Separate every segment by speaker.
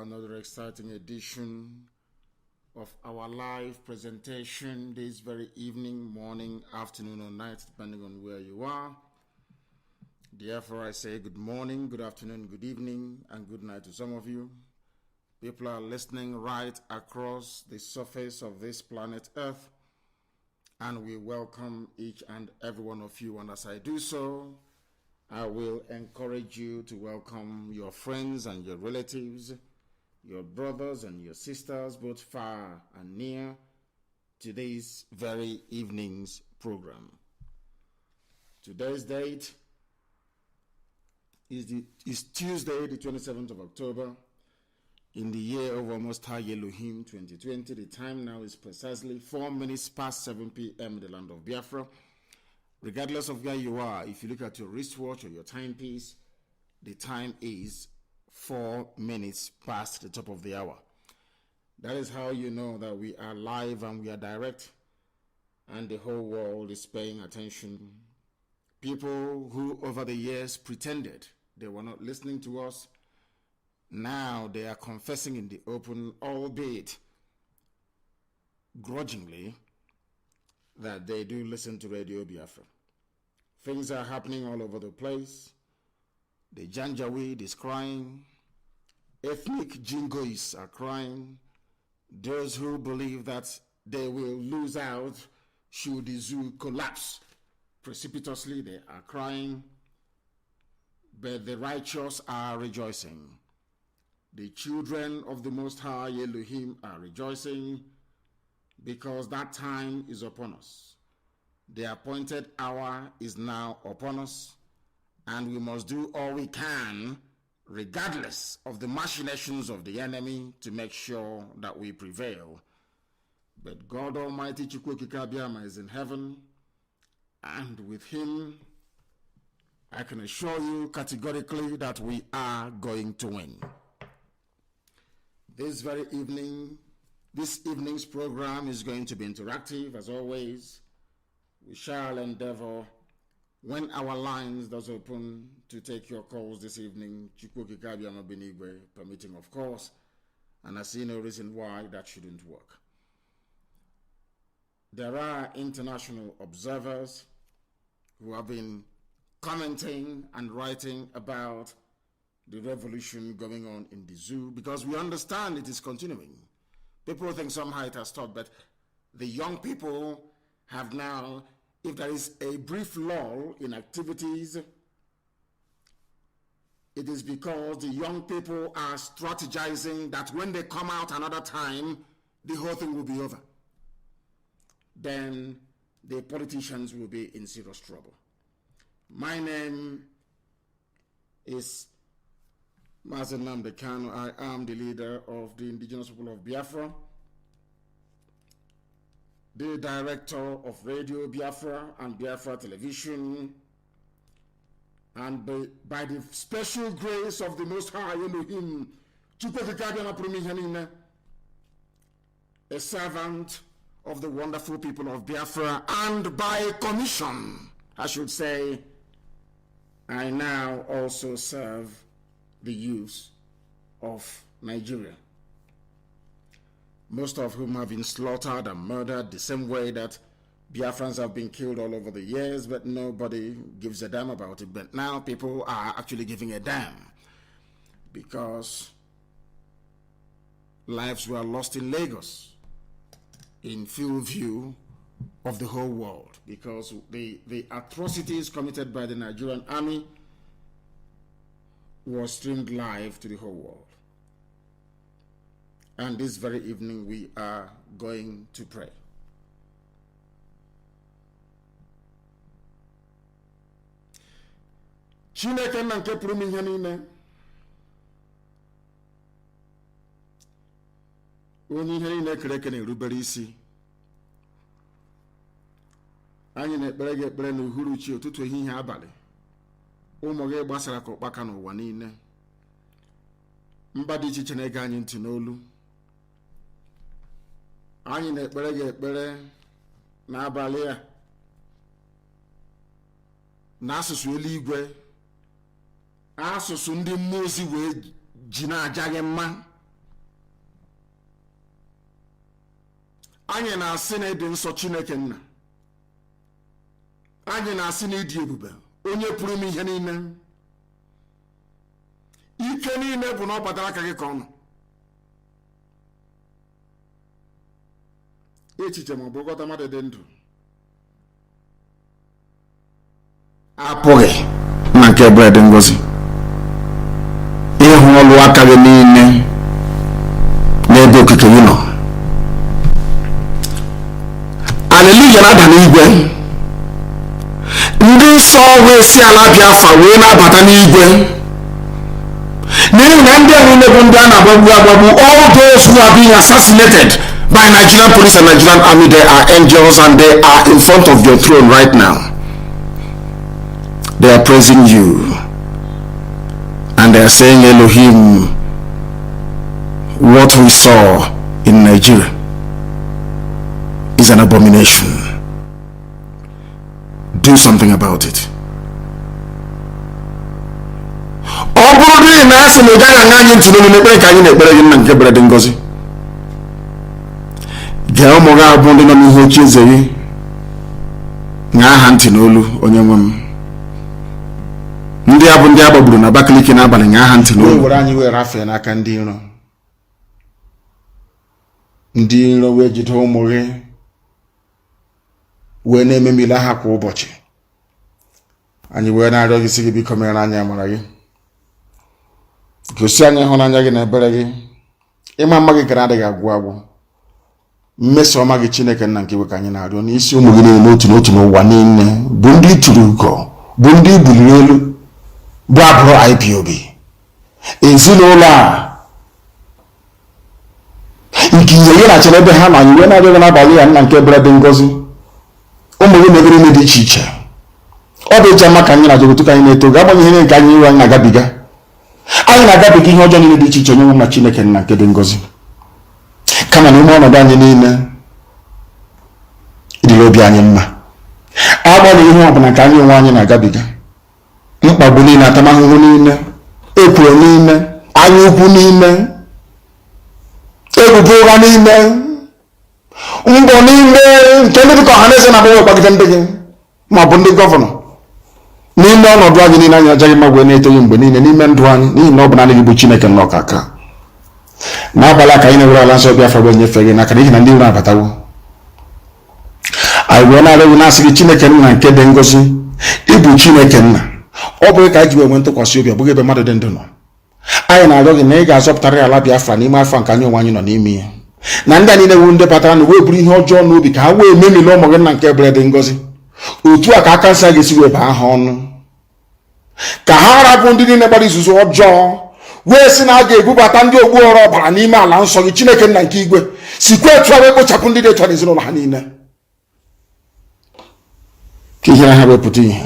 Speaker 1: another exciting edition of our live presentation this very evening, morning, afternoon, or night, depending on where you are. Therefore, I say good morning, good afternoon, good evening, and good night to some of you. People are listening right across the surface of this planet Earth, and we welcome each and every one of you. And as I do so, I will encourage you to welcome your friends and your relatives, your brothers and your sisters, both far and near, to this very evening's program. Today's date is Tuesday, the 27th of October, in the year of Almost High Elohim 2020. The time now is precisely 4 minutes past 7 p.m. in the land of Biafra. Regardless of where you are, if you look at your wristwatch or your timepiece, the time is 4 minutes past the top of the hour. That is how you know that we are live and we are direct, and the whole world is paying attention. People who over the years pretended they were not listening to us, now they are confessing in the open, albeit grudgingly, that they do listen to Radio Biafra. Things are happening all over the place. The Janjaweed is crying. Ethnic Jingois are crying. Those who believe that they will lose out should the zoo collapse precipitously, they are crying. But the righteous are rejoicing. The children of the Most High Elohim are rejoicing, because that time is upon us. The appointed hour is now upon us, and we must do all we can, regardless of the machinations of the enemy, to make sure that we prevail. But God Almighty Chukwukikabiyama is in heaven, and with him, I can assure you categorically that we are going to win. This evening's program is going to be interactive, as always. We shall endeavor, when our lines does open, to take your calls this evening, Chukwukikabiyama Benigwe permitting, of course, and I see no reason why that shouldn't work. There are international observers who have been commenting and writing about the revolution going on in the zoo, because we understand it is continuing. People think somehow it has stopped, but the young people have now, if there is a brief lull in activities, it is because the young people are strategizing that when they come out another time, the whole thing will be over. Then the politicians will be in serious trouble. My name is Mazi Nnamdi Kanu. I am the leader of the indigenous people of Biafra, the director of Radio Biafra and Biafra Television, and by the special grace of the Most High Elohim, a servant of the wonderful people of Biafra, and by commission, I should say, I now also serve the youths of Nigeria, most of whom have been slaughtered and murdered the same way that Biafrans have been killed all over the years, but nobody gives a damn about it. But now people are actually giving a damn, because lives were lost in Lagos in full view of the whole world, because the atrocities committed by the Nigerian army was streamed live to the whole world. And this very evening we are going to pray. Chineke na nke pụrụ ihe niile, onye ihe niile kere eke na-erubere isi, anyị na-ekpere gị ekpere n'uhuruchi, ụtụtụ, ehihie, abalị. Ụmụ gị gbasara ka ụkpaka n'ụwa niile, mba dị iche iche na-ege anyị ntị n'olu. Anyị na-ekpere gị ekpere n'abalị a n'asụsụ eluigwe, asụsụ ndị mmụọ ozi wee ji na-aja gị mma, anyị na-asị na ịdị nsọ Chineke nna, anyị na-asị na ịdị ebube onye pụrụ ime ihe niile. Ike niile bụ na ọ gbadara aka gị ka ọ nọ. Echiche ma ọ bụ gọta mmadụ dị ndụ apụghị na nke bred ngozi ịhụ ọlụ aka gị niile n'ebe okike gị nọ. Aleluya na-ada n'igwe. Ndị nsọ wee si ala Biafra wee na-abata n'igwe, n'ihi na ndị ahụ bụ ndị a na-agbagbu agbagbu. All those who are being assassinated by Nigerian police and Nigerian army, they are angels and they are in front of your throne right now. They are praising you and they are saying, Elohim, what we saw in Nigeria is an abomination. Do something about it. Ọ bụrụ na asị na ị gaghị aṅa anyị ntị n'olu n'ekpere ka anyị na-ekpere gị nna nke bere dị ngọzi, gee ụmụ gị abụ ndị nọ n'ihu oche eze gị ṅaa ha ntị n'olu. Onye nwe m, ndị a bụ ndị a gbagburu na Abakaliki n'abalị, ṅaa ha ntị n'olu. Were anyị wee rafee n'aka ndị iro. Ndị iro wee jide ụmụ gị wee na-ememile ha kwa ụbọchị. Anyị wee na-arịọ gị sị gị biko mere anyị amara gị, gosi anyị ịhụnanya gị na ebere gị. Ịma mma gị gara adịghị agwụ agwụ. Mmeso ọma gị Chineke nna nke iwe ka anyị na-arịọ n'isi ụmụ gị niile n'otu n'otu n'ụwa niile, bụ ndị tụrụ ugo, bụ ndị buliri elu, bụ abụrụ IPOB, ezinụlọ a nke ihe gị na-achara ebe ha na anyị wee na-arịọ gị n'abalị ya nna nke ebere dị ngọzi. Ụmụ gị na-ebere ime dị iche iche, ọ bụ eji ama ka anyị na-ajọ otu ka anyị na-eto ga-agbanye ihe nke anyị iwe anyị na-agabiga. Anyị na-agabiga ihe ọjọọ niile dị iche iche, onye nwe na Chineke nna nke dị ngọzi. Kama n'ime ọnọdụ anyị niile, ịdịrị obi anyị mma. Agbanyeghị ihe ọbụla nke anyị onwe anyị na-agabiga, mkpagbu niile, atamahụhụ niile, ekworo niile, anya ukwu niile, ebubo ụgha niile, mbọ niile nke ndị dịka ọhaneze na-agbanwe gbagide ndị gị ma ọ bụ ndị gọvanọ. N'ime ọnọdụ anyị niile, anyị ajaghị mma wee na-etoghị mgbe niile n'ime ndụ anyị, n'ihi na ọ bụ naanị gị bụ Chineke nọ ọkaka. N'abalị a ka anyị na-ewere ala nsọ Biafra wee nyefee gị n'aka, n'ihi na ndị iro abatawo. Anyị wee na-arịọ gị na-asị gị Chineke nna nke dị ngọzi, ịbụ Chineke nna. Ọ bụghị ka anyị ji wee nwee ntụkwasị obi, ọ bụghị ebe mmadụ dị ndụ nọ. Anyị na-arịọ gị na ị ga-azọpụtara ala Biafra n'ime afọ nke anyị onwe anyị nọ n'ime ya, na ndị a niile wuru ndị batara na wee buru ihe ọjọọ n'obi ka ha wee memile ụmụ gị nna nke ebere dị ngọzi. Otu a ka aka nsị a ga-esi wee baa ha ọnụ, ka ha rapụ ndị niile gbara izuzu ọjọọ, wee sị na a ga-ebubata ndị ogbu ọrụ ọbara n'ime ala nsọ gị Chineke nna nke igwe. Sikwa etu a wee kpochapụ ndị dị etu a n'ezinụlọ ha niile, ka ihe ha wepụta ihe,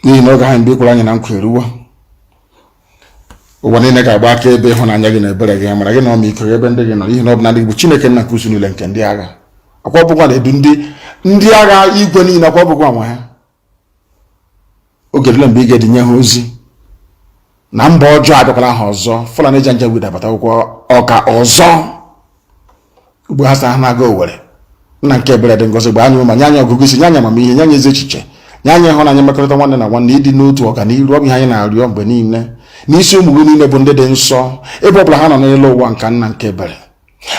Speaker 1: n'ihi na oge ha mgbe ikwere anyị na nkwa eruwo. Ụwa niile ga-agba aka ebe ịhụnanya gị na ebere gị, amara gị na ọmịiko ebe ndị gị nọ, n'ihi na ọ bụ na ndị bụ Chineke nna nke usu niile nke ndị agha. Akwa ọbụkwa na-edu ndị agha igwe niile, akwa ọbụkwa nwa ha. Oge dịla mgbe ị ga-edinye ha ozi na mba ọjọọ abịakwala ha ọzọ. Fulani Janjaweed abata akwụkwọ ọka ọzọ, ugbo ha sa ha na-aga Owerri. Nna nke ebere dị ngọzi, gba anyị ụma, nye anyị ọgụgụ isi, nye anyị amamihe, nye anyị ezi echiche, nye anyị ịhụnanya, mmekọrịta nwanne na nwanne, ịdị n'otu ọganiru. Ọ bụ ihe anyị na-arịọ mgbe niile n'isi ụmụ gị niile bụ ndị dị nsọ, ebe ọ bụla ha nọ n'elu ụwa nke nna nke ebere.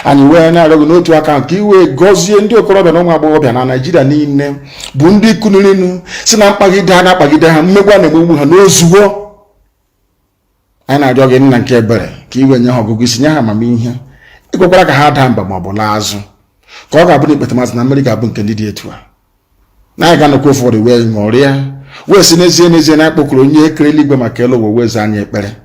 Speaker 1: Anyị wee na-arịọ gị n'otu aka nke iwe gọzie ndị okorobịa na ụmụ agbọghọbịa na Naịjirịa niile, bụ ndị kunurinu si na mkpagide ha na-akpagide ha, mmegbu a na-emegbu ha n'ozugbo. Anyị na-arịọ gị nna nke ebere ka iwe nye ha ọgụgụ isi, nye ha amamihe, ịgwakwara ka ha daa mba ma ọ bụ laa azụ, ka ọ ga-abụ na ikpetamazụ na mmeri ga-abụ nke ndị dị etu a. Na anyị ga-anọkwa ụfọdụ wee ṅụrịa, wee si n'ezie na akpọkụrụ onye ekere eluigwe maka elu ụwa wee zaa anyị ekpere.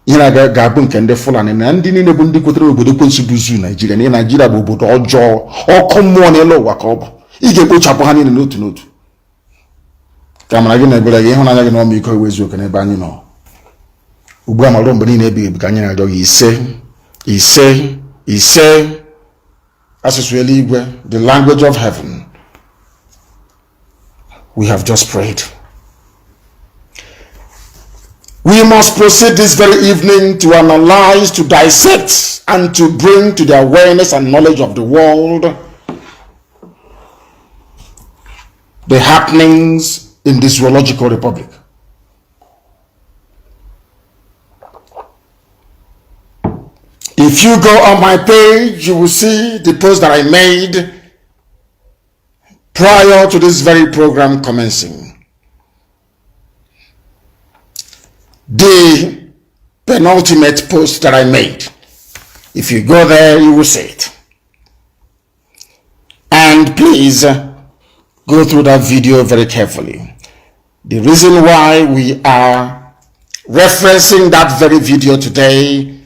Speaker 1: Ihe na ga-abụ nke ndị Fulani na ndị niile bụ ndị kwetere obodo kwensu bụ zu Naijiria, na Naijiria bụ obodo ọjọọ, ọkụ mmụọ n'elu ụwa ka ọ bụ. Ị ga-ekpochapụ ha niile n'otu n'otu. Ka amara gị na ebere gị, ịhụnanya gị na ọmịiko iwe eziokwu n'ebe anyị nọ. Ugbu a ma ruo mgbe niile ebighị ebi ka anyị na-arịọ gị ise. Asụsụ eluigwe, the language of heaven. We have just prayed. We must proceed this very evening to analyze, to dissect, and to bring to the awareness and knowledge of the world the happenings in this zoological republic. If you go on my page, you will see the post that I made prior to this very program commencing. The penultimate post that I made. If you go there, you will see it. And please go through that video very carefully. The reason why we are referencing that very video today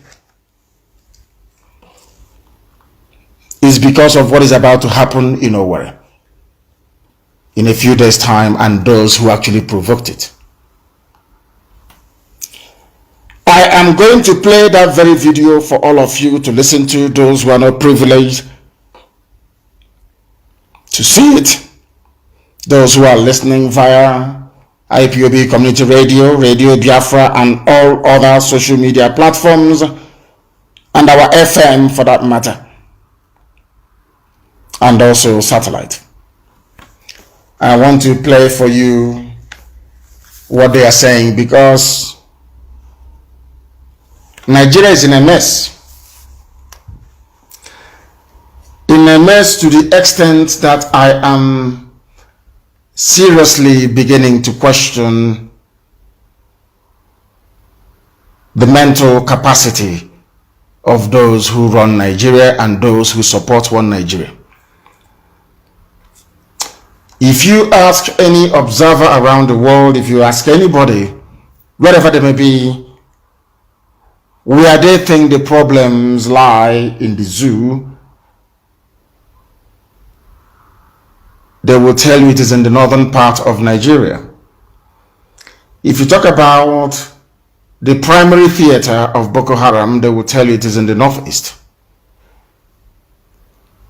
Speaker 1: is because of what is about to happen in Owerri in a few days' time, and those who actually provoked it. I am going to play that very video for all of you to listen to, those who are not privileged to see it, those who are listening via IPOB Community Radio, Radio Biafra, and all other social media platforms, and our FM for that matter, and also satellite. I want to play for you what they are saying, because Nigeria is in a mess. In a mess to the extent that I am seriously beginning to question the mental capacity of those who run Nigeria and those who support one Nigeria. If you ask any observer around the world, if you ask anybody, wherever they may be, where they think the problems lie in the zoo, they will tell you it is in the northern part of Nigeria. If you talk about the primary theater of Boko Haram, they will tell you it is in the northeast.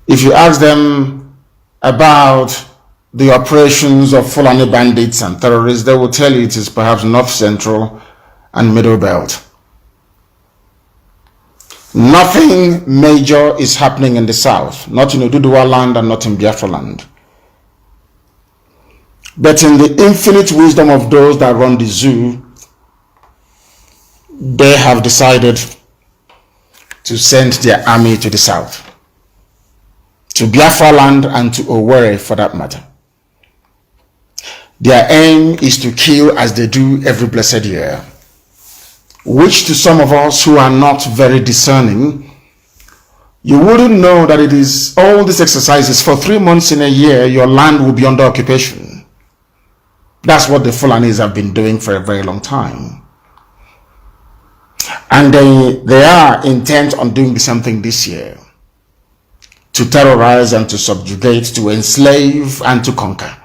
Speaker 1: If you ask them about the operations of Fulani bandits and terrorists, they will tell you it is perhaps north central and middle belt. Nothing major is happening in the south, not in Oduduwa land and not in Biafra land. But in the infinite wisdom of those that run the zoo, they have decided to send their army to the south, to Biafra land and to Owerri for that matter. Their aim is to kill as they do every blessed year, which to some of us who are not very discerning, you wouldn't know that it is all these exercises for 3 months in a year, your land will be under occupation. That's what the Fulanis have been doing for a very long time. And they are intent on doing something this year, to terrorize and to subjugate, to enslave and to conquer.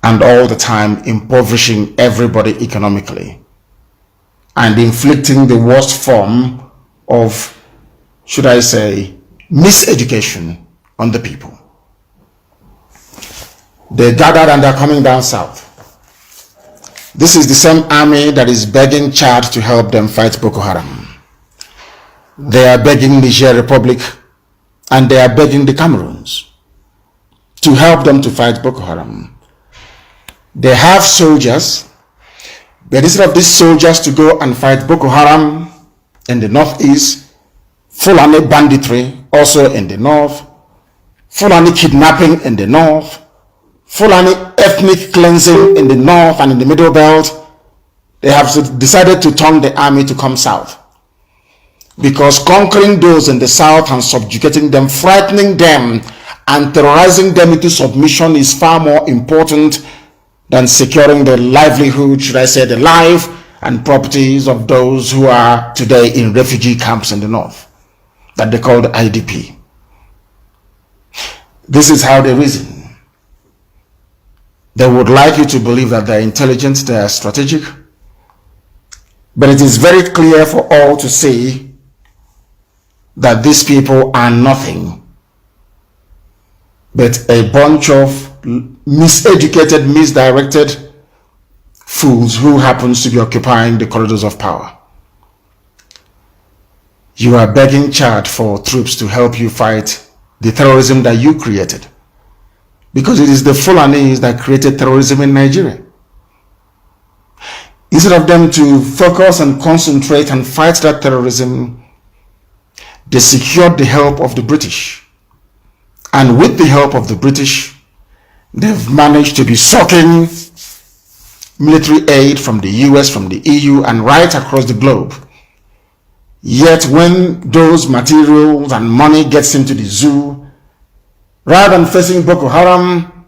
Speaker 1: And all the time impoverishing everybody economically and inflicting the worst form of, should I say, miseducation on the people. They gathered and are coming down south. This is the same army that is begging Chad to help them fight Boko Haram. They are begging Niger Republic and they are begging the Cameroons to help them to fight Boko Haram. They have soldiers, but instead of these soldiers to go and fight Boko Haram in the northeast, Fulani banditry also in the north, Fulani kidnapping in the north, Fulani ethnic cleansing in the north and in the middle belt, they have decided to turn the army to come south. Because conquering those in the south and subjugating them, frightening them and terrorizing them into submission is far more important than securing the livelihood, should I say, the life and properties of those who are today in refugee camps in the north, that they call the IDP. This is how they reason. They would like you to believe that they're intelligent, they are strategic, but it is very clear for all to see that these people are nothing but a bunch of miseducated, misdirected fools who happens to be occupying the corridors of power. You are begging Chad for troops to help you fight the terrorism that you created. Because it is the Fulanis that created terrorism in Nigeria. Instead of them to focus and concentrate and fight that terrorism, they secured the help of the British. And with the help of the British, they've managed to be sucking military aid from the US, from the EU, and right across the globe. Yet when those materials and money gets into the zoo, rather than facing Boko Haram,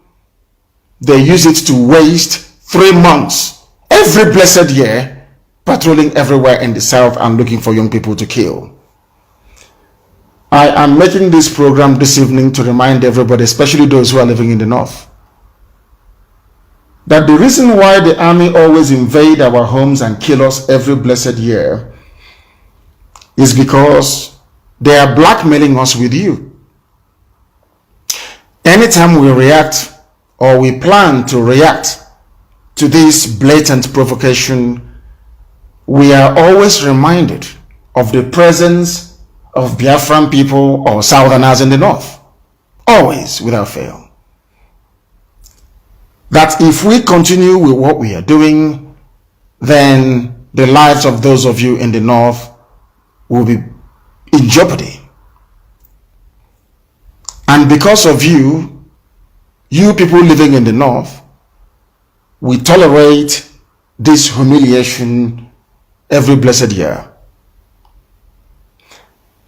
Speaker 1: they use it to waste 3 months every blessed year patrolling everywhere in the south and looking for young people to kill. I am making this program this evening to remind everybody, especially those who are living in the north, that the reason why the army always invade our homes and kill us every blessed year is because they are blackmailing us with you. Anytime we react or we plan to react to this blatant provocation, we are always reminded of the presence of Biafran people or Southerners in the north. Always, without fail. That if we continue with what we are doing, then the lives of those of you in the north will be in jeopardy. And because of you people living in the north, we tolerate this humiliation every blessed year.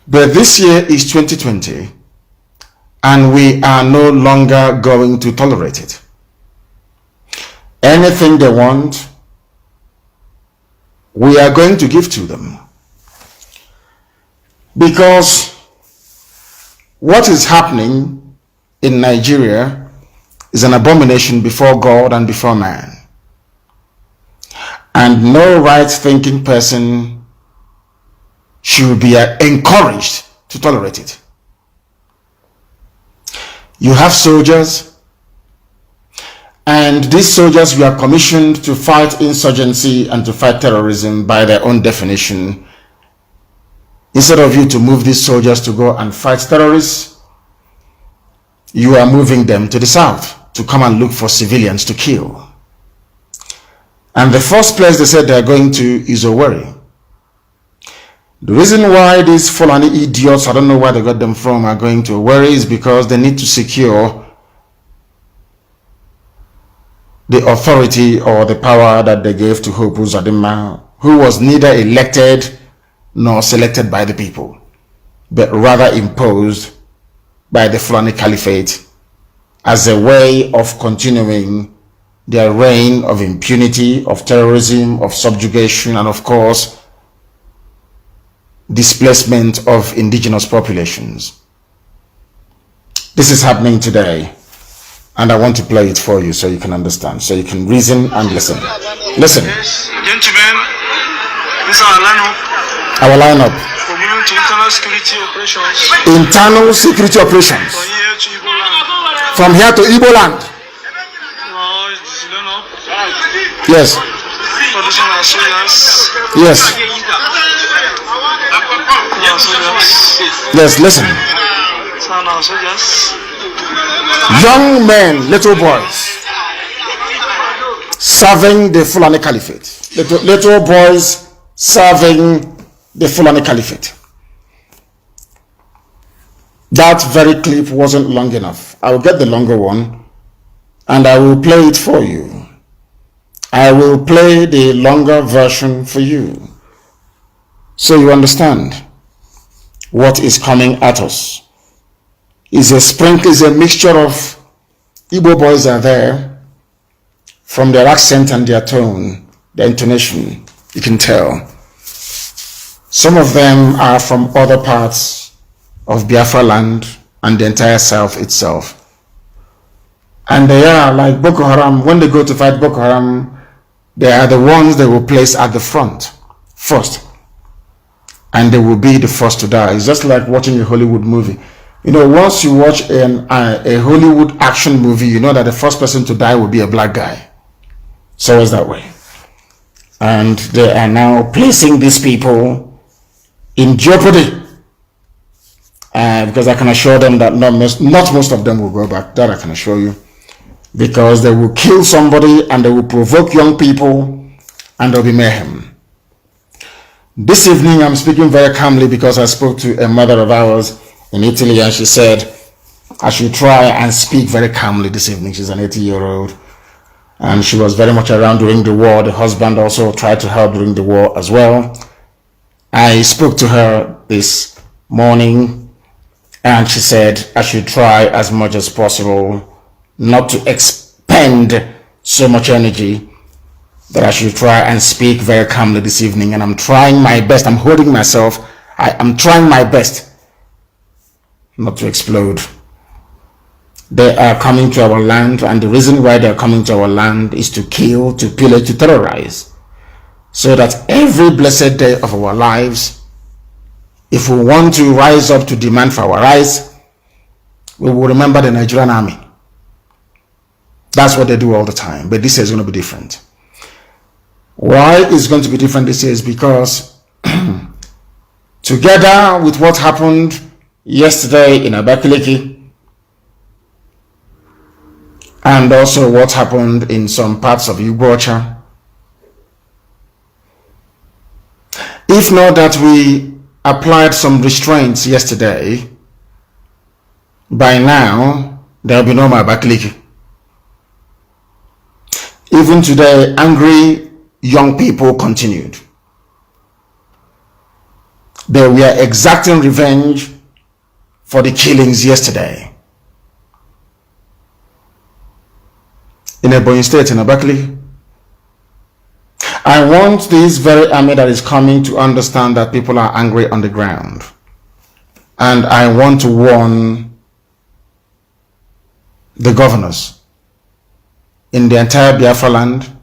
Speaker 1: But this year is 2020, and we are no longer going to tolerate it. Anything they want, we are going to give to them. Because what is happening in Nigeria is an abomination before God and before man. And no right-thinking person should be encouraged to tolerate it. You have soldiers, and these soldiers were commissioned to fight insurgency and to fight terrorism by their own definition. Instead of you to move these soldiers to go and fight terrorists, you are moving them to the south to come and look for civilians to kill. And the first place they said they are going to is Owerri. The reason why these Fulani idiots, I don't know where they got them from, are going to Owerri is because they need to secure the authority or the power that they gave to Hope Uzodinma, who was neither elected nor selected by the people, but rather imposed by the Fulani Caliphate as a way of continuing their reign of impunity, of terrorism, of subjugation, and of course, displacement of indigenous populations. This is happening today, and I want to play it for you so you can understand, so you can reason and listen. Listen.
Speaker 2: Yes, gentlemen, this is our lineup.
Speaker 1: Our lineup.
Speaker 2: From here to internal security operations.
Speaker 1: Internal security operations.
Speaker 2: From here to Igbo land.
Speaker 1: From here to Igbo land.
Speaker 2: No, it's lineup.
Speaker 1: Yes.
Speaker 2: For this one, our soldiers.
Speaker 1: Yes.
Speaker 2: Our soldiers.
Speaker 1: Yes, listen.
Speaker 2: So our soldiers.
Speaker 1: Young men, little boys, serving the Fulani Caliphate. Little boys serving the Fulani Caliphate. That very clip wasn't long enough. I will get the longer one and I will play it for you. I will play the longer version for you so you understand what is coming at us. Is a mixture of Igbo boys are there. From their accent and their tone, their intonation, you can tell. Some of them are from other parts of Biafra land and the entire south itself. And they are like Boko Haram. When they go to fight Boko Haram, they are the ones they will place at the front first. And they will be the first to die. It's just like watching a Hollywood movie. You know, once you watch a Hollywood action movie, you know that the first person to die will be a black guy. So it's that way. And they are now placing these people in jeopardy. Because I can assure them that not most of them will go back. That I can assure you. Because they will kill somebody and they will provoke young people and there will be mayhem. This evening I'm speaking very calmly because I spoke to a mother of ours in Italy and she said I should try and speak very calmly this evening. She's an 80-year-old and she was very much around during the war. The husband also tried to help during the war as well. I spoke to her this morning and she said I should try as much as possible not to expend so much energy, that I should try and speak very calmly this evening. And I'm trying my best. I'm holding myself. I'm trying my best not to explode. They are coming to our land, and the reason why they are coming to our land is to kill, to pillage, to terrorize, so that every blessed day of our lives, if we want to rise up to demand for our rights, we will remember the Nigerian army. That's what they do all the time, but this year is going to be different. Why it's going to be different this year is because together with what happened yesterday in Abakaliki, and also what happened in some parts of Ugbocha, if not that we applied some restraints yesterday, by now there will be no more Abakaliki. Even today, angry young people continued. They were exacting revenge for the killings yesterday in Ebonyi State, in Abakaliki. I want this very army that is coming to understand that people are angry on the ground. And I want to warn the governors in the entire Biafra land,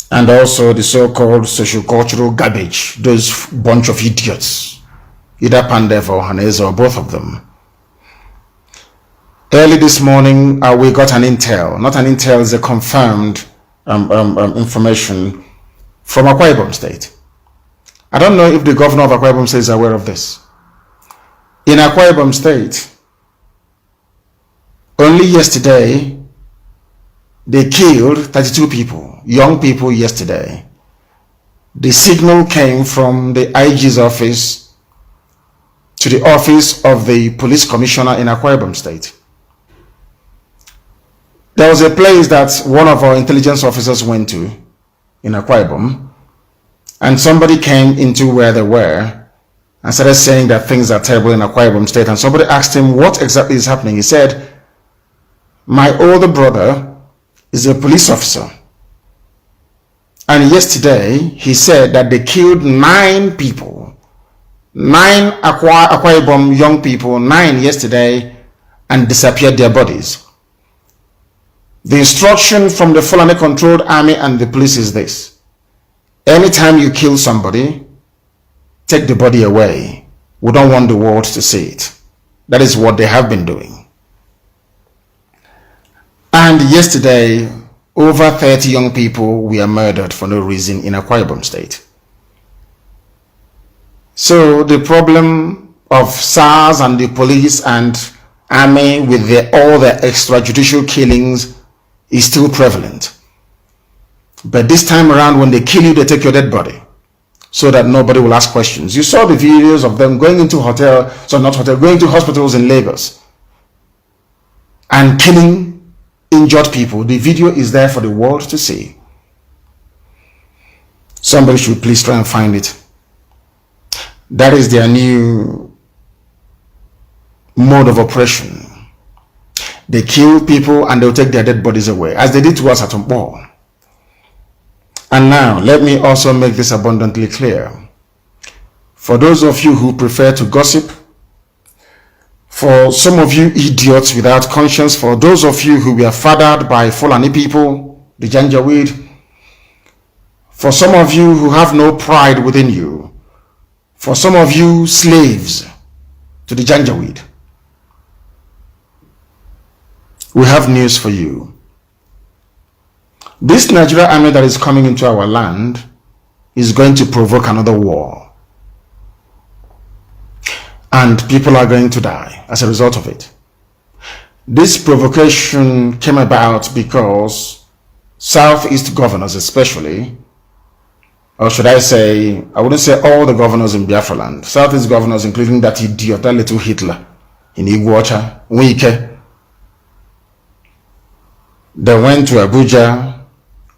Speaker 1: and also the so-called socio-cultural garbage, those bunch of idiots, either Pandef or Hanese or both of them. Early this morning, we got an intel. Not an intel, it's a confirmed information from Akwa Ibom State. I don't know if the governor of Akwa Ibom State is aware of this. In Akwa Ibom State, only yesterday, they killed 32 people, young people yesterday. The signal came from the IG's office to the office of the police commissioner in Akwa Ibom State. There was a place that one of our intelligence officers went to in Akwa Ibom, and somebody came into where they were and started saying that things are terrible in Akwa Ibom State, and somebody asked him what exactly is happening. He said, my older brother is a police officer, and yesterday he said that they killed 9 people, 9 Akwa Ibom young people, 9 yesterday, and disappeared their bodies. The instruction from the Fulani controlled army and the police is this: anytime you kill somebody, take the body away. We don't want the world to see it. That is what they have been doing. And yesterday, over 30 young people were murdered for no reason in Akwa Ibom State. So the problem of SARS and the police and army with all the extrajudicial killings is still prevalent. But this time around, when they kill you, they take your dead body so that nobody will ask questions. You saw the videos of them going into going to hospitals in Lagos and killing injured people. The video is there for the world to see. Somebody should please try and find it. That is their new mode of operation. They kill people and they'll take their dead bodies away, as they did to us at Umbo. And now, let me also make this abundantly clear. For those of you who prefer to gossip, for some of you idiots without conscience, for those of you who were fathered by Fulani people, the Janjaweed, for some of you who have no pride within you, for some of you slaves to the Janjaweed, we have news for you. This Nigerian army that is coming into our land is going to provoke another war. And people are going to die as a result of it. This provocation came about because Southeast governors especially, or should I say, I wouldn't say all the governors in Biafra land, Southeast governors including that idiot, that little Hitler in Iguacha, Wike, they went to Abuja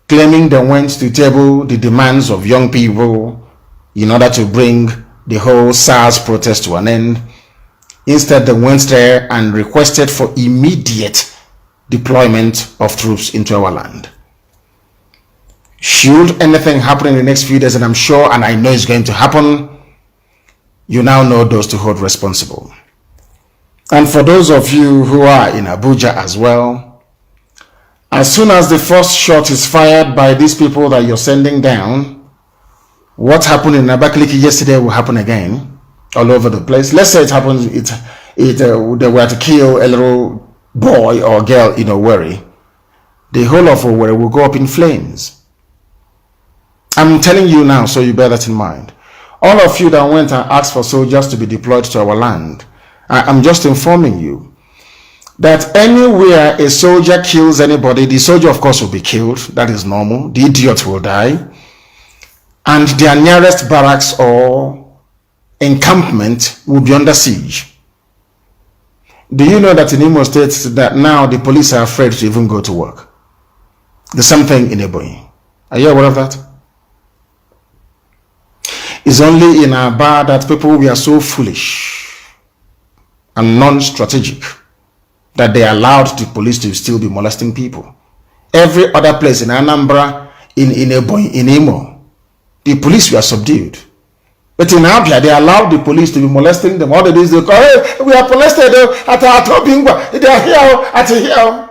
Speaker 1: claiming they went to table the demands of young people in order to bring the whole SARS protest to an end. Instead, they went there and requested for immediate deployment of troops into our land. Should anything happen in the next few days, and I'm sure and I know it's going to happen, you now know those to hold responsible. And for those of you who are in Abuja as well, as soon as the first shot is fired by these people that you're sending down, what happened in Abakaliki yesterday will happen again all over the place. Let's say it happens, they were to kill a little boy or girl in Owerri. The whole of Owerri will go up in flames. I'm telling you now, so you bear that in mind. All of you that went and asked for soldiers to be deployed to our land, I'm just informing you that anywhere a soldier kills anybody, the soldier of course will be killed. That is normal. The idiot will die. And their nearest barracks or encampment will be under siege. Do you know that in Imo State that now the police are afraid to even go to work? The same thing in Ebonyi. Are you aware of that? It's only in Aba that people were so foolish and non-strategic that they allowed the police to still be molesting people. Every other place in Anambra, in Ebonyi, in Imo, the police were subdued. But in Abia, they allowed the police to be molesting them. All they do is they call, hey, we are molested at Obingwa. They are here at here.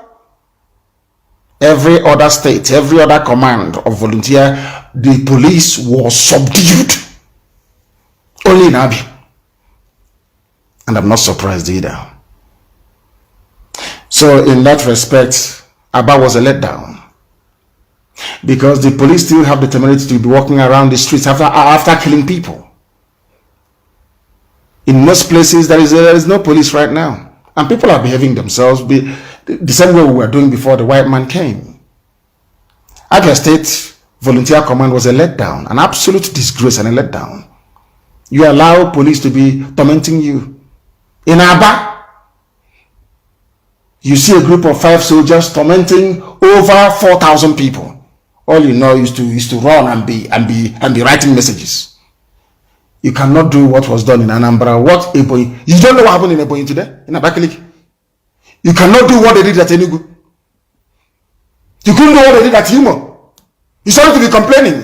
Speaker 1: Every other state, every other command of volunteer, the police was subdued. Only in Abia. And I'm not surprised either. So in that respect, Aba was a letdown. Because the police still have the temerity to be walking around the streets after killing people. In most places, there is no police right now. And people are behaving themselves the same way we were doing before the white man came. Abia State Volunteer Command was a letdown, an absolute disgrace and a letdown. You allow police to be tormenting you. In Aba, you see a group of 5 soldiers tormenting over 4,000 people. All you know is to run and be writing messages. You cannot do what was done in Anambra. What Ebonyi? You don't know what happened in Ebonyi today in Abakaliki. You cannot do what they did at Enugu. You couldn't do what they did at Imo. You started to be complaining.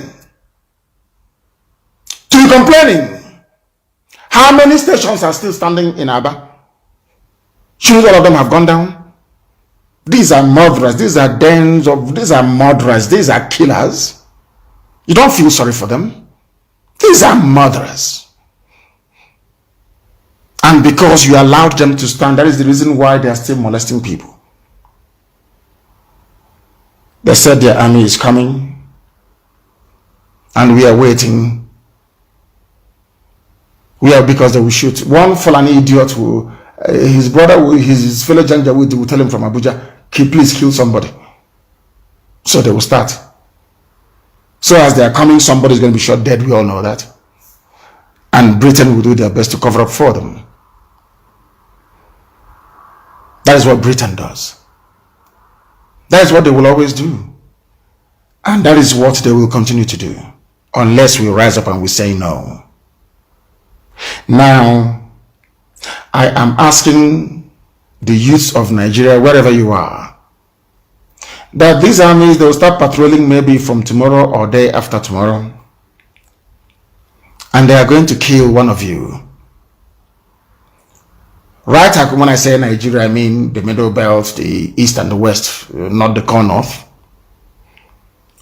Speaker 1: How many stations are still standing in Aba? Should all of them have gone down? These are murderers. These are murderers. These are killers. You don't feel sorry for them. These are murderers. And because you allowed them to stand, that is the reason why they are still molesting people. They said their army is coming. And we are waiting. Because they will shoot. One Fulani idiot will, his brother, his fellow Janja will tell him from Abuja, please kill somebody. So they will start. So as they are coming, somebody is going to be shot dead. We all know that. And Britain will do their best to cover up for them. That is what Britain does. That is what they will always do. And that is what they will continue to do. Unless we rise up and we say no. Now, I am asking the youths of Nigeria, wherever you are, that these armies, they will start patrolling maybe from tomorrow or day after tomorrow. And they are going to kill one of you. Right, when I say Nigeria, I mean the middle belt, the east and the west, not the core north.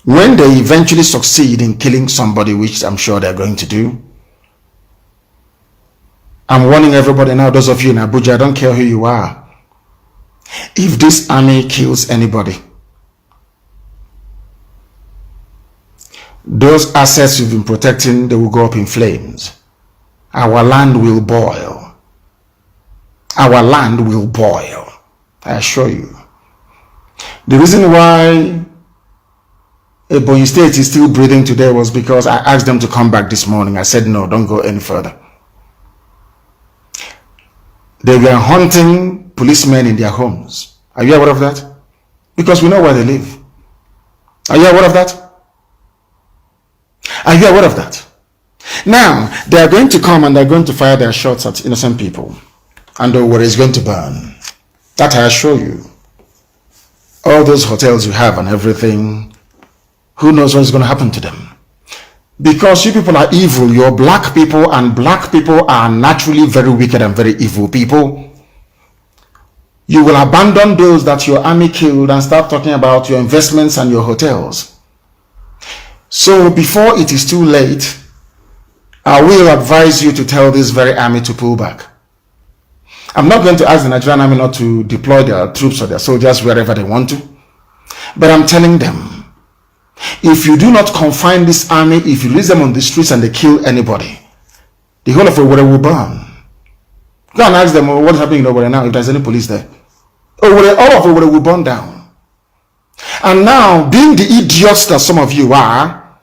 Speaker 1: When they eventually succeed in killing somebody, which I'm sure they're going to do, I'm warning everybody now, those of you in Abuja, I don't care who you are. If this army kills anybody, those assets you've been protecting, they will go up in flames. Our land will boil. Our land will boil. I assure you. The reason why Ebonyi State is still breathing today was because I asked them to come back this morning. I said, no, don't go any further. They were hunting policemen in their homes. Are you aware of that? Because we know where they live. Are you aware of that? Are you aware of that? Now, they are going to come and they're going to fire their shots at innocent people. And the war is going to burn. That I assure you. All those hotels you have and everything, who knows what's going to happen to them? Because you people are evil. You're black people, and black people are naturally very wicked and very evil people. You will abandon those that your army killed and start talking about your investments and your hotels. So before it is too late, I will advise you to tell this very army to pull back. I'm not going to ask the Nigerian army not to deploy their troops or their soldiers wherever they want to. But I'm telling them, if you do not confine this army, if you release them on the streets and they kill anybody, the whole of Owerri will burn. Go and ask them, what's happening in Owerri now if there's any police there? All of Owerri will burn down. And now, being the idiots that some of you are,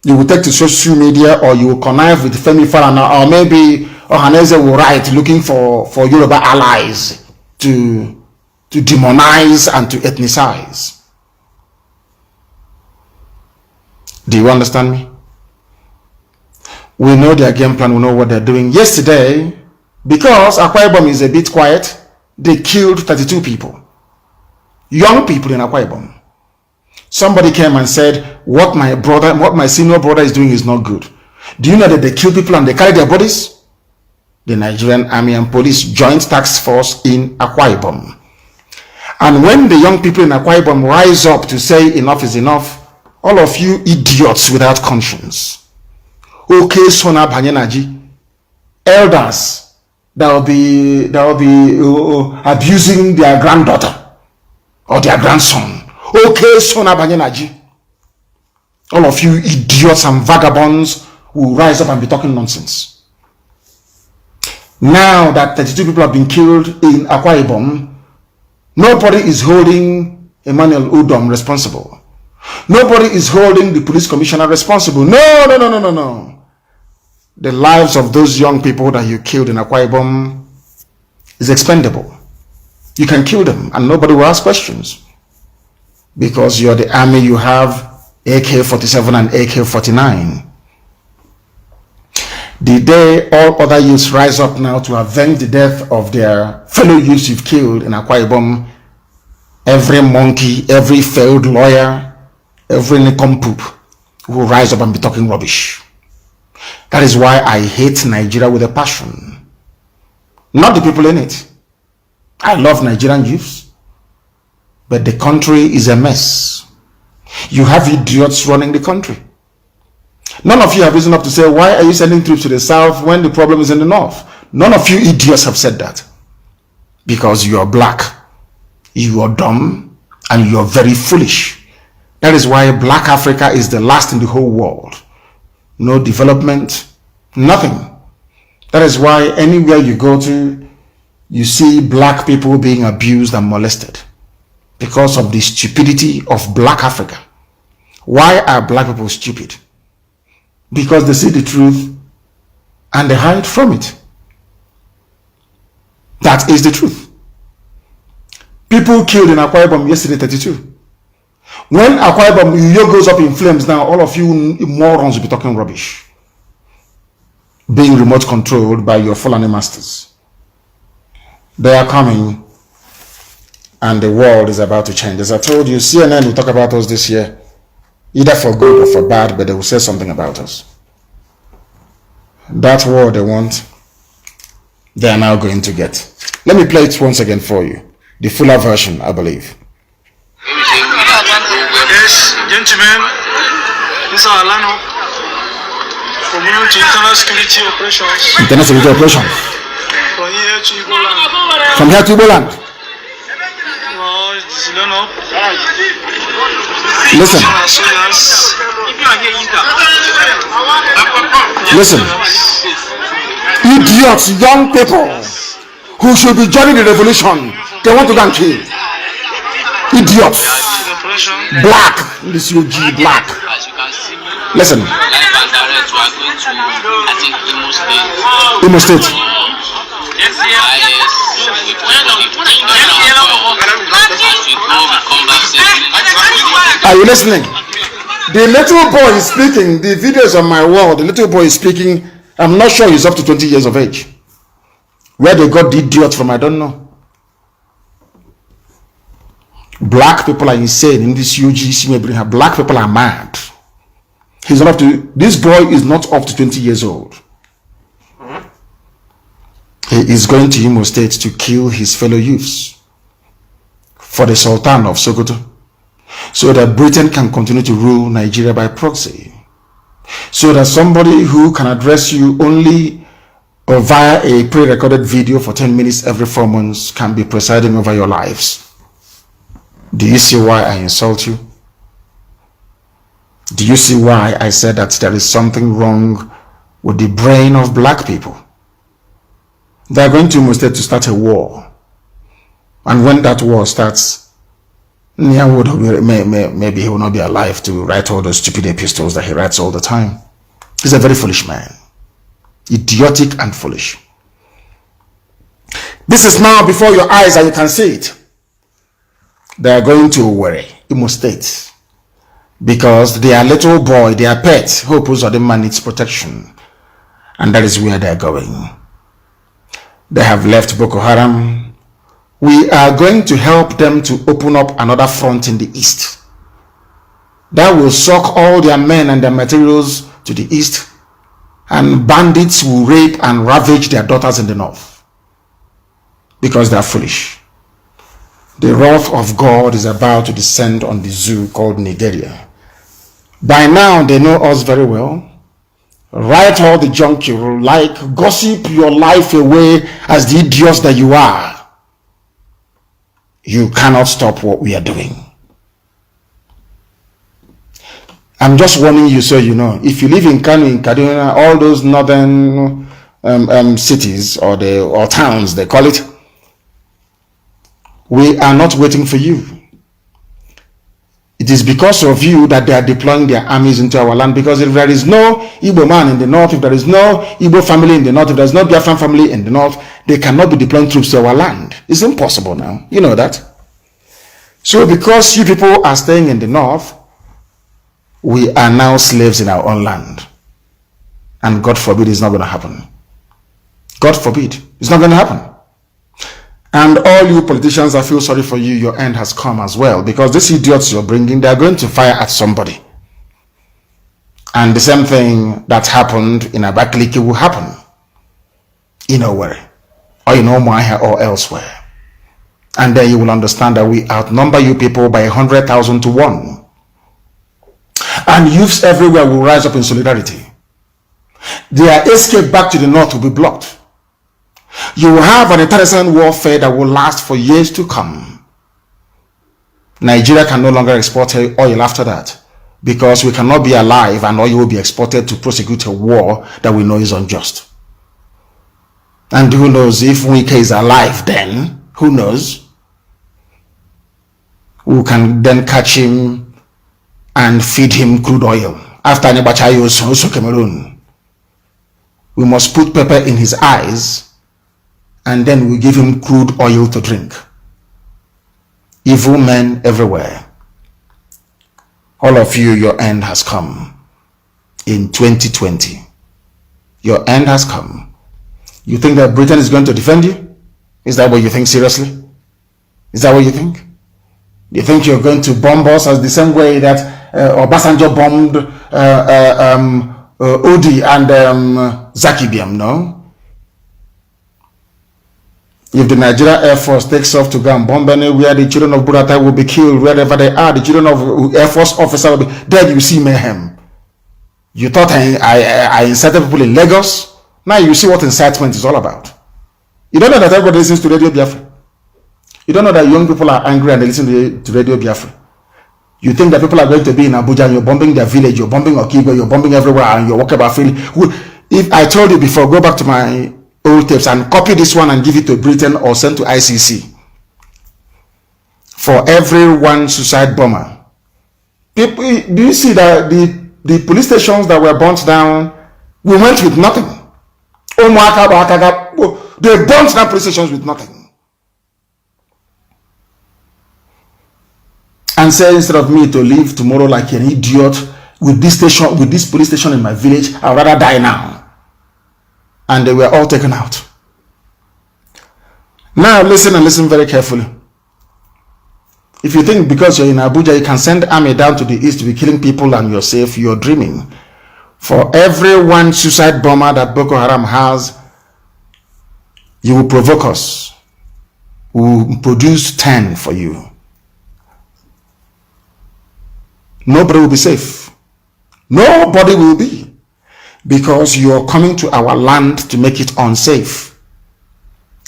Speaker 1: you will take to social media, or you will connive with Femi Falana, or maybe Ohaneze will write looking for Yoruba allies to demonize and to ethnicize. Do you understand me? We know their game plan, we know what they're doing. Yesterday, because Akwa Ibom is a bit quiet, they killed 32 people. Young people in Akwa Ibom. Somebody came and said, what my senior brother is doing is not good. Do you know that they kill people and they carry their bodies? The Nigerian Army and Police Joint Task Force in Akwa Ibom. And when the young people in Akwa Ibom rise up to say enough is enough, all of you idiots without conscience, okay, Sona Banyenaji, elders that will be abusing their granddaughter or their grandson, okay, Sona Banyenaji, all of you idiots and vagabonds will rise up and be talking nonsense. Now that 32 people have been killed in Akwa Ibom, nobody is holding Emmanuel Udom responsible. Nobody is holding the police commissioner responsible. No. The lives of those young people that you killed in Akwa Ibom is expendable. You can kill them and nobody will ask questions. Because you're the army, you have AK-47 and AK-49. The day all other youths rise up now to avenge the death of their fellow youths you've killed in Akwa Ibom, every monkey, every failed lawyer, every nincompoop will rise up and be talking rubbish. That is why I hate Nigeria with a passion. Not the people in it. I love Nigerian youths, but the country is a mess. You have idiots running the country. None of you have risen up to say, why are you sending troops to the south when the problem is in the north? None of you idiots have said that. Because you are black, you are dumb, and you are very foolish. That is why Black Africa is the last in the whole world. No development, nothing. That is why anywhere you go to, you see black people being abused and molested because of the stupidity of Black Africa. Why are black people stupid? Because they see the truth and they hide from it. That is the truth. People killed in Akwa Ibom yesterday, 32. When Akwa Ibom goes up in flames now, all of you morons will be talking rubbish. Being remote controlled by your Fulani masters. They are coming and the world is about to change. As I told you, CNN will talk about us this year, either for good or for bad, but they will say something about us. That war they want, they are now going to get. Let me play it once again for you. The fuller version, I believe.
Speaker 2: Yes, gentlemen, this is Alano from here to International Security Operations.
Speaker 1: International Security Operations.
Speaker 2: From here to Igboland.
Speaker 1: From here to Igboland. Listen. Listen. Idiots, young people who should be joining the revolution, they want to go and kill. Idiots. Black. This UG black. Listen. Imo State. Are you listening? The little boy is speaking. The videos on my wall. The little boy is speaking. I'm not sure he's up to 20 years of age. Where they got the idiot from, I don't know. Black people are insane in this UGC. Black people are mad. He's not up to. This boy is not up to 20 years old. He is going to Imo State to kill his fellow youths for the Sultan of Sokoto, so that Britain can continue to rule Nigeria by proxy, so that somebody who can address you only or via a pre-recorded video for 10 minutes every 4 months can be presiding over your lives. Do you see why I insult you? Do you see why I said that there is something wrong with the brain of black people? They are going to Imo State to start a war. And when that war starts, maybe he will not be alive to write all those stupid epistles that he writes all the time. He's a very foolish man. Idiotic and foolish. This is now before your eyes and you can see it. They are going to Imo State, because their little boy, their pet, Hope Uzodinma, needs protection. And that is where they are going. They have left Boko Haram. We are going to help them to open up another front in the east that will suck all their men and their materials to the east, and bandits will rape and ravage their daughters in the north because they are foolish. The wrath of God is about to descend on the zoo called Nigeria. By now they know us very well. Write all the junk you like, gossip your life away as the idiots that you are. You cannot stop what we are doing. I'm just warning you so you know. If you live in Kanu, in Kaduna, all those northern cities or towns, they call it, we are not waiting for you. It is because of you that they are deploying their armies into our land, because if there is no Igbo man in the north, if there is no Igbo family in the north, if there is no Biafran family in the north, they cannot be deploying troops to our land. It's impossible now. You know that. So because you people are staying in the north, we are now slaves in our own land. And God forbid it's not going to happen. God forbid. It's not going to happen. And all you politicians, I feel sorry for you. Your end has come as well, because these idiots you're bringing, they are going to fire at somebody. And the same thing that happened in Abakaliki will happen in Owerri or in Umuahia or elsewhere. And then you will understand that we outnumber you people by 100,000 to 1. And youths everywhere will rise up in solidarity. Their escape back to the north will be blocked. You will have an internecine warfare that will last for years to come. Nigeria can no longer export oil after that, because we cannot be alive and oil will be exported to prosecute a war that we know is unjust. And who knows if Wike is alive then? Who knows? We can then catch him and feed him crude oil. After Nebachayo's also Cameroon, we must put pepper in his eyes, and then we give him crude oil to drink. Evil men everywhere. All of you, your end has come. In 2020, your end has come. You think that Britain is going to defend you? Is that what you think seriously? Is that what you think? You think you're going to bomb us as the same way that Obasanjo bombed Odi and Zaki Biam? No. If the Nigeria Air Force takes off to go and bomb anywhere, the children of Buratai will be killed wherever they are. The children of Air Force officers will be there. You see mayhem. You thought I incited people in Lagos. Now you see what incitement is all about. You don't know that everybody listens to Radio Biafra. You don't know that young people are angry and they listen to Radio Biafra. You think that people are going to be in Abuja and you're bombing their village, you're bombing Okigwe, you're bombing everywhere, and you're walking about feeling. If I told you before, go back to my old tapes and copy this one and give it to Britain or send to ICC. For every one suicide bomber. People, do you see that the police stations that were burnt down, we went with nothing. They burnt down police stations with nothing. And say, instead of me to live tomorrow like an idiot with this police station in my village, I'd rather die now. And they were all taken out. Now listen and listen very carefully. If you think because you're in Abuja, you can send army down to the east to be killing people and you're safe, you're dreaming. For every one suicide bomber that Boko Haram has, you will provoke us. We will produce 10 for you. Nobody will be safe. Nobody will be. Because you are coming to our land to make it unsafe.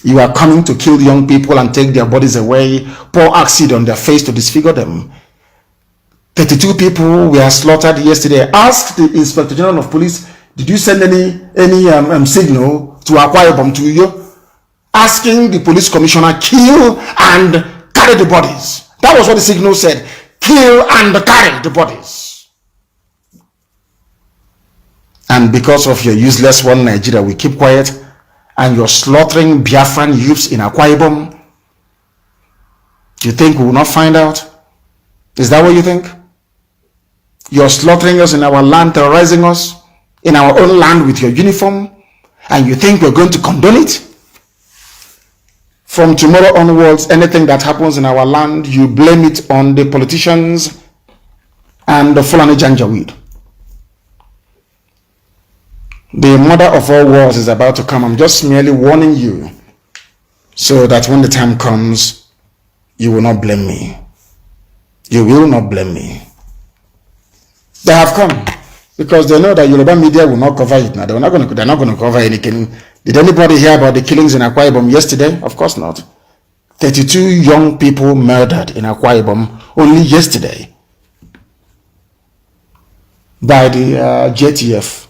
Speaker 1: You are coming to kill young people and take their bodies away, pour acid on their face to disfigure them. 32 people were slaughtered yesterday. Ask the Inspector General of Police, did you send any signal to acquire bomb to you? Asking the police commissioner, kill and carry the bodies. That was what the signal said. Kill and carry the bodies. And because of your useless one Nigeria, we keep quiet, and you're slaughtering Biafran youths in Akwa Ibom. Do you think we will not find out? Is that what you think? You're slaughtering us in our land, terrorizing us in our own land with your uniform, and you think we're going to condone it? From tomorrow onwards, anything that happens in our land, you blame it on the politicians and the Fulani Janjaweed. The mother of all wars is about to come. I'm just merely warning you so that when the time comes, you will not blame me. You will not blame me. They have come because they know that Yoruba media will not cover it now. They're not going to cover anything. Did anybody hear about the killings in Akwa Ibom yesterday? Of course not. 32 young people murdered in Akwa Ibom only yesterday by the JTF.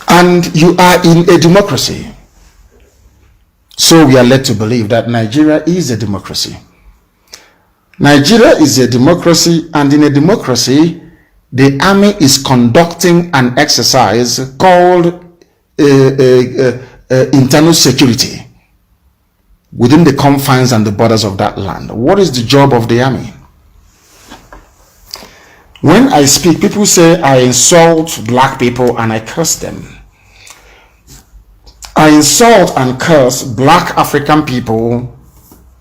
Speaker 1: And you are in a democracy. So we are led to believe that Nigeria is a democracy. Nigeria is a democracy, and in a democracy, the army is conducting an exercise called internal security within the confines and the borders of that land. What is the job of the army? When I speak, people say I insult black people and I curse them. I insult and curse black African people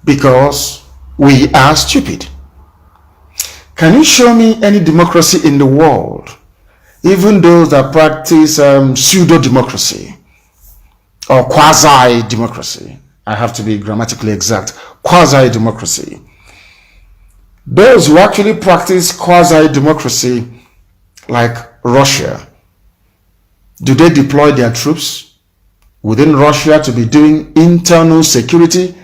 Speaker 1: because we are stupid. Can you show me any democracy in the world, even those that practice pseudo-democracy or quasi-democracy? I have to be grammatically exact. Quasi-democracy. Those who actually practice quasi-democracy, like Russia, do they deploy their troops within Russia to be doing internal security?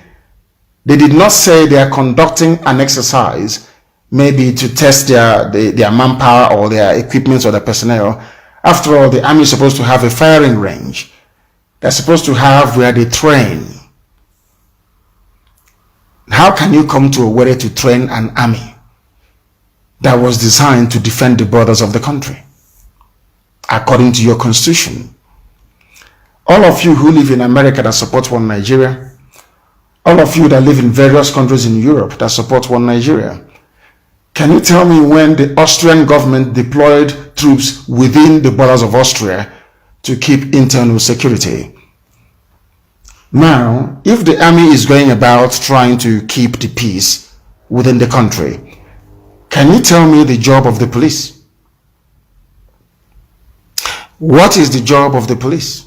Speaker 1: They did not say they are conducting an exercise, maybe to test their manpower or their equipment or their personnel. After all, the army is supposed to have a firing range. They're supposed to have where they train. How can you come to Owerri to train an army that was designed to defend the borders of the country according to your constitution? All of you who live in America that support one Nigeria, all of you that live in various countries in Europe that support one Nigeria, can you tell me when the Austrian government deployed troops within the borders of Austria to keep internal security? Now, if the army is going about trying to keep the peace within the country, can you tell me the job of the police? What is the job of the police?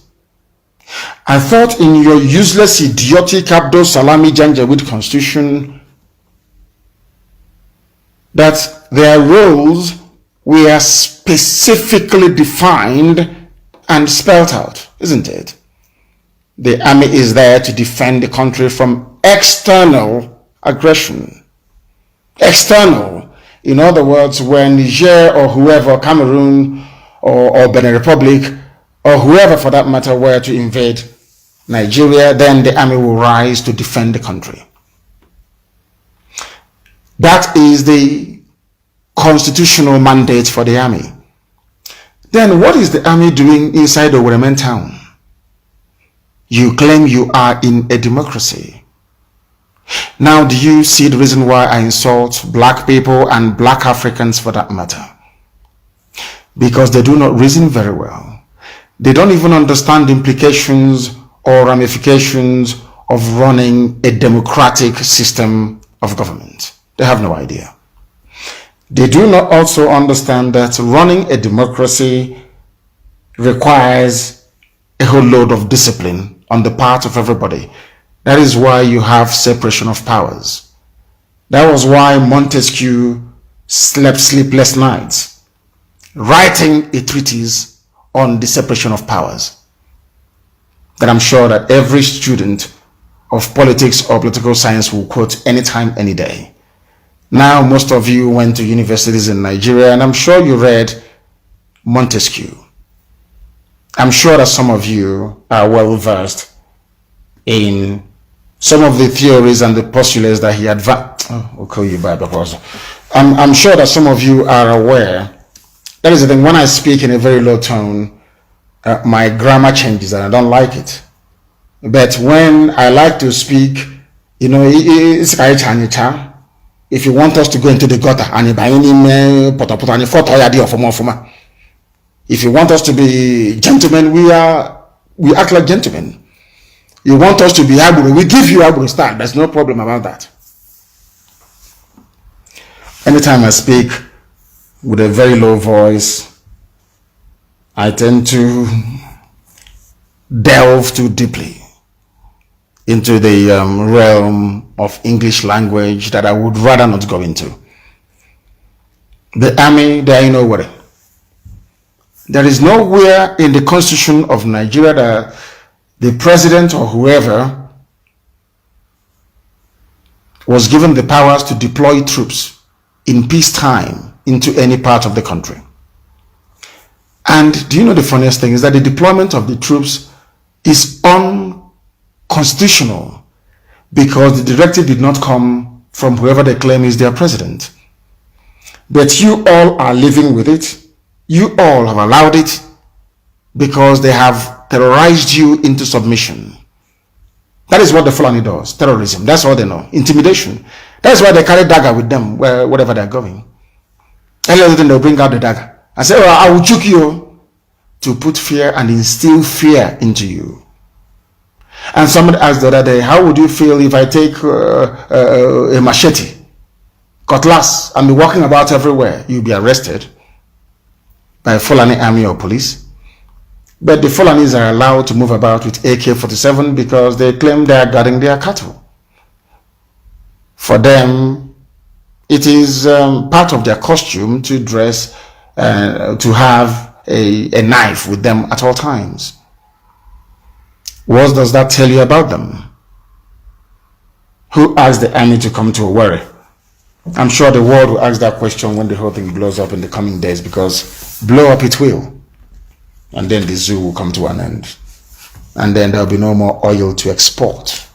Speaker 1: I thought in your useless, idiotic Abdul Salami Janjaweed constitution that their roles were specifically defined and spelled out, isn't it? The army is there to defend the country from external aggression. External. In other words, when Niger or whoever, Cameroon or Benin Republic or whoever for that matter were to invade Nigeria, then the army will rise to defend the country. That is the constitutional mandate for the army. Then what is the army doing inside Owerri town? You claim you are in a democracy. Now, do you see the reason why I insult black people and black Africans for that matter? Because they do not reason very well. They don't even understand the implications or ramifications of running a democratic system of government. They have no idea. They do not also understand that running a democracy requires a whole load of discipline on the part of everybody. That is why you have separation of powers. That was why Montesquieu slept sleepless nights, writing a treatise on the separation of powers that I'm sure that every student of politics or political science will quote anytime, any day. Now, most of you went to universities in Nigeria, and I'm sure you read Montesquieu. I'm sure that some of you are well versed in some of the theories and the postulates that he advanced. Oh, we'll call you by because I'm sure that some of you are aware. That is the thing, when I speak in a very low tone, my grammar changes and I don't like it. But when I like to speak, you know, it's if you want us to go into the gutter, if you want us to be gentlemen, we act like gentlemen. You want us to be Aburu, we give you Aburu style. There's no problem about that. Anytime I speak with a very low voice, I tend to delve too deeply into the realm of English language that I would rather not go into. The army, there ain't nowhere. There is nowhere in the constitution of Nigeria that the president or whoever was given the powers to deploy troops in peacetime into any part of the country. And do you know the funniest thing is that the deployment of the troops is unconstitutional because the directive did not come from whoever they claim is their president. But you all are living with it. You all have allowed it because they have terrorized you into submission. That is what the Fulani does. Terrorism. That's all they know. Intimidation. That's why they carry dagger with them wherever they're going. Every other thing they'll bring out the dagger and say, "Oh, I will choke you," to put fear and instill fear into you. And somebody asked the other day, how would you feel if I take a machete, cutlass, and be walking about everywhere? You'll be arrested by Fulani army or police. But the Fulanis are allowed to move about with AK-47 because they claim they are guarding their cattle. For them, it is part of their costume to dress, to have a knife with them at all times. What does that tell you about them? Who asked the army to come to Owerri? I'm sure the world will ask that question when the whole thing blows up in the coming days, because blow up it will. And then the zoo will come to an end. And then there'll be no more oil to export.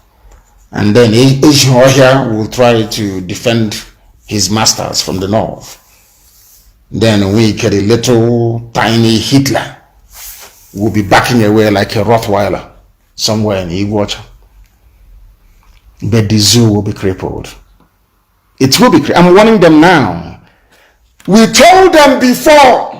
Speaker 1: And then Asian Ohia will try to defend his masters from the north. Then we get a little tiny Hitler will be backing away like a Rottweiler somewhere in Iguacha. But the zoo will be crippled. It will be crippled. I'm warning them now. We told them before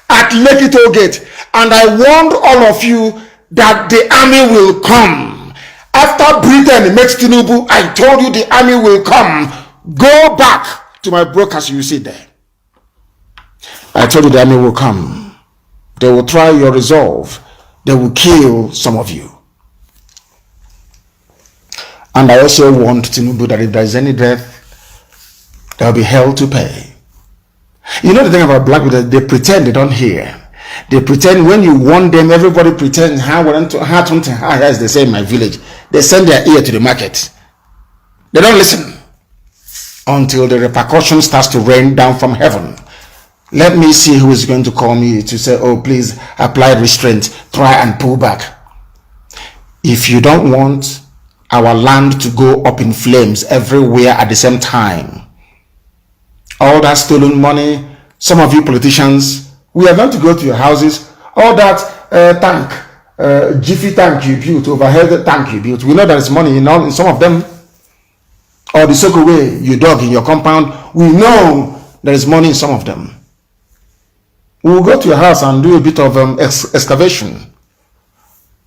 Speaker 1: at Lekito Gate, and I warned all of you that the army will come. After Britain makes Tinubu, I told you the army will come. Go back to my broadcast, you see there. I told you the army will come. They will try your resolve. They will kill some of you. And I also warned Tinubu that if there is any death, there will be hell to pay. You know the thing about black people, they pretend they don't hear. They pretend when you warn them, everybody pretends, as they say in my village, they send their ear to the market They don't listen until the repercussion starts to rain down from heaven. Let me see who is going to call me to say, oh, please apply restraint, try and pull back. If you don't want our land to go up in flames everywhere at the same time, all that stolen money, some of you politicians, we are going to go to your houses, all that jiffy tank you built, overhead tank you built, we know there is money in some of them, or the soakaway you dug in your compound, we know there is money in some of them. We will go to your house and do a bit of excavation.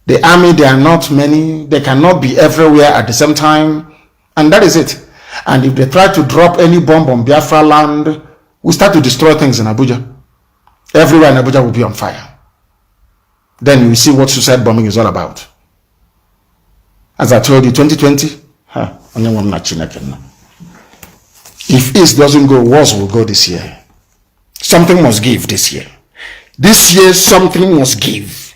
Speaker 1: The army, they are not many, they cannot be everywhere at the same time, and that is it. And if they try to drop any bomb on Biafra land, we start to destroy things in Abuja. Everywhere in Abuja will be on fire. Then you will see what suicide bombing is all about. As I told you, 2020, if East doesn't go, wars will go this year. Something must give this year. This year, something must give.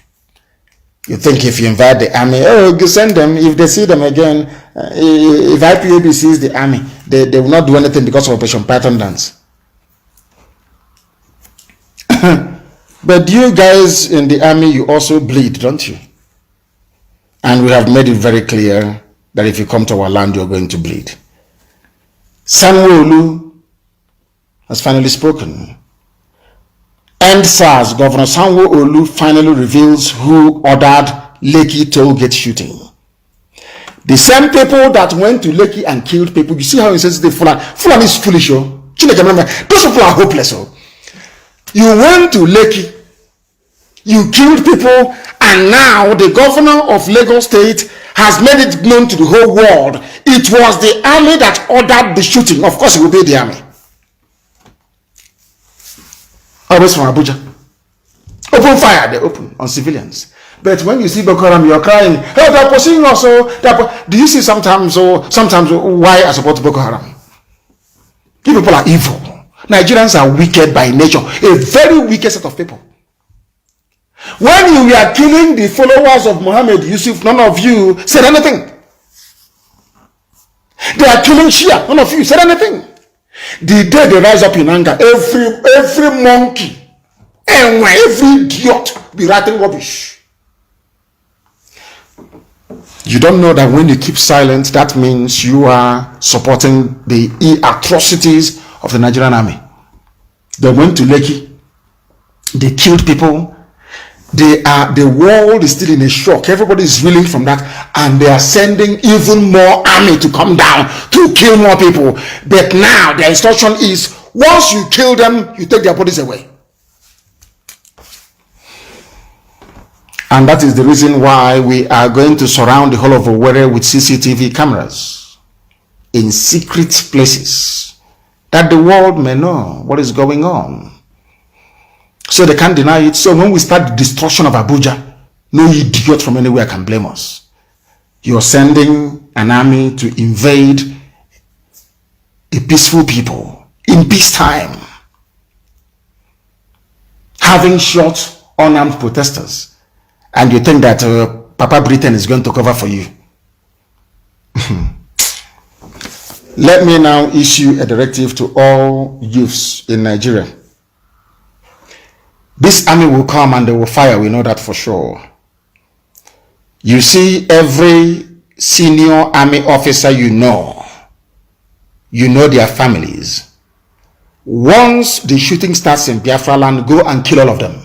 Speaker 1: You think if you invite the army, oh, you send them, if they see them again, if IPAB sees the army, they will not do anything because of Operation Python dance. But you guys in the army, you also bleed, don't you? And we have made it very clear that if you come to our land, you're going to bleed. Sanwo-Olu has finally spoken. And SARS, Governor Sanwo-Olu finally reveals who ordered Lekki tollgate shooting. The same people that went to Lekki and killed people. You see how he says the Fulani is foolish, oh? Those people are hopeless, oh? You went to Lekki, you killed people, and now the governor of Lagos State has made it known to the whole world it was the army that ordered the shooting. Of course, it will be the army. Always from Abuja. Open fire, they open on civilians. But when you see Boko Haram, you're crying, hey, they're pursuing us. Do you see sometimes why I support Boko Haram? You people are evil. Nigerians are wicked by nature. A very wicked set of people. When you were killing the followers of Muhammad Yusuf, none of you said anything. They are killing Shia, none of you said anything. The day they rise up in anger, every monkey and every idiot be writing rubbish. You don't know that when you keep silent, that means you are supporting the atrocities of the Nigerian army. They went to Lekki, they killed people. The world is still in a shock. Everybody is reeling from that, and they are sending even more army to come down to kill more people. But now the instruction is, once you kill them, you take their bodies away. And that is the reason why we are going to surround the whole of Owerri with CCTV cameras in secret places, that the world may know what is going on. So they can't deny it. So when we start the destruction of Abuja, no idiot from anywhere can blame us. You're sending an army to invade a peaceful people in peacetime, having shot unarmed protesters, and you think that Papa Britain is going to cover for you. Let me now issue a directive to all youths in Nigeria. This army will come and they will fire, we know that for sure. You see, every senior army officer you know their families. Once the shooting starts in Biafra land, go and kill all of them.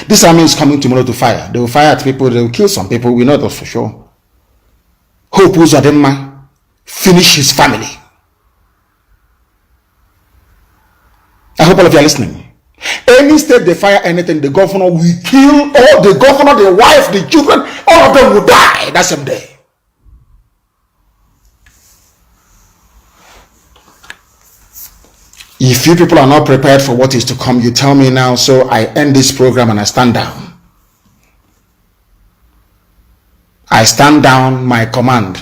Speaker 1: This army is coming tomorrow to fire. They will fire at people, they will kill some people, we know that for sure. Hope Uzodinma finish his family. I hope all of you are listening. Any state they fire anything, the governor will kill all the governor, the wife, the children, all of them will die that same day. If you people are not prepared for what is to come, you tell me now, so I end this program and I stand down. I stand down my command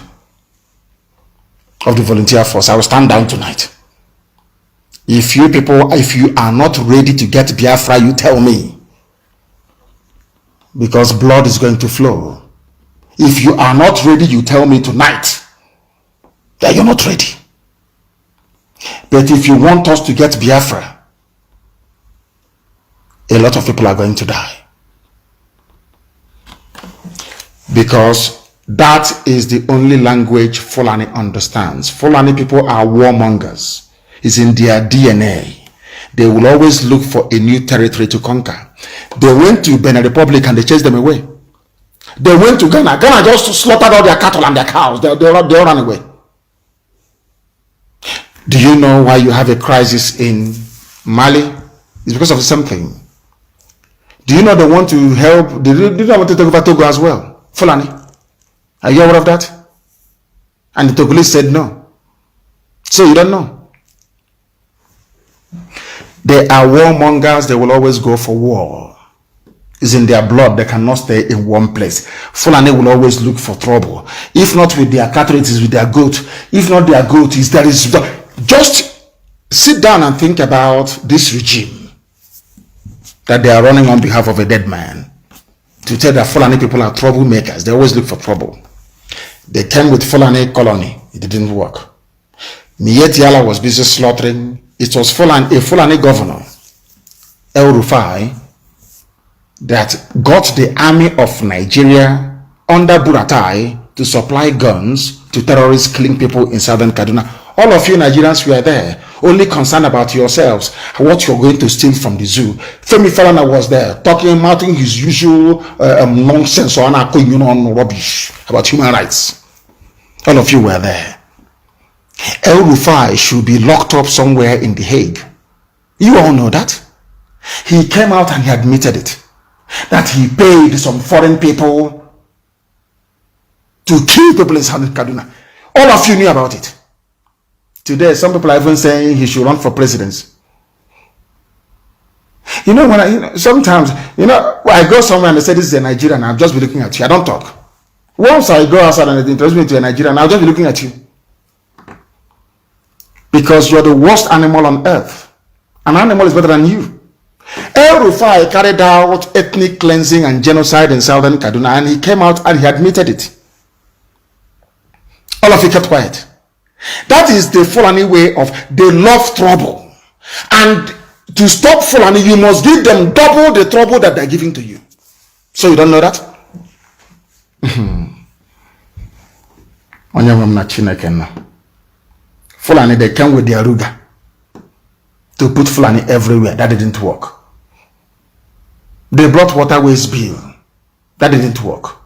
Speaker 1: of the volunteer force. I will stand down tonight. If you people, if you are not ready to get Biafra, you tell me. Because blood is going to flow. If you are not ready, you tell me tonight. that you're not ready. But if you want us to get Biafra, a lot of people are going to die. Because that is the only language Fulani understands. Fulani people are warmongers. It's in their DNA. They will always look for a new territory to conquer. They went to Benin Republic and they chased them away. They went to Ghana. Ghana just slaughtered all their cattle and their cows. They all ran away. Do you know why you have a crisis in Mali? It's because of something. Do you know they want to help? They want to take over Togo as well. Fulani. Are you aware of that? And the Togolese said no. So you don't know. They are warmongers. They will always go for war. It's in their blood. They cannot stay in one place. Fulani will always look for trouble. If not with their cattle, it is with their goat. If not their goat, there is. Just sit down and think about this regime that they are running on behalf of a dead man. To tell that Fulani people are troublemakers. They always look for trouble. They came with Fulani colony. It didn't work. Miyetti Allah was busy slaughtering. It was a Fulani governor, El Rufai, that got the army of Nigeria under Buratai to supply guns to terrorists killing people in southern Kaduna. All of you Nigerians were there, only concerned about yourselves, what you're going to steal from the zoo. Femi Falana was there, mouthing his usual nonsense or rubbish about human rights. All of you were there. El Rufai should be locked up somewhere in The Hague. You all know that. He came out and he admitted it. That he paid some foreign people to kill people in southern Kaduna. All of you knew about it. Today, some people are even saying he should run for presidency. You know, sometimes, when I go somewhere and they say this is a Nigerian, I'll just be looking at you. I don't talk. Once I go outside and they introduce me to a Nigerian, I'll just be looking at you. Because you're the worst animal on earth. An animal is better than you. El Rufai carried out ethnic cleansing and genocide in southern Kaduna, and he came out and he admitted it. All of you kept quiet. That is the Fulani way of, they love trouble. And to stop Fulani, you must give them double the trouble that they're giving to you. So you don't know that? Fulani, they came with their ruga to put Fulani everywhere. That didn't work. They brought waterways bill. That didn't work.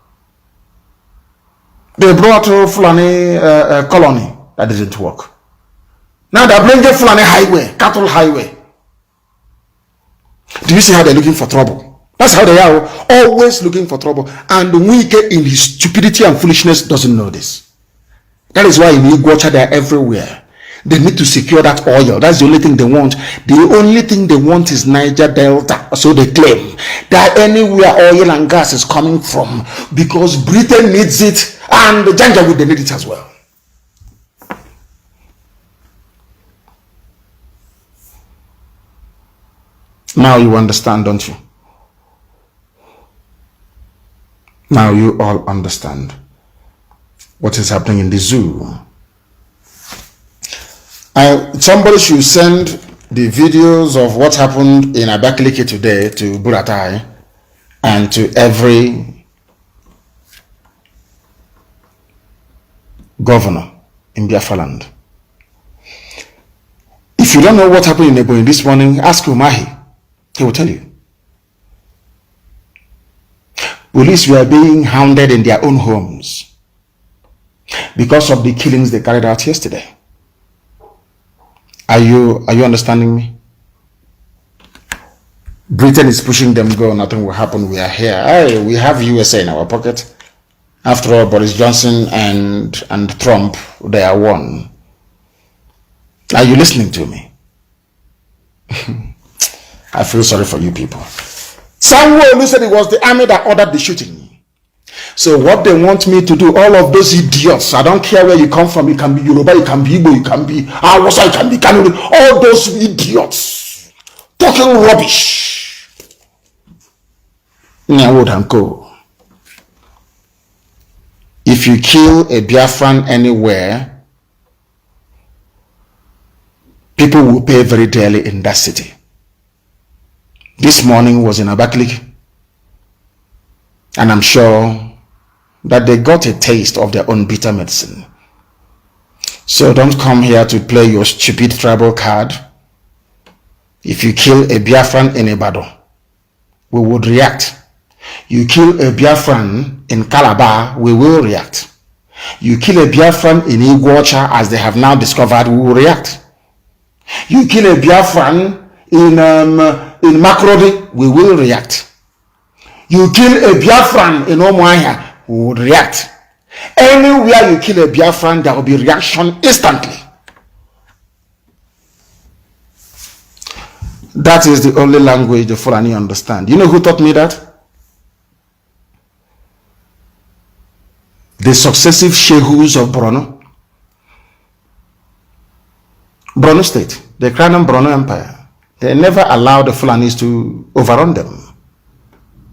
Speaker 1: They brought Fulani colony. That didn't work. Now they're bringing Fulani highway, cattle highway. Do you see how they're looking for trouble? That's how they are, always looking for trouble. And Wike, in his stupidity and foolishness, doesn't know this. That is why in Iguacha they're everywhere. They need to secure that oil. That's the only thing they want. The only thing they want is Niger Delta. So they claim that anywhere oil and gas is coming from, because Britain needs it and the Janjaweed, they need it as well. Now you understand, don't you? Now you all understand what is happening in the zoo. Somebody should send the videos of what happened in Abakaliki today to Buratai and to every governor in Biafra land. If you don't know what happened in Ebonyi this morning, ask Umahi. He will tell you. Police were being hounded in their own homes because of the killings they carried out yesterday. Are you understanding me? Britain is pushing them, go, nothing will happen, we are here. Hey, we have USA in our pocket. After all, Boris Johnson and Trump, they are one. Are you listening to me? I feel sorry for you people. Samuel said it was the army that ordered the shooting. So what they want me to do, all of those idiots, I don't care where you come from, you can be Yoruba, you can be Igbo, you can be Hausa, you can be Kanu, all those idiots talking rubbish. If you kill a Biafran anywhere, people will pay very dearly in that city. This morning was in Abakaliki, and I'm sure that they got a taste of their own bitter medicine. So don't come here to play your stupid tribal card. If you kill a Biafran in Ibadan, we would react. You kill a Biafran in Calabar, we will react. You kill a Biafran in Iguacha, as they have now discovered, we will react. You kill a Biafran in Makurdi, we will react. You kill a Biafran in Omoaya, we will react. Anywhere you kill a Biafran, there will be reaction instantly. That is the only language the Fulani understand. You know who taught me that? The successive shehus of Borno State, the Crown and Borno Empire. They never allowed the Fulanis to overrun them.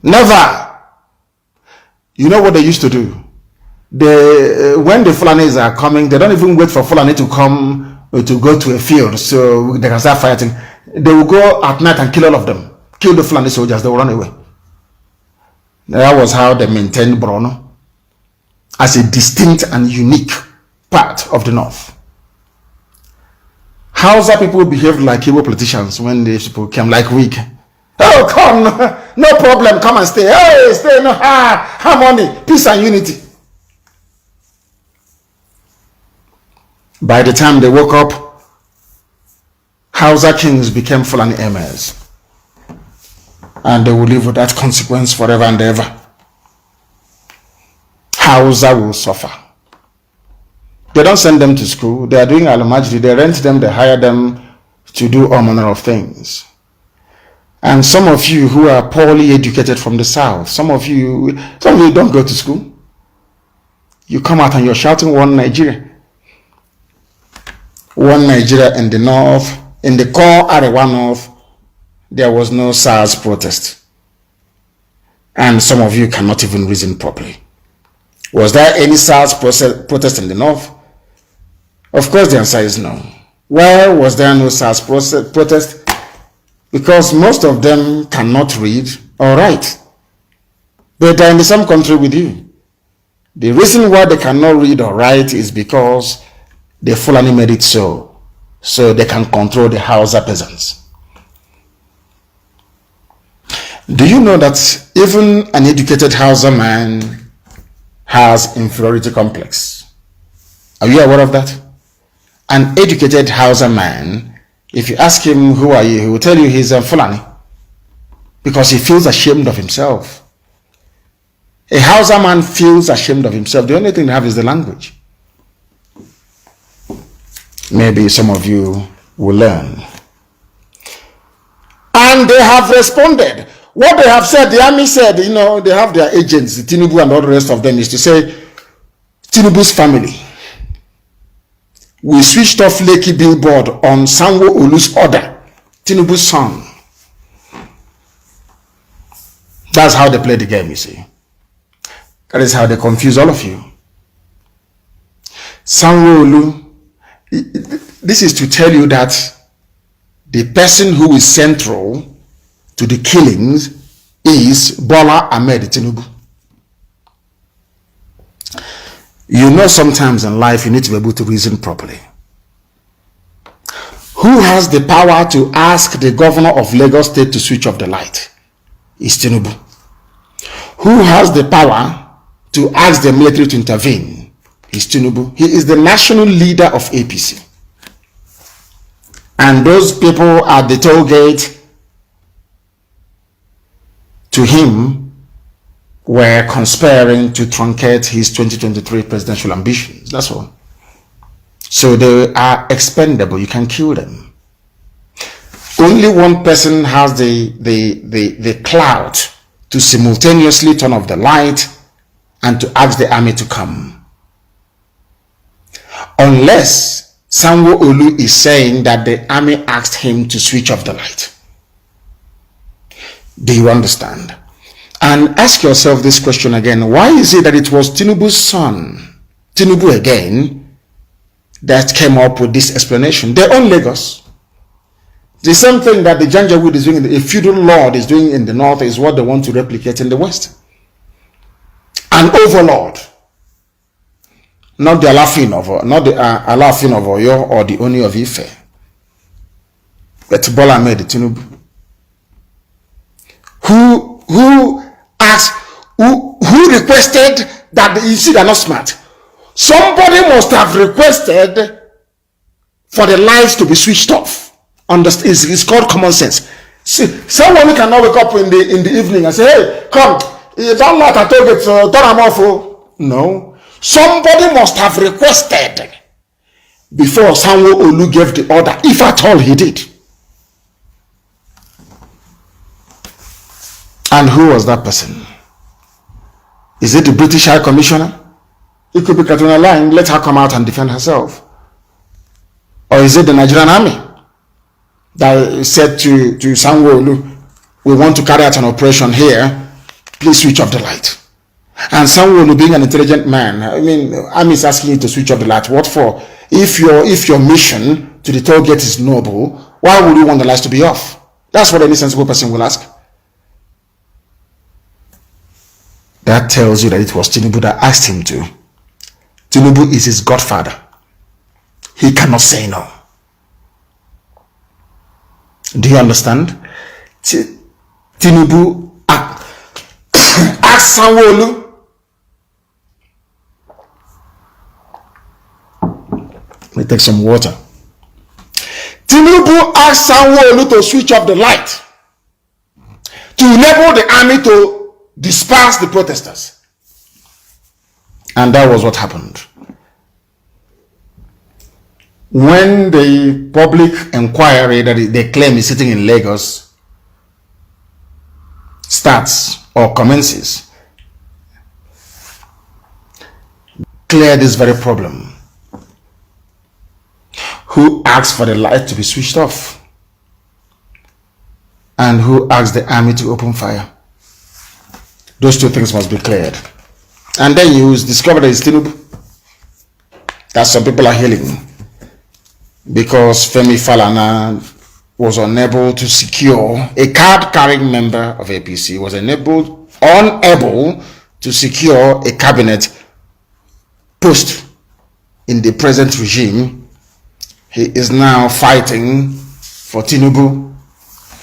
Speaker 1: Never. You know what they used to do? When the Fulanis are coming, they don't even wait for Fulani to come to go to a field so they can start fighting. They will go at night and kill all of them. Kill the Fulani soldiers, they will run away. That was how they maintained Borno as a distinct and unique part of the north. Hausa people behaved like Igbo politicians when these people came, like weak. Oh, come, no problem, come and stay. Hey, stay, no, harmony, peace and unity. By the time they woke up, Hausa kings became Fulani emirs. And they will live with that consequence forever and ever. Hausa will suffer. They don't send them to school. They are doing al-majri. They rent them. They hire them to do all manner of things. And some of you who are poorly educated from the south, some of you don't go to school. You come out and you're shouting one Nigeria. One Nigeria in the north, in the core Arewa north, there was no SARS protest. And some of you cannot even reason properly. Was there any SARS protest in the north? Of course the answer is no. Why was there no SARS protest? Because most of them cannot read or write. But they're in the same country with you. The reason why they cannot read or write is because the Fulani made it so they can control the Hausa peasants. Do you know that even an educated Hausa man has inferiority complex? Are you aware of that? An educated Hausa man, if you ask him who are you, he will tell you he's a Fulani because he feels ashamed of himself. A Hausa man feels ashamed of himself. The only thing they have is the language. Maybe some of you will learn. And they have responded. What they have said, the army said, you know, they have their agents, Tinubu and all the rest of them, is to say, Tinubu's family. We switched off Lekki billboard on Sanwo-Olu's order. Tinubu's son. That's how they play the game, you see. That is how they confuse all of you. Sanwo-Olu, this is to tell you that the person who is central to the killings is Bola Ahmed Tinubu. You know, sometimes in life you need to be able to reason properly. Who has the power to ask the governor of Lagos State to switch off the light? It's Tinubu. Who has the power to ask the military to intervene? It's Tinubu. He is the national leader of APC. And those people at the toll gate to him were conspiring to truncate his 2023 presidential ambitions. That's all. So they are expendable. You can kill them. Only one person has the clout to simultaneously turn off the light and to ask the army to come. Unless Sanwo-Olu is saying that the army asked him to switch off the light. Do you understand? And ask yourself this question again. Why is it that it was Tinubu's son, Tinubu again, that came up with this explanation? They own Lagos. The same thing that the Janjaweed is doing, a feudal lord is doing in the north, is what they want to replicate in the west. An overlord, not the Alafin of Oyo or the Oni of Ife, but Bola Ahmed Tinubu, who asked, who requested that you see they're not smart. Somebody must have requested for the lights to be switched off. It's called common sense. See, someone cannot wake up in the evening and say, hey, come, you don't let a target, turn them off. No. Somebody must have requested before Sanwo-Olu gave the order, if at all he did. And who was that person? Is it the British High Commissioner? It could be Katrina Lang, let her come out and defend herself. Or is it the Nigerian army that said to Sanwo-Olu, we want to carry out an operation here, please switch off the light. And Sanwo-Olu, being an intelligent man, I mean, army is asking you to switch off the light. What for? If your mission to the toll gate is noble, why would you want the lights to be off? That's what any sensible person will ask. That tells you that it was Tinubu that asked him to. Tinubu is his godfather. He cannot say no. Do you understand? Tinubu asked Sanwo-Olu. Let me take some water. Tinubu asked Sanwo-Olu to switch off the light, to enable the army to disperse the protesters. And that was what happened. When the public inquiry that they claim is sitting in Lagos starts or commences, clear this very problem. Who asked for the light to be switched off? And who asked the army to open fire? Those two things must be cleared. And then you discover that it's Tinubu that some people are hailing, because Femi Falana was unable to secure, a card-carrying member of APC was unable to secure a cabinet post in the present regime. He is now fighting for Tinubu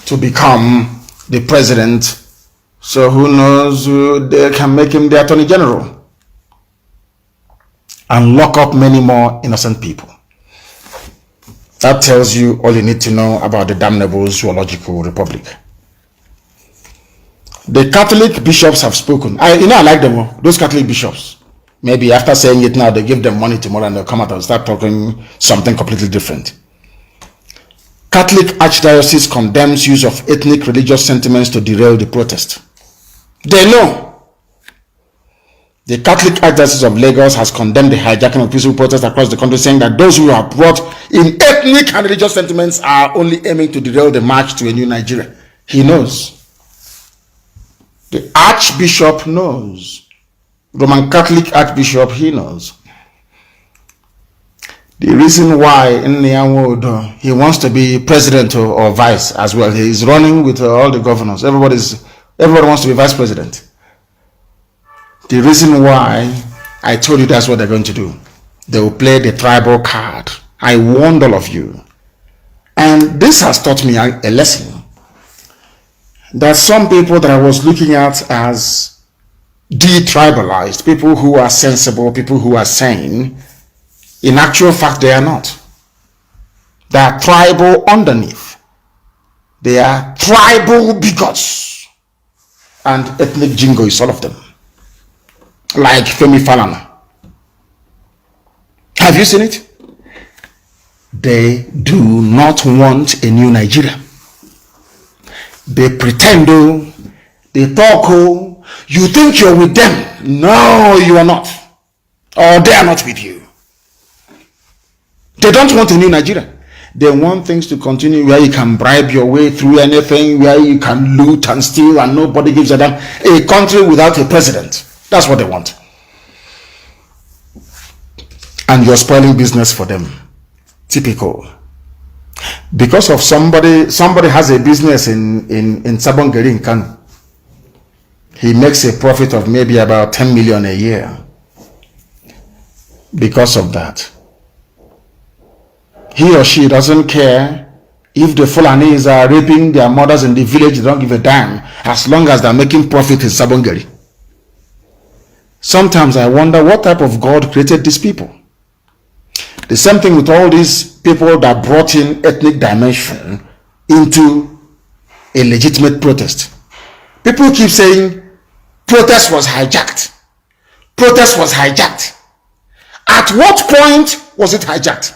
Speaker 1: to become the president. So who knows, they can make him the Attorney General and lock up many more innocent people. That tells you all you need to know about the damnable zoological republic. The Catholic bishops have spoken. I like them, those Catholic bishops. Maybe after saying it now, they give them money tomorrow and they'll come out and start talking something completely different. Catholic Archdiocese condemns use of ethnic religious sentiments to derail the protest. They know. The Catholic Archdiocese of Lagos has condemned the hijacking of peaceful protests across the country, saying that those who are brought in ethnic and religious sentiments are only aiming to derail the march to a new Nigeria. He knows. The Archbishop knows. Roman Catholic Archbishop, he knows. The reason why Nnamdi, he wants to be president or vice as well. He is running with all the governors. Everybody wants to be vice president. The reason why I told you that's what they're going to do. They will play the tribal card. I warned all of you. And this has taught me a lesson. That some people that I was looking at as de-tribalized, people who are sensible, people who are sane, in actual fact, they are not. They are tribal underneath. They are tribal bigots. And ethnic jingoists, all of them. Like Femi Falana. Have you seen it? They do not want a new Nigeria. They pretend, they talk, you think you're with them. No, you are not. Or they are not with you. They don't want a new Nigeria. They want things to continue where you can bribe your way through anything, where you can loot and steal and nobody gives a damn. A country without a president. That's what they want. And you're spoiling business for them. Typical. Because of somebody has a business in Sabongeri in Kanu. He makes a profit of maybe about 10 million a year. Because of that. He or she doesn't care if the Fulanis are raping their mothers in the village. They don't give a damn as long as they're making profit in Sabongeri. Sometimes I wonder what type of God created these people. The same thing with all these people that brought in ethnic dimension into a legitimate protest. People keep saying protest was hijacked. Protest was hijacked. At what point was it hijacked?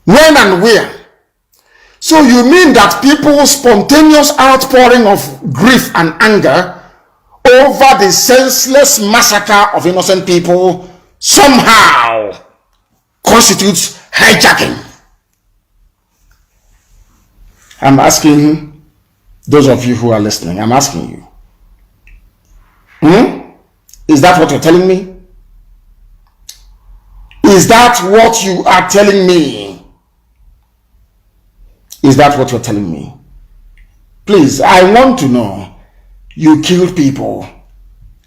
Speaker 1: When and where? So you mean that people's spontaneous outpouring of grief and anger over the senseless massacre of innocent people somehow constitutes hijacking? I'm asking those of you who are listening, I'm asking you. Is that what you're telling me? Is that what you are telling me? Is that what you're telling me? Please, I want to know. You killed people,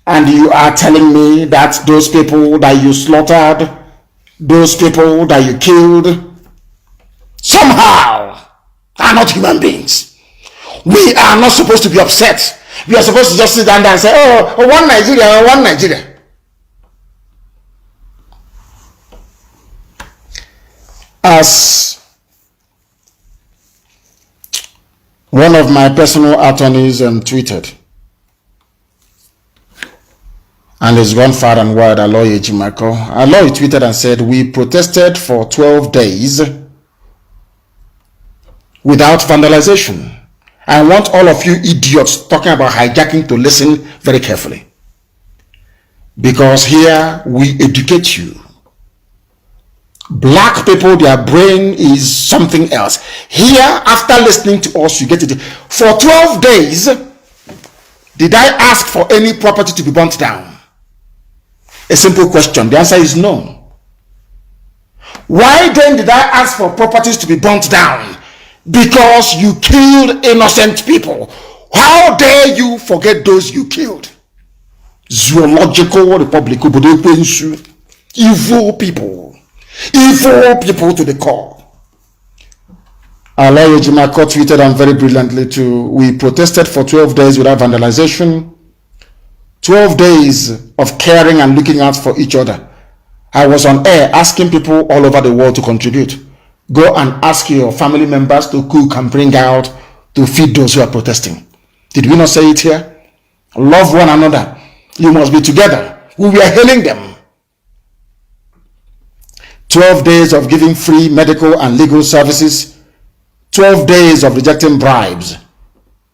Speaker 1: and you are telling me that those people that you slaughtered, those people that you killed, somehow are not human beings. We are not supposed to be upset. We are supposed to just sit down there and say, oh, one Nigeria, one Nigeria. As one of my personal attorneys tweeted, and it's gone far and wide, Aloy Ejimako. Aloy tweeted and said, we protested for 12 days without vandalization. I want all of you idiots talking about hijacking to listen very carefully. Because here we educate you. Black people, their brain is something else. Here, after listening to us, you get it. For 12 days, did I ask for any property to be burnt down? A simple question. The answer is no. Why then did I ask for properties to be burnt down? Because you killed innocent people. How dare you forget those you killed? Zoological Republic, evil people. Evil people to the core. Alayo Jimako tweeted and very brilliantly too. We protested for 12 days without vandalization. 12 days of caring and looking out for each other. I was on air asking people all over the world to contribute. Go and ask your family members to cook and bring out to feed those who are protesting. Did we not say it here? Love one another. You must be together. We were hailing them. 12 days of giving free medical and legal services. 12 days of rejecting bribes.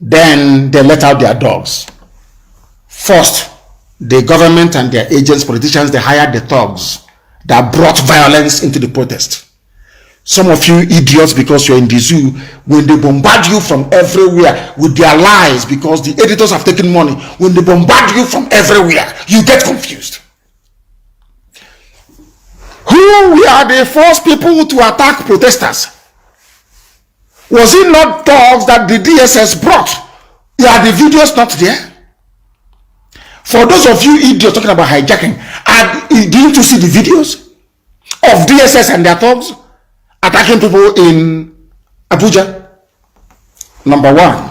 Speaker 1: Then they let out their dogs. First, the government and their agents, politicians, they hired the thugs that brought violence into the protest. Some of you idiots, because you're in the zoo, when they bombard you from everywhere with their lies, because the editors have taken money, when they bombard you from everywhere, you get confused. Who were the first people to attack protesters? Was it not dogs that the DSS brought? Are the videos not there? For those of you idiots talking about hijacking, didn't you see the videos of DSS and their thugs attacking people in Abuja? Number one,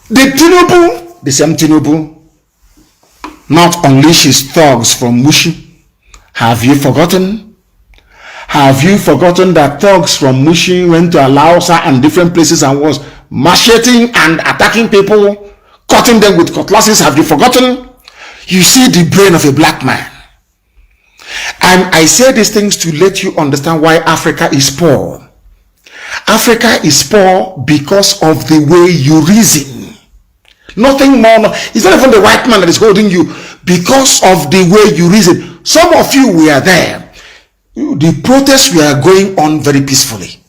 Speaker 1: the same Tinubu, not unleash his thugs from Mushi. Have you forgotten? Have you forgotten that thugs from Mushi went to Alausa and different places and was macheting and attacking people, cutting them with cutlasses? Have you forgotten? You see the brain of a black man. And I say these things to let you understand why Africa is poor. Africa is poor because of the way you reason. Nothing more. It's not even the white man that is holding you, because of the way you reason. Some of you were there. The protests were going on very peacefully.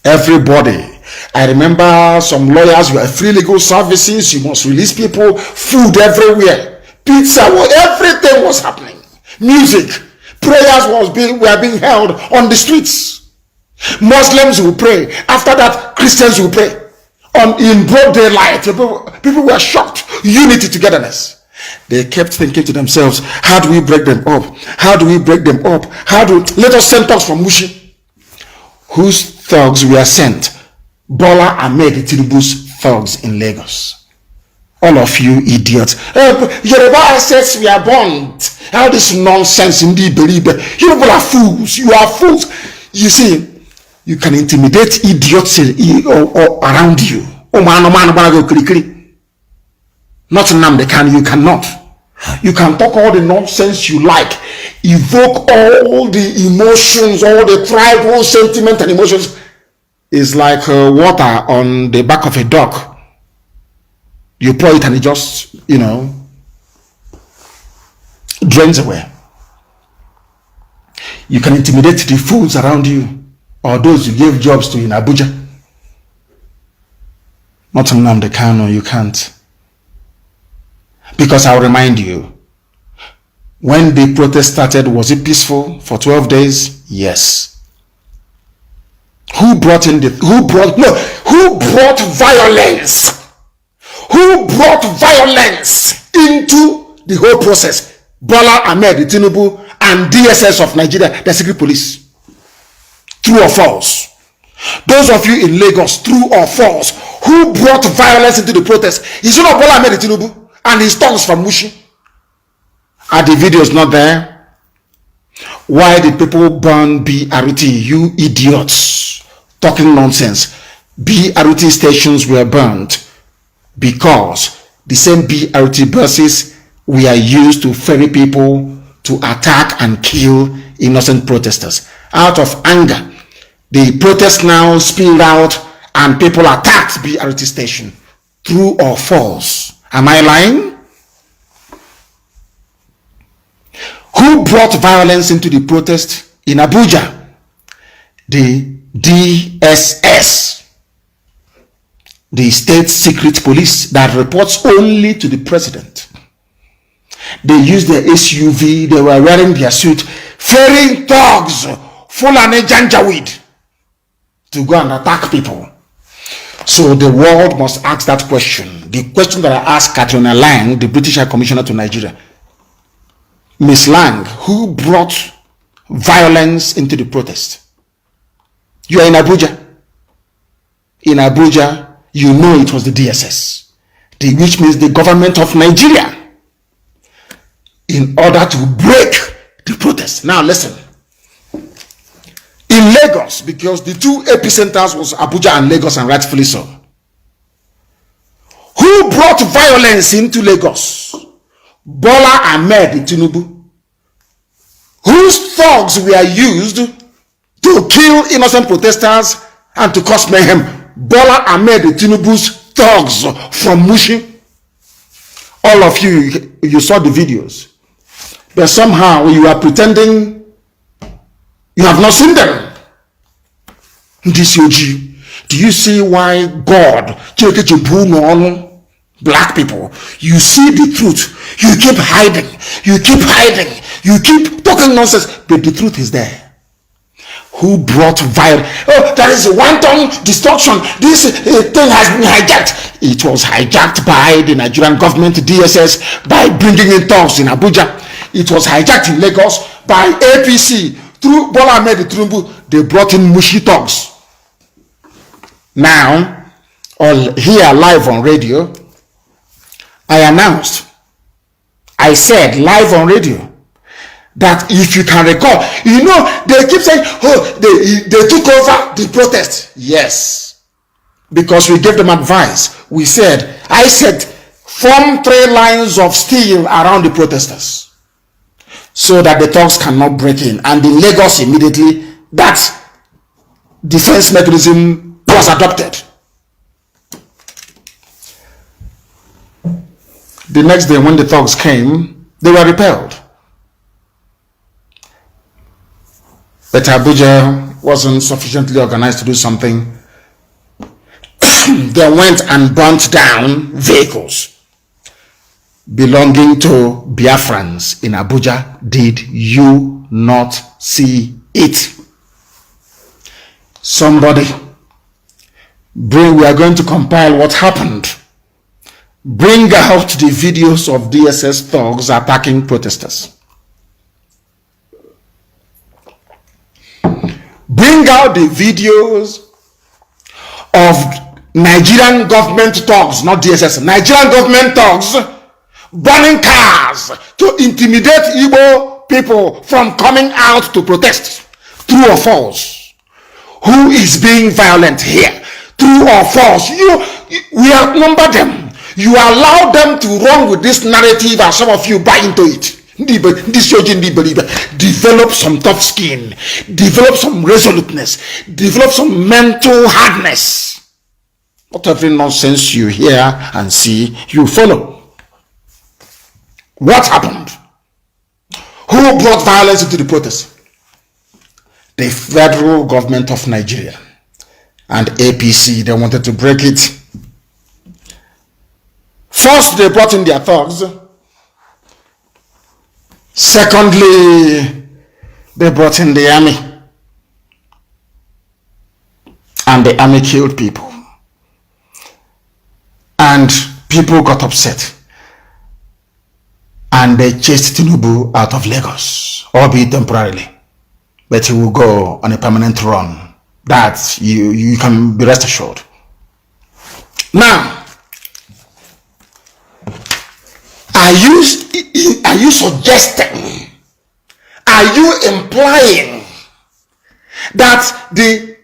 Speaker 1: Everybody. I remember some lawyers were free legal services. You must release people. Food everywhere. Pizza. Everything was happening. Music. Prayers were being held on the streets. Muslims will pray. After that, Christians will pray. In broad daylight, people were shocked. Unity, togetherness. They kept thinking to themselves, how do we break them up? How do we break them up? Let us send thugs from Mushi. Whose thugs were sent? Bola Ahmed Tinubu's thugs in Lagos. All of you idiots. Yoruba says we are bond. All this nonsense indeed, believe it. You people are fools. You are fools. You see, you can intimidate idiots around you. Not Nnamdi Kanu, you cannot. You can talk all the nonsense you like, evoke all the emotions, all the tribal sentiment and emotions. It's like water on the back of a duck. You pour it and it just, drains away. You can intimidate the fools around you or those you gave jobs to in Abuja. Not Nnamdi Kanu, you can't. Because I'll remind you, when the protest started, was it peaceful for 12 days? Yes. Who brought violence? Who brought violence into the whole process? Bola Ahmed Tinubu and DSS of Nigeria, the secret police. True or false? Those of you in Lagos, true or false? Who brought violence into the protest? Is it not Bola Ahmed Tinubu and his thugs from Mushi? Are the videos not there? Why did people burn BRT? You idiots talking nonsense. BRT stations were burned because the same BRT buses were used to ferry people to attack and kill innocent protesters. Out of anger, the protest now spilled out and people attacked BRT station. True or false? Am I lying? Who brought violence into the protest in Abuja? The DSS, the state secret police that reports only to the president. They used their SUV, they were wearing their suit, ferrying thugs, Fulani Janjaweed, to go and attack people. So the world must ask that question. The question that I asked Katrina Lang, the British High Commissioner to Nigeria. Miss Lang, who brought violence into the protest? You are in Abuja. In Abuja, you know it was the DSS, which means the government of Nigeria, in order to break the protest. Now listen. In Lagos, because the two epicenters was Abuja and Lagos, and rightfully so. Who brought violence into Lagos? Bola Ahmed Tinubu. Whose thugs were used to kill innocent protesters and to cause mayhem? Bola Ahmed Tinubu's thugs from Mushi. All of you saw the videos, but somehow you are pretending you have not seen them. DCOG, do you see why God, black people, you see the truth, you keep hiding, you keep talking nonsense, but the truth is there. Who brought violence? Oh, there is a wanton destruction. This thing has been hijacked. It was hijacked by the Nigerian government, DSS, by bringing in thugs in Abuja. It was hijacked in Lagos by APC. Through Bola Ahmed Tinubu, they brought in Mushi thugs. Now, here live on radio, I announced, I said live on radio, that if you can recall, they keep saying, oh, they took over the protest. Yes, because we gave them advice. I said, form 3 lines of steel around the protesters so that the thugs cannot break in. And in Lagos, immediately, that defense mechanism was adopted. The next day, when the thugs came, they were repelled. But Abuja wasn't sufficiently organized to do something. They went and burnt down vehicles belonging to Biafrans in Abuja. Did you not see it. Somebody, we are going to compile what happened. Bring out the videos of DSS thugs attacking protesters. Bring out the videos of Nigerian government thugs, not DSS, Nigerian government thugs burning cars to intimidate Igbo people from coming out to protest. True or false? Who is being violent here? True or false? We outnumber them. You allow them to run with this narrative and some of you buy into it. Develop some tough skin, develop some resoluteness, develop some mental hardness. Not every nonsense you hear and see, you follow. What happened? Who brought violence into the protest? The federal government of Nigeria and APC. They wanted to break it. First, they brought in their thugs. Secondly, they brought in the army. And the army killed people. And people got upset. And they chased Tinubu out of Lagos, albeit temporarily. But he will go on a permanent run. That you can be rest assured. Now, are you suggesting, are you implying that the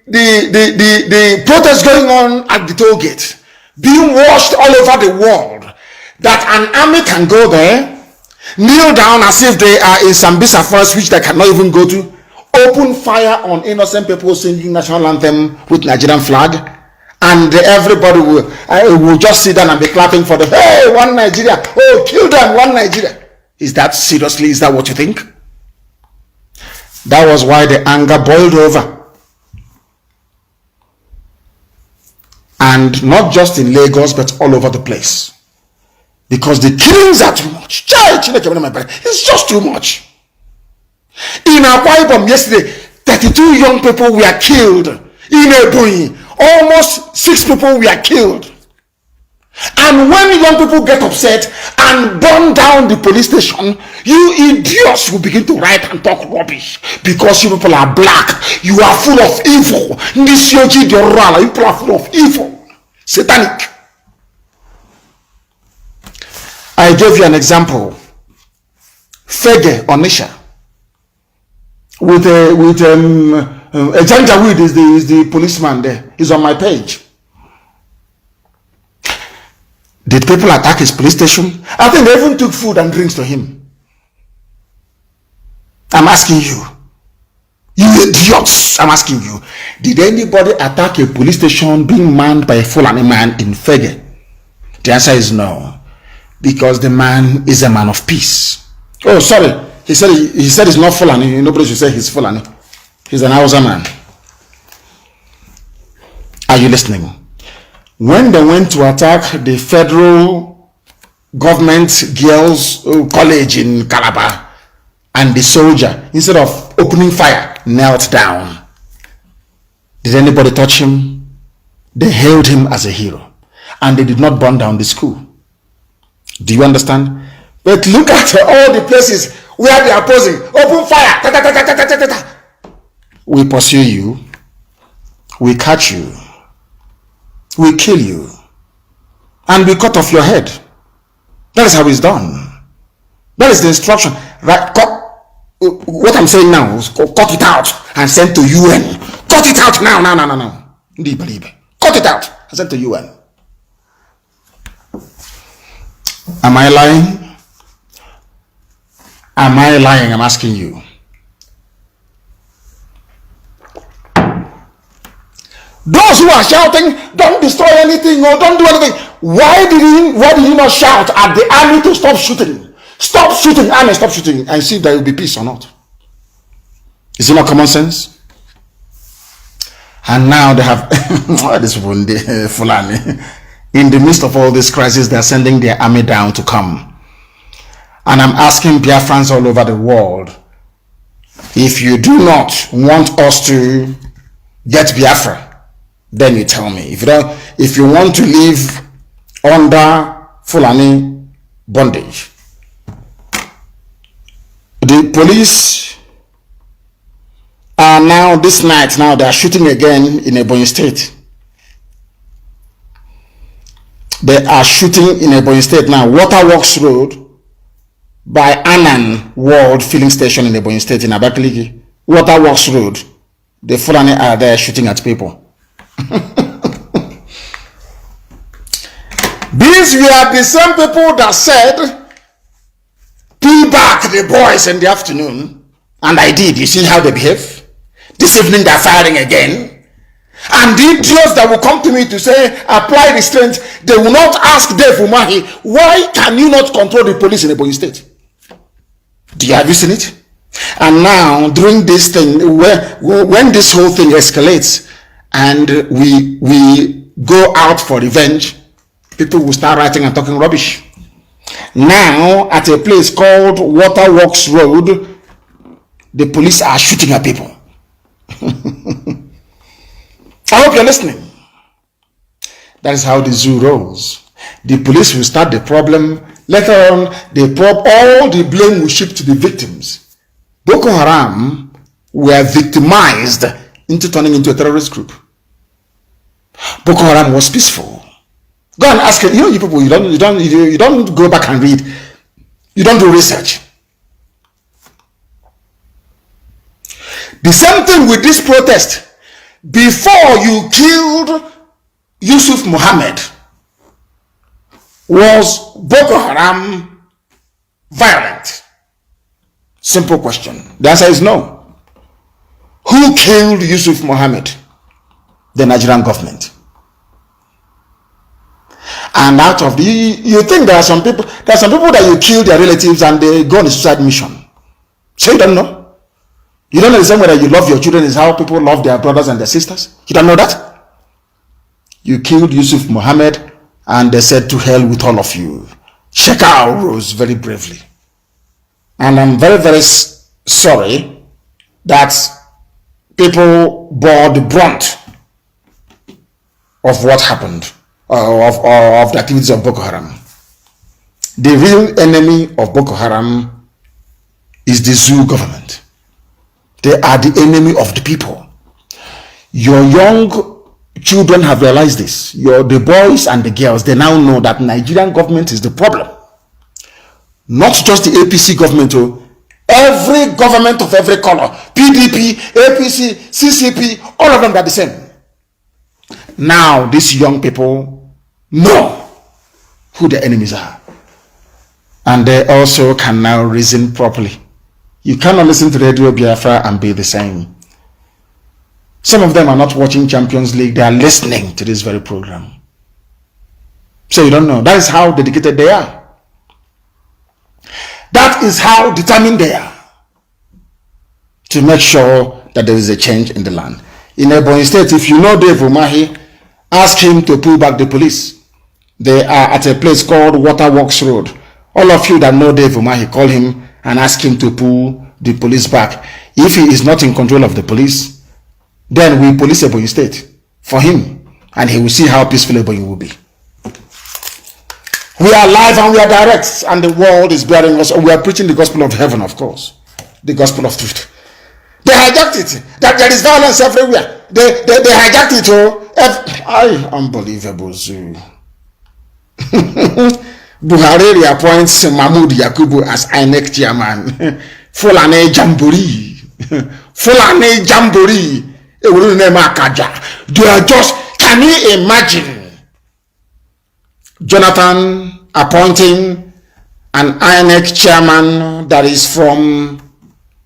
Speaker 1: protest going on at the toll gate being watched all over the world, that an army can go there, kneel down as if they are in Sambisa Forest, which they cannot even go to, open fire on innocent people singing national anthem with Nigerian flag, and everybody will just sit down and be clapping for them? Hey, one Nigeria! Oh, kill them, one Nigeria! Is that seriously? Is that what you think? That was why the anger boiled over. And not just in Lagos, but all over the place. Because the killings are too much. It's just too much. In Akwa Ibom yesterday, 32 young people were killed. In Ebonyi, almost 6 people were killed. And when young people get upset and burn down the police station, you idiots will begin to write and talk rubbish because you people are black. You are full of evil. You people are full of evil. Satanic. I gave you an example. Fege Onisha with Janjaweed is the policeman there. He's on my page. Did people attack his police station? I think they even took food and drinks to him. I'm asking you. You idiots, I'm asking you. Did anybody attack a police station being manned by a Fulani man in Fege? The answer is no. Because the man is a man of peace. Oh, sorry. He said he's not Fulani. Nobody should say he's Fulani. He's an Hausa man. Are you listening? When they went to attack the federal government girls' college in Calabar, and the soldier, instead of opening fire, knelt down. Did anybody touch him? They hailed him as a hero. And they did not burn down the school. Do you understand? But look at all the places where they are posing. Open fire. Ta, ta, ta, ta, ta, ta, ta, ta. We pursue you. We catch you. We kill you. And we cut off your head. That is how it's done. That is the instruction. Right? What I'm saying now is cut it out and send to UN. Cut it out now. Cut it out and send to UN. Am I lying? Am I lying? I'm asking you. Those who are shouting, don't destroy anything or don't do anything. Why did you not shout at the army to stop shooting? Stop shooting, army, stop shooting, and see if there will be peace or not. Is it not common sense? And now they have this one, Fulani. In the midst of all this crisis, they're sending their army down to come. And I'm asking Biafrans all over the world, If you do not want us to get Biafra, then you tell me. If you want to live under Fulani bondage, the police are now, this night, now they are shooting again in Ebonyi State. They are shooting in Ebonyi State now. Waterworks Road by Anan World Filling Station in Ebonyi State in Abakaliki. Waterworks Road. The Fulani are there shooting at people. These were the same people that said, pull back the boys in the afternoon. And I did. You see how they behave? This evening they're firing again. And the idiots that will come to me to say, apply restraint, they will not ask Dave Umahi, why can you not control the police in Ebonyi State? Have you seen it? And now, during this thing, when this whole thing escalates and we go out for revenge, people will start writing and talking rubbish. Now, at a place called Waterworks Road, the police are shooting at people. I hope you're listening. That is how the zoo rolls. The police will start the problem. Later on, all the blame will shift to the victims. Boko Haram were victimized into turning into a terrorist group. Boko Haram was peaceful. Go and ask it. You people, you don't go back and read. You don't do research. The same thing with this protest. Before you killed Yusuf Muhammad, was Boko Haram violent? Simple question. The answer is no. Who killed Yusuf Muhammad? The Nigerian government. And out of you think there are some people that you kill their relatives and they go on a suicide mission. So you don't know? You don't know the same way that you love your children is how people love their brothers and their sisters? You don't know that? You killed Yusuf Muhammad and they said to hell with all of you. Shekau rose very bravely. And I'm very, very sorry that people bore the brunt of what happened, of the activities of Boko Haram. The real enemy of Boko Haram is the zoo government. They are the enemy of the people. Your young children have realized this. The boys and the girls, they now know that Nigerian government is the problem. Not just the APC government, every government of every color, PDP, APC, CCP, all of them are the same. Now these young people know who the enemies are. And they also can now reason properly. You cannot listen to Radio Biafra and be the same. Some of them are not watching Champions League. They are listening to this very program. So you don't know. That is how dedicated they are. That is how determined they are to make sure that there is a change in the land. In Ebonyi State, if you know Dave Umahi, ask him to pull back the police. They are at a place called Waterworks Road. All of you that know Dave Umahi, call him and ask him to pull the police back. If he is not in control of the police, then we police Ebonyi State for him, and he will see how peaceful Ebonyi will be. We are live and we are direct, and the world is bearing us. We are preaching the gospel of heaven, of course, the gospel of truth. They hijacked it. That there is violence everywhere. They hijacked it. Unbelievable zoo. Buhari appoints Mahmoud Yakubu as INEC chairman. Fulani Jamboree. Fulani Jamboree. They are just, can you imagine Jonathan appointing an INEC chairman that is from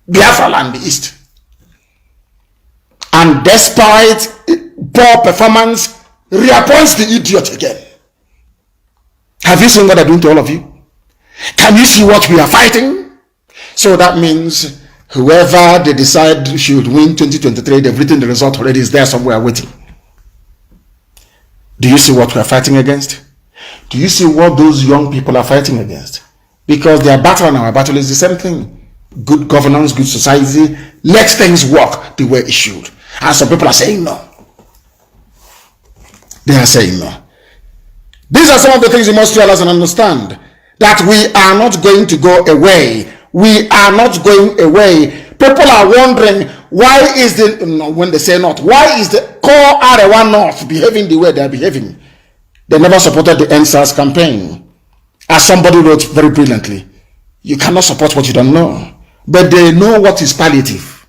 Speaker 1: Biafra land, the East? And despite poor performance, reappoints the idiot again. Have you seen what they're doing to all of you? Can you see what we are fighting? So that means whoever they decide should win 2023, they've written the result already, is there somewhere waiting. Do you see what we are fighting against? Do you see what those young people are fighting against? Because their battle and our battle is the same thing. good governance, good society. Let things work the way it should. And some people are saying no. They are saying no. These are some of the things you must realize and understand. That we are not going to go away. We are not going away. People are wondering, why is when they say not, why is the core Arewa North behaving the way they are behaving? They never supported the NSAS campaign. As somebody wrote very brilliantly, you cannot support what you don't know. But they know what is palliative.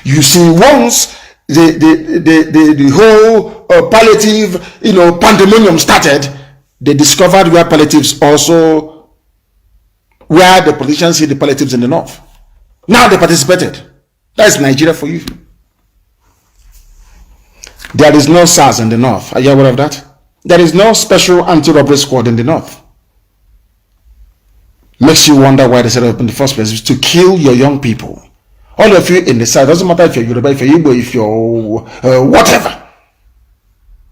Speaker 1: You see, once the whole palliative, pandemonium started, they discovered where palliatives also, where the politicians see the palliatives in the north. Now they participated. That is Nigeria for you. There is no SARS in the north. Are you aware of that? There is no special anti-robbery squad in the north. Makes you wonder why they set up in the first place, is to kill your young people. All of you in the south, doesn't matter if you're Yoruba, if you're Igbo, if you're whatever.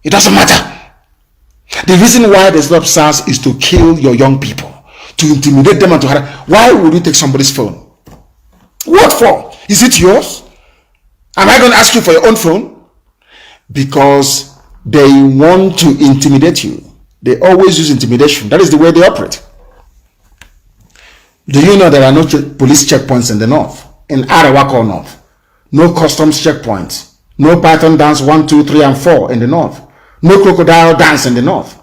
Speaker 1: It doesn't matter. The reason why they set up SARS is to kill your young people, to intimidate them and to harass. Why would you take somebody's phone? What for? Is it yours? Am I going to ask you for your own phone? Because they want to intimidate you. They always use intimidation. That is the way they operate. Do you know there are no police checkpoints in the north? In Arawako North. No customs checkpoints. No Python dance 1, 2, 3, and 4 in the north. No crocodile dance in the north.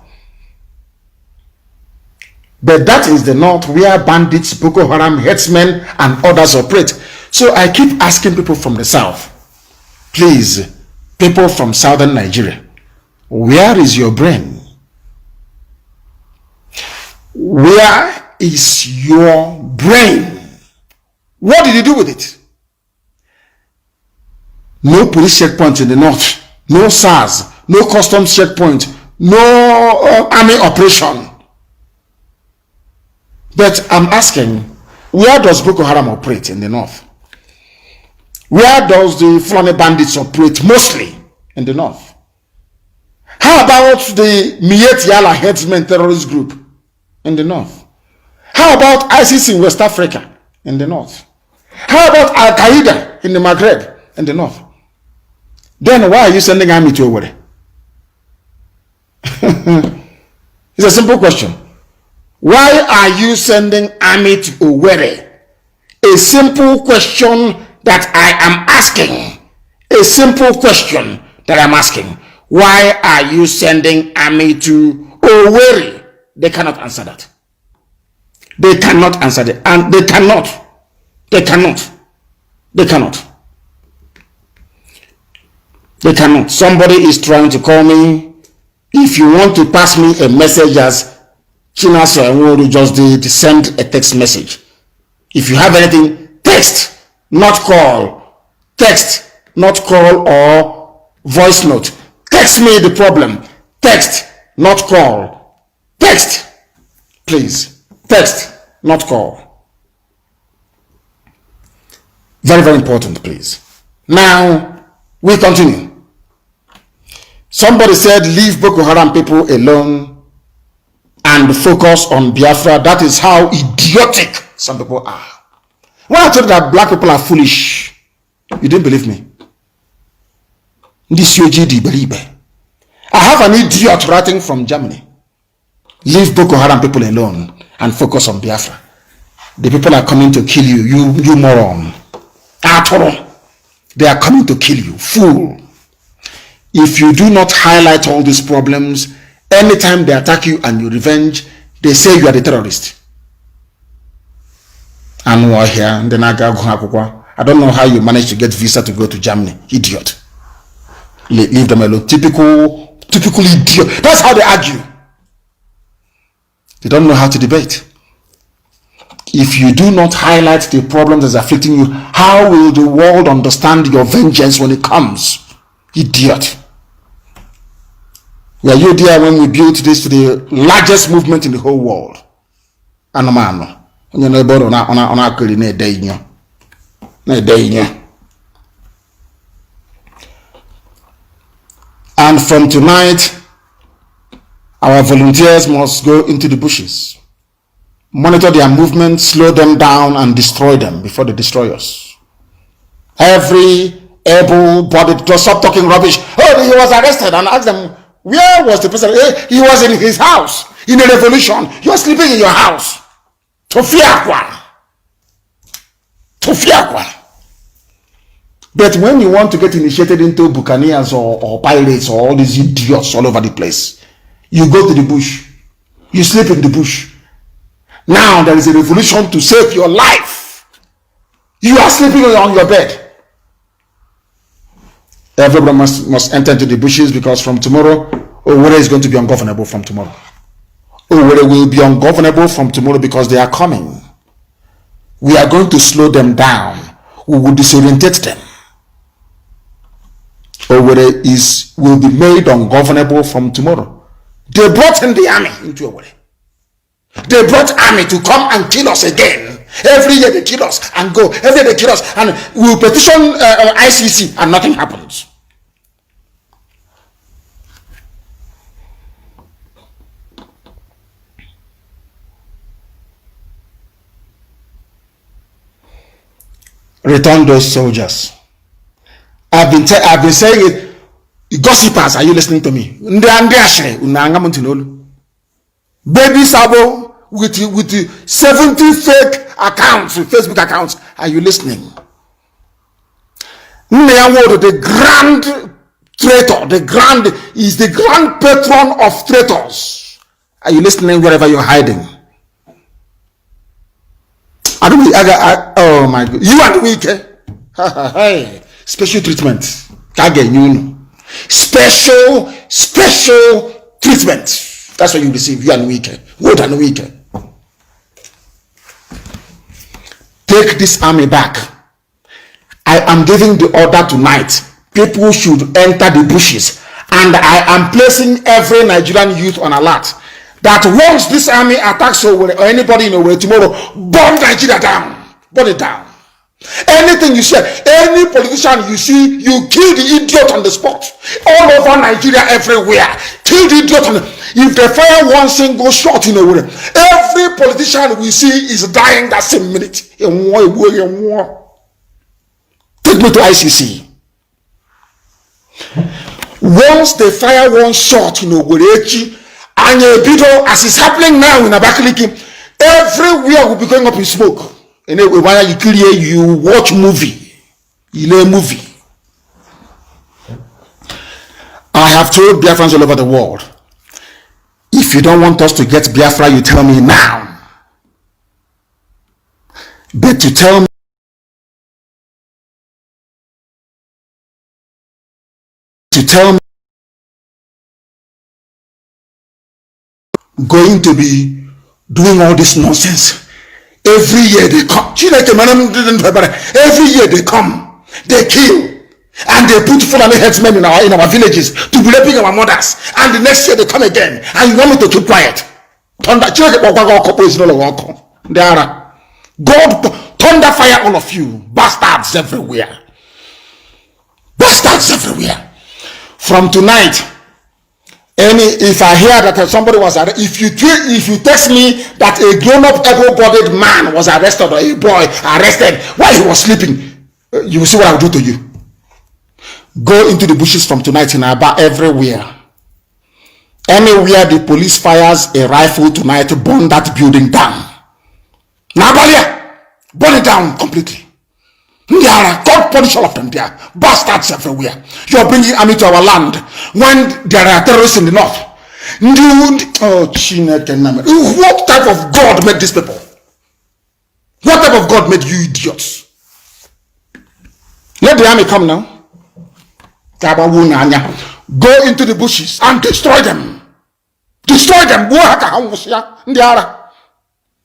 Speaker 1: But that is the north where bandits, Boko Haram, headsmen, and others operate. So I keep asking people from the south, please, people from southern Nigeria, where is your brain? Where is your brain? What did you do with it? No police checkpoint in the north, no SARS, no customs checkpoint, no army operation. But I'm asking, where does Boko Haram operate in the north? Where does the Fulani bandits operate mostly in the north? How about the Miet Yala headsmen terrorist group in the north? How about ISIS in West Africa in the north? How about Al Qaeda in the Maghreb in the north? Then why are you sending army to Owerri? It's a simple question. Why are you sending army to Owerri? A simple question that I am asking. A simple question that I'm asking. Why are you sending army to Owerri? They cannot answer that. They cannot answer that. And they cannot. They cannot. They cannot. They cannot. Somebody is trying to call me. If you want to pass me a message as Chinaso Enworu just did, send a text message. If you have anything, text, not call. Text, not call, or voice note. Text me the problem. Text, not call. Text, please. Text, not call. Very, very important, please. Now, we continue. Somebody said, leave Boko Haram people alone and focus on Biafra. That is how idiotic some people are. When I told you that black people are foolish, you didn't believe me. I have an idiot writing from Germany. Leave Boko Haram people alone and focus on Biafra. The people are coming to kill you, you moron. They are coming to kill you, fool. If you do not highlight all these problems, anytime they attack you and you revenge, they say you are the terrorist. And we're here, and then I don't know how you managed to get visa to go to Germany, idiot. Leave them alone. Typical idiot. That's how they argue. They don't know how to debate. If you do not highlight the problems that's afflicting you, how will the world understand your vengeance when it comes? Idiot. Were you there when we built this to the largest movement in the whole world? Anomano. And from tonight, our volunteers must go into the bushes monitor their movement, slow them down, and destroy them before they destroy us. Every able-bodied, just stop talking rubbish. Oh, he was arrested, and ask them, where was the president? He was in his house in a revolution. You are sleeping in your house. Tofiakwa. But when you want to get initiated into buccaneers or pirates or all these idiots all over the place, you go to the bush. You sleep in the bush. Now there is a revolution to save your life. You are sleeping on your bed. Everyone must enter into the bushes, because from tomorrow, Owerri is going to be ungovernable from tomorrow. Owerri will be ungovernable from tomorrow because they are coming. We are going to slow them down. We will disorientate them. Owerri will be made ungovernable from tomorrow. They brought in the army into Owerri. They brought army to come and kill us again. Every year they kill us and go. Every year they kill us, and we will petition ICC and nothing happens. Return those soldiers. I've been saying it. Gossipers, are you listening to me? Baby Sabo with 70 fake accounts, Facebook accounts. Are you listening? The grand traitor, is the grand patron of traitors. Are you listening wherever you're hiding? Oh my God. You and weak, eh? Hey, special treatment. Special treatment. That's what you receive. You and weak. Good and weak. Take this army back. I am giving the order tonight. People should enter the bushes. And I am placing every Nigerian youth on alert that once this army attacks Owerri or anybody in Owerri tomorrow, burn Nigeria down. Burn it down. Anything you say, any politician you see, you kill the idiot on the spot. All over Nigeria, everywhere. Kill the idiot on the... If they fire one single shot in Owerri, every politician we see is dying that same minute. Take me to ICC. Once they fire one shot in Owerri, and as is happening now in Abakaliki, everywhere will be going up in smoke. Anyway, while you clear, you watch movie. You learn movie. I have told Biafrans all over the world, if you don't want us to get Biafra, you tell me now. But to tell me going to be doing all this nonsense. Every year they come. Every year they come. They kill. And they put Fulani headsmen in our villages to be raping our mothers. And the next year they come again. And you want me to keep quiet? God, thunder fire all of you. Bastards everywhere. Bastards everywhere. From tonight, if I hear that somebody was arrested, if you text me that a grown-up able-bodied man was arrested or a boy arrested while he was sleeping, you will see what I will do to you. Go into the bushes from tonight in Aba, everywhere. Anywhere the police fires a rifle tonight, burn that building down. Nabalia, burn it down completely. God punish all of them there. Bastards everywhere. You're bringing army to our land when there are terrorists in the north. What type of God made these people? What type of God made you idiots? Let the army come now. Go into the bushes and destroy them. Destroy them.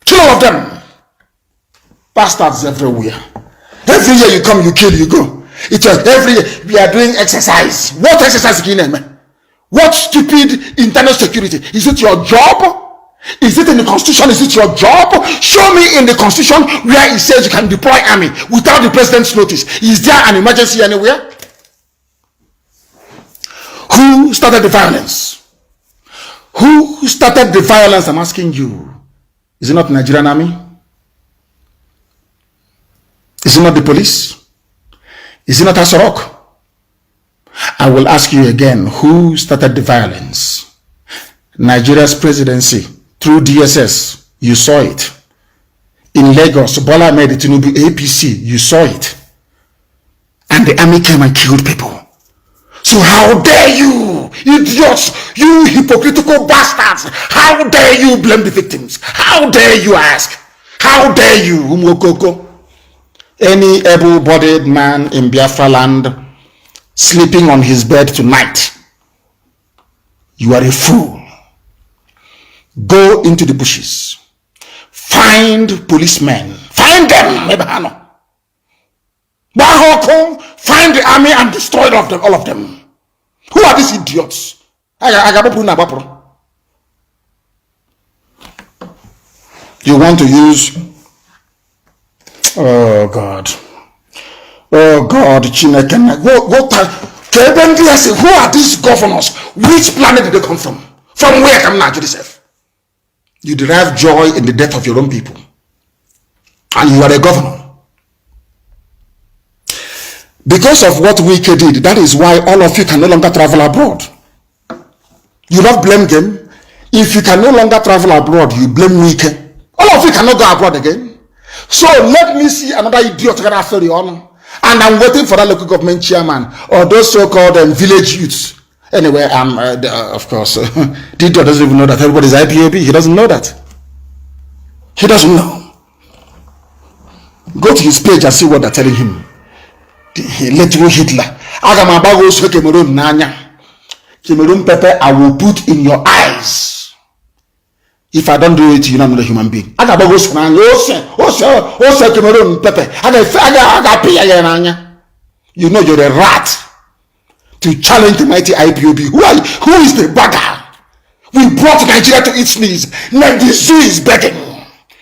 Speaker 1: Kill all of them. Bastards everywhere. Every year you come, you kill, you go. It's every year we are doing exercise. What exercise can you name? What stupid internal security? Is it your job? Is it in the constitution? Is it your job? Show me in the constitution where it says you can deploy army without the president's notice. Is there an emergency anywhere? Who started the violence? Who started the violence? I'm asking you. Is it not Nigerian army? Is it not the police? Is it not Asorok? I will ask you again, who started the violence? Nigeria's presidency through DSS, you saw it. In Lagos, Bola made it Tinubu APC, you saw it. And the army came and killed people. So how dare you, idiots, you hypocritical bastards, how dare you blame the victims? How dare you ask? How dare you, Umokoko? Any able-bodied man in Biafra land sleeping on his bed tonight, you are a fool. Go into the bushes. Find policemen. Find them. Find the army and destroy all of them. Who are these idiots? You want to use... Oh God, Chineke. Who are these governors? Which planet did they come from? From where come Nigeria self? You derive joy in the death of your own people. And you are a governor. Because of what Wike did, that is why all of you can no longer travel abroad. You don't blame them. If you can no longer travel abroad, you blame Wike. All of you cannot go abroad again. So let me see another idiot get after the honor. And I'm waiting for that local government chairman or those so-called village youths. Anyway, of course, the idiot doesn't even know that everybody's IPOB. He doesn't know that. He doesn't know. Go to his page and see what they're telling him. Literal Hitler. Cameroon pepper, I will put in your eyes. If I don't do it, you're not another human being. You know you're a rat to challenge the mighty IPOB. Who is the beggar? We brought Nigeria to its knees. Now the zoo is begging.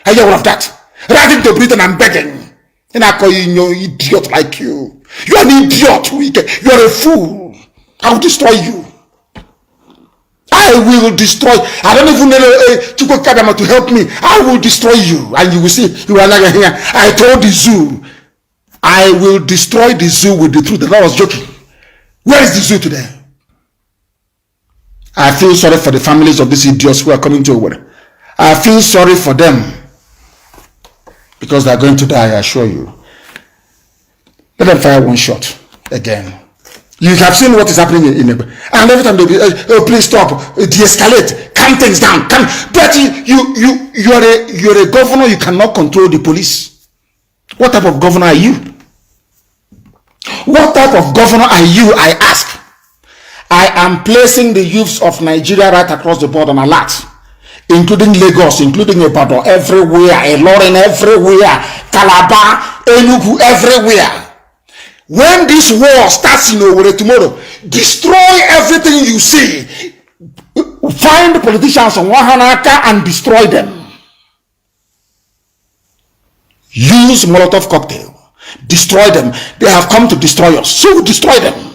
Speaker 1: I hear all of that. Writing to Britain and begging. And I call you an idiot like you. You're an idiot. You're a fool. I'll destroy you. I will destroy. I don't even know Chukwu to help me. I will destroy you. And you will see. You are not here. I told the zoo. I will destroy the zoo with the truth. And I was joking. Where is the zoo today? I feel sorry for the families of these idiots who are coming to Owerri. I feel sorry for them. Because they are going to die, I assure you. Let them fire one shot again. You have seen what is happening in and every time they'll be, oh, please stop, de-escalate, calm things down. But you're a governor, you cannot control the police. What type of governor are you? What type of governor are you, I ask? I am placing the youths of Nigeria right across the board on alert, including Lagos, including Ibadan, everywhere, Ilorin, everywhere, Calabar, Enugu, everywhere. When this war starts in Owerri tomorrow, destroy everything you see. Find the politicians on Wahanaka and destroy them. Use Molotov cocktail. Destroy them. They have come to destroy us. So destroy them.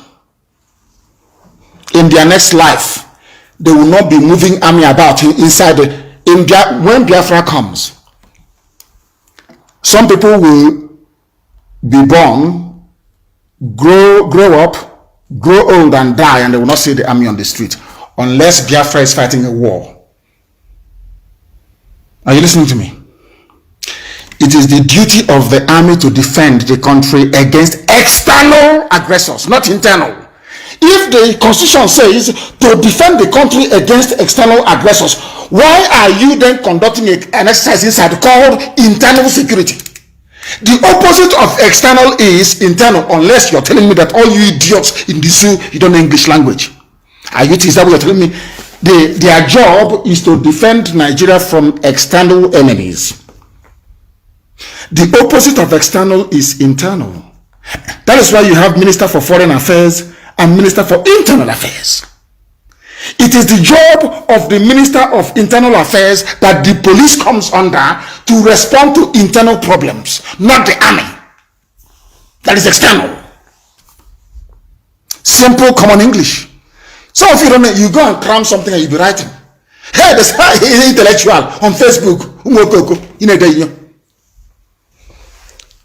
Speaker 1: In their next life, they will not be moving army about inside when Biafra comes. Some people will be born, grow up, grow old and die, and they will not see the army on the street unless Biafra is fighting a war. Are you listening to me? It is the duty of the army to defend the country against external aggressors, not internal. If the constitution says to defend the country against external aggressors, why are you then conducting an exercise inside called internal security? The opposite of external is internal, unless you're telling me that all you idiots in the zoo, you don't know English language. Is that what you're telling me? Their job is to defend Nigeria from external enemies. The opposite of external is internal. That is why you have Minister for Foreign Affairs and Minister for Internal Affairs. It is the job of the Minister of Internal Affairs that the police comes under to respond to internal problems, not the army. That is external. Simple common English. So if you don't know, you go and cram something and you'll be writing. Hey, he's intellectual on Facebook.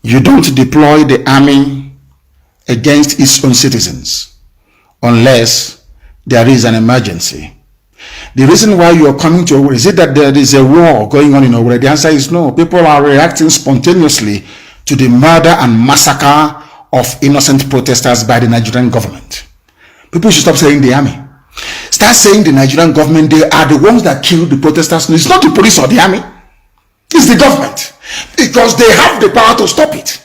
Speaker 1: You don't deploy the army against its own citizens unless there is an emergency. The reason why you are coming to Owerri, is it that there is a war going on in Owerri? The answer is no. People are reacting spontaneously to the murder and massacre of innocent protesters by the Nigerian government. People should stop saying the army. Start saying the Nigerian government. They are the ones that killed the protesters. No, it's not the police or the army. It's the government. Because they have the power to stop it.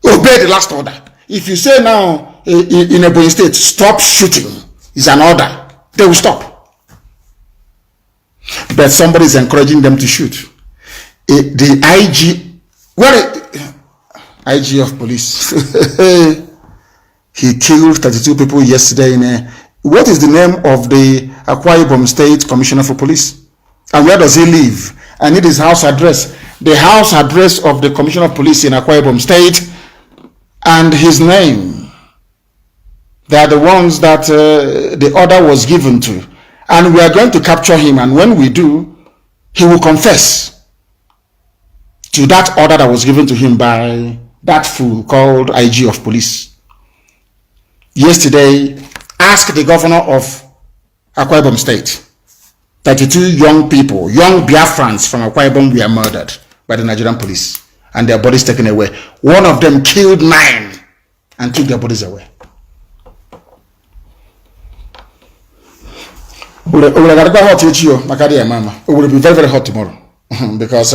Speaker 1: Obey the last order. If you say now in a state, stop shooting, is an order, they will stop. But somebody is encouraging them to shoot. The IG, IG of police, he killed 32 people yesterday in a, what is the name of the Akwa Ibom State Commissioner for Police? And where does he live? I need his house address. The house address of the Commissioner of Police in Akwa Ibom State and his name. They are the ones that the order was given to. And we are going to capture him. And when we do, he will confess to that order that was given to him by that fool called IG of Police. Yesterday, ask the governor of Akwa Ibom State. 32 young people, young Biafrans from Akwa Ibom were murdered by the Nigerian police and their bodies taken away. One of them killed 9 and took their bodies away. It will be very, very hot tomorrow because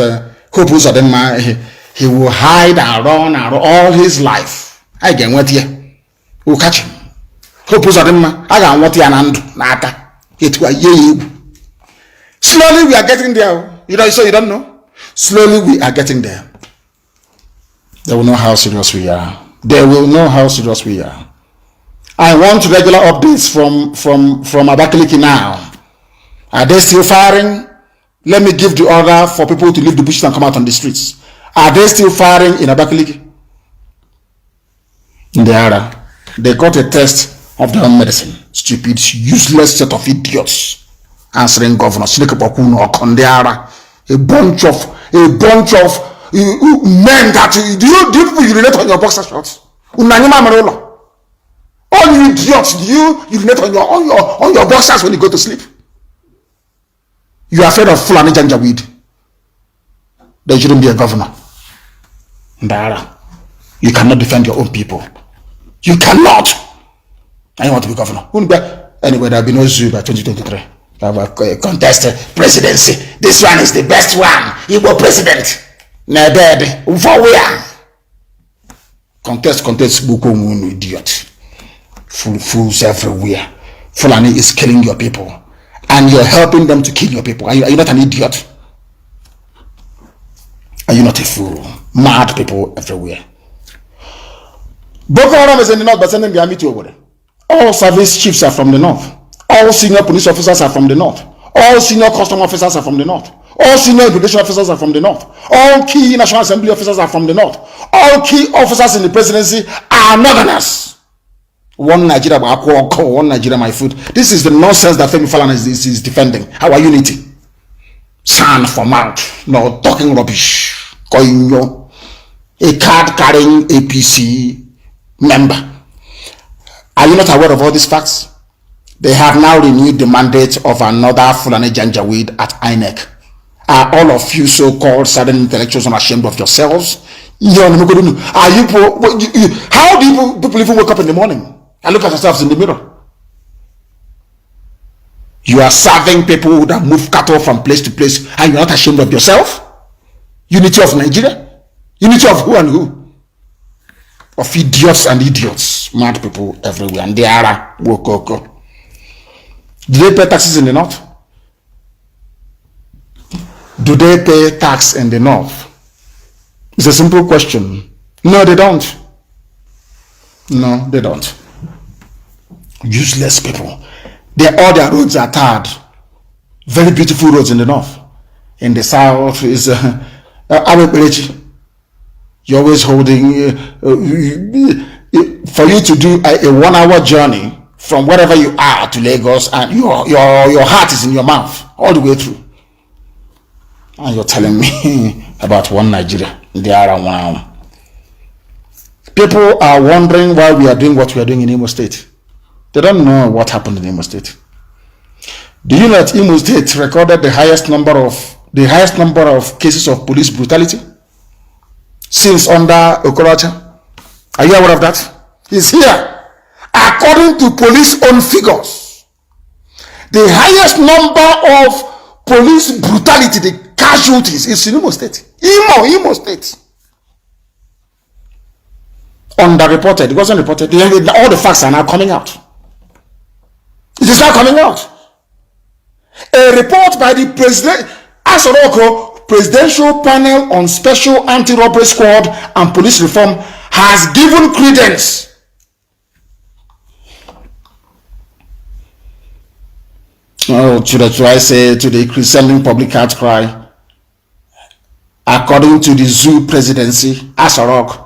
Speaker 1: he will hide and run all his life. I can wait here. We'll catch him. Slowly we are getting there. So you don't know? Slowly we are getting there. They will know how serious we are. They will know how serious we are. I want regular updates from Abakaliki now. Are they still firing? Let me give the order for people to leave the bushes and come out on the streets. Are they still firing in Abakaliki? They are. They got a test of their own medicine. Stupid, useless set of idiots. Answering governor a bunch of men that do you urinate on your boxer shorts? All you idiots, do you urinate on your boxers when you go to sleep? You are afraid of Fulani Janjaweed. There shouldn't be a governor. You cannot defend your own people. You cannot. I want to be governor. Anyway, there will be no zoo by 2023. Contest presidency. This one is the best one. Igbo president. Nebed. For where? Contest, Bukomun, idiot. Fools everywhere. Fulani is killing your people. And you're helping them to kill your people. Are you not an idiot? Are you not a fool? Mad people everywhere. Boko Haram is in the north, but sending the army to over there. All service chiefs are from the north. All senior police officers are from the north. All senior custom officers are from the north. All senior immigration officers are from the north. All key National Assembly officers are from the north. All key officers in the presidency are northerners. One Nigeria, one Nigeria, my food. This is the nonsense that Femi Falana is defending. Our unity. Sound for mouth. No talking rubbish. A card carrying APC member. Are you not aware of all these facts? They have now renewed the mandate of another Fulani Janjaweed at INEC. Are all of you so-called southern intellectuals unashamed of yourselves? Are you? How do people even wake up in the morning and look at yourselves in the mirror? You are serving people that move cattle from place to place, and you're not ashamed of yourself? Unity of Nigeria? Unity of who and who? Of idiots and idiots, mad people everywhere, and they are wokoko. Do they pay taxes in the north? Do they pay tax in the north? It's a simple question. No, they don't. No, they don't. Useless people. All their roads are tarred. Very beautiful roads in the north. In the south is you're always holding for you to do a 1 hour journey from wherever you are to Lagos, and your heart is in your mouth all the way through. And you're telling me about one Nigeria. They are one. People are wondering why we are doing what we are doing in Imo State. They don't know what happened in Imo State. Do you know that Imo State recorded the highest number of cases of police brutality since under Okorocha? Are you aware of that? It's here. According to police own figures, the highest number of police brutality, the casualties, is in Imo State. Imo State. Underreported. It wasn't reported. All the facts are now coming out. It is now coming out. A report by the president, Asoroko Presidential Panel on Special Anti-Robbery Squad and Police Reform has given credence to the crescending public outcry. According to the zoo presidency, Asorok,